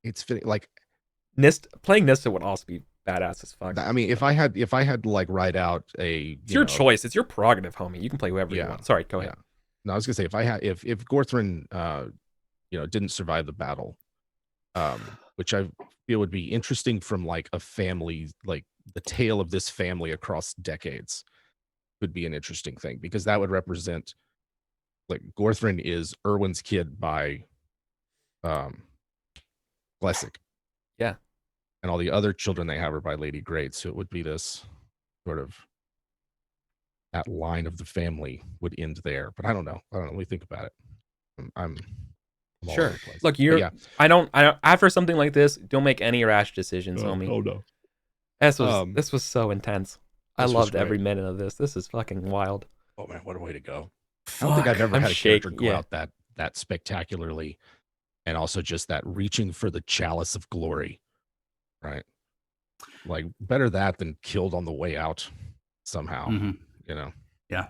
S3: It's fitting. Like
S2: playing Nista would also be badass as fuck.
S3: I mean, if I had to like write out
S2: it's your choice. It's your prerogative, homie. You can play whoever you want. Sorry, go ahead.
S3: No, I was gonna say if Gorthrin didn't survive the battle, which I feel would be interesting from like a family, like the tale of this family across decades could be an interesting thing, because that would represent like Gorthrin is Erwin's kid by Glessic.
S2: Yeah.
S3: And all the other children they have are by Lady Great. So it would be this sort of, that line of the family would end there. But I don't know. Let me think about it. I'm
S2: sure. Look, I don't after something like this, don't make any rash decisions, homie.
S3: Oh no.
S2: This was so intense. I loved every minute of this. This is fucking wild.
S3: Oh man, what a way to go. I don't think I've ever had a character go out that spectacularly, and also just that reaching for the chalice of glory. Right. Like better that than killed on the way out somehow.
S1: Yeah.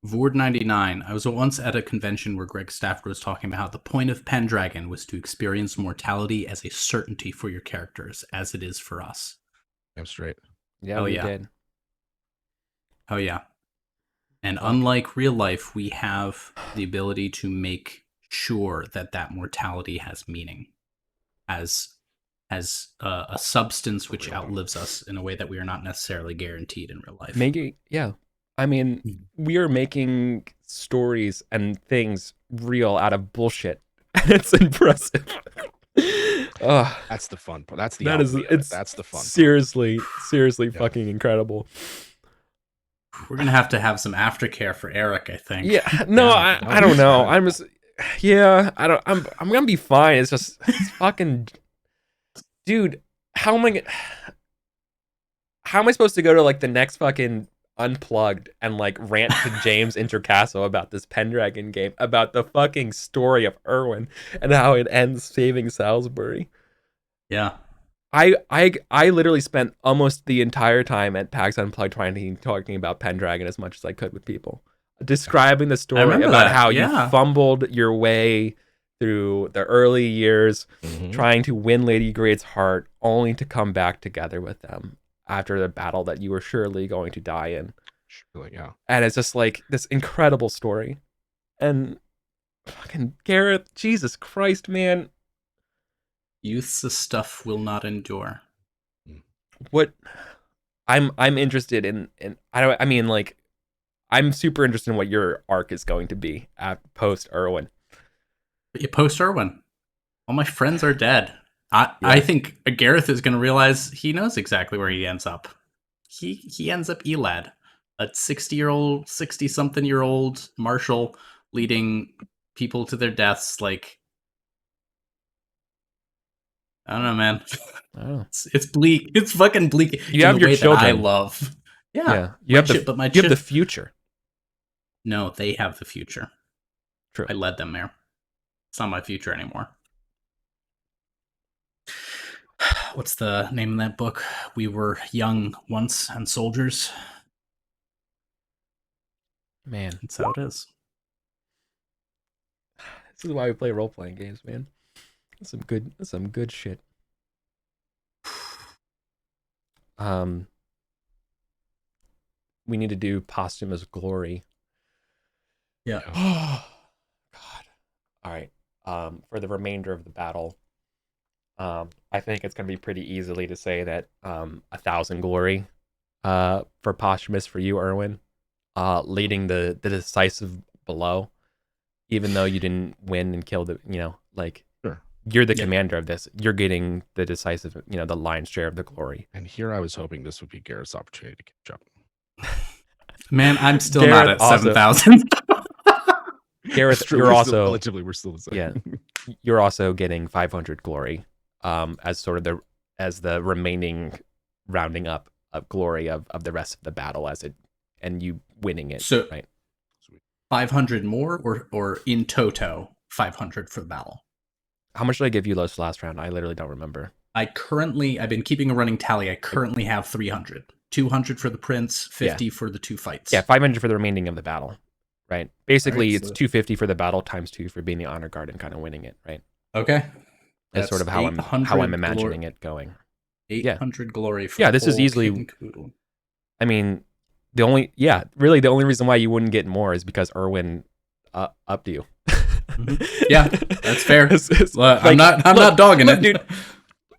S1: Vord 99. I was once at a convention where Greg Stafford was talking about how the point of Pendragon was to experience mortality as a certainty for your characters, as it is for us.
S3: I'm straight.
S2: Yeah, we did.
S1: Oh yeah. And unlike real life, we have the ability to make sure that mortality has meaning, as a substance which outlives us in a way that we are not necessarily guaranteed in real life.
S2: I mean, we are making stories and things real out of bullshit. It's impressive.
S3: That's the fun part. That's the fun.
S2: Seriously fucking incredible.
S1: We're gonna have to have some aftercare for Eric, I think.
S2: Yeah, no, I don't know. I'm gonna be fine. It's fucking, dude. How am I supposed to go to like the next fucking Unplugged and like rant to James Intercasso about this Pendragon game, about the fucking story of Erwin and how it ends saving Salisbury?
S1: Yeah.
S2: I literally spent almost the entire time at PAX Unplugged talking about Pendragon as much as I could with people, describing the story about how you fumbled your way through the early years, trying to win Lady Great's heart, only to come back together with them after the battle that you were surely going to die in.
S3: Surely, yeah.
S2: And it's just like this incredible story. And fucking Gareth, Jesus Christ, man.
S1: Youth's stuff will not endure.
S2: What I'm interested in I mean like I'm super interested in what your arc is going to be at post Irwin.
S1: But you post Irwin. All my friends are dead. I think Gareth is going to realize he knows exactly where he ends up. He ends up Elad, a 60-something-year-old marshal leading people to their deaths. Like, I don't know, man.
S2: Oh.
S1: It's bleak. It's fucking bleak.
S2: You have your children.
S1: I love. Yeah.
S2: You have
S1: but my
S2: the future.
S1: No, they have the future.
S2: True.
S1: I led them there. It's not my future anymore. What's the name of that book? We were young once and soldiers.
S2: Man,
S1: That's how it is.
S2: This is why we play role-playing games, man. That's some good shit. We need to do posthumous glory.
S1: Yeah.
S2: Oh, God. All right. For the remainder of the battle, I think it's going to be pretty easily to say that 1,000 glory for posthumous for you, Irwin, leading the decisive blow, even though you didn't win and kill the, like,
S3: sure.
S2: You're the commander of this. You're getting the decisive, the lion's share of the glory.
S3: And here I was hoping this would be Garrett's opportunity to catch up.
S1: Man, I'm still
S2: Garrett
S1: not at 7,000.
S2: Gareth,
S3: True,
S2: you're
S3: we're
S2: also
S3: still, relatively we're still the same.
S2: Yeah, you're also getting 500 glory, as sort of the remaining rounding up of glory of the rest of the battle and you winning it.
S1: So,
S2: right?
S1: 500 more or in toto 500 for the battle.
S2: How much did I give you last round? I literally don't remember.
S1: I've been keeping a running tally. I currently have 300. 200 for the prince, 50 for the 2 fights.
S2: Yeah, 500 for the remaining of the battle. Right. Basically,
S1: right,
S2: it's 250 for the battle times 2 for being the honor guard and kind of winning it. Right.
S1: Okay.
S2: That's sort of how I'm imagining it going.
S1: 800 glory. For
S2: this is easily. I mean, the only reason why you wouldn't get more is because Irwin upped you.
S1: Yeah, that's fair. I'm not dogging it,
S2: dude.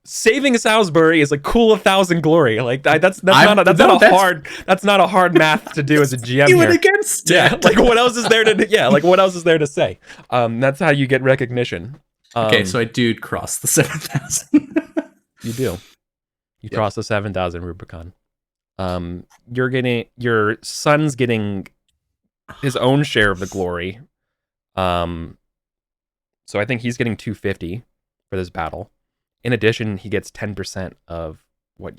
S2: Saving Salisbury is a cool 1,000 glory. Like that's not a hard math to do as a GM.
S1: You went against it.
S2: Like what else is there to say? That's how you get recognition.
S1: Okay, so I do cross the 7,000.
S2: You do. You cross the 7,000 Rubicon. Your son's getting his own share of the glory. So I think he's getting 250 for this battle. In addition, he gets 10% of he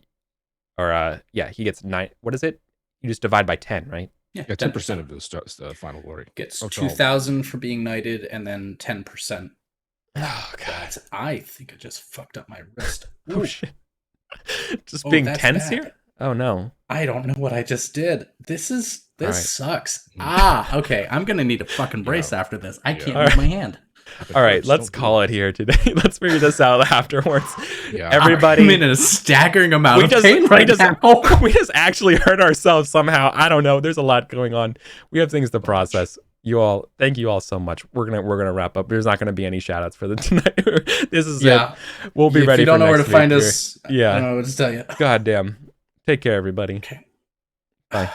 S2: gets 9. What is it? You just divide by 10, right?
S3: Yeah, 10% of the final glory.
S1: Gets 2,000 for being knighted, and then 10%.
S2: Oh God!
S1: I think I just fucked up my wrist.
S2: Oh shit! Just being tense here. Oh no!
S1: I don't know what I just did. This
S2: right.
S1: sucks. Okay. I'm gonna need a fucking brace after this. I can't move my hand.
S2: All right, let's call it here today. Let's figure this out afterwards.
S3: Yeah.
S2: Everybody,
S1: I'm in a staggering amount of pain now.
S2: We just actually hurt ourselves somehow. I don't know. There's a lot going on. We have things to process. Thank you all so much. We're gonna wrap up. There's not gonna be any shout outs for the tonight. This is it. We'll be ready.
S1: If you don't
S2: know
S1: where to find
S2: here.
S1: us,
S2: Yeah.
S1: I don't know what to tell you.
S2: God damn. Take care, everybody.
S1: Okay.
S2: Bye.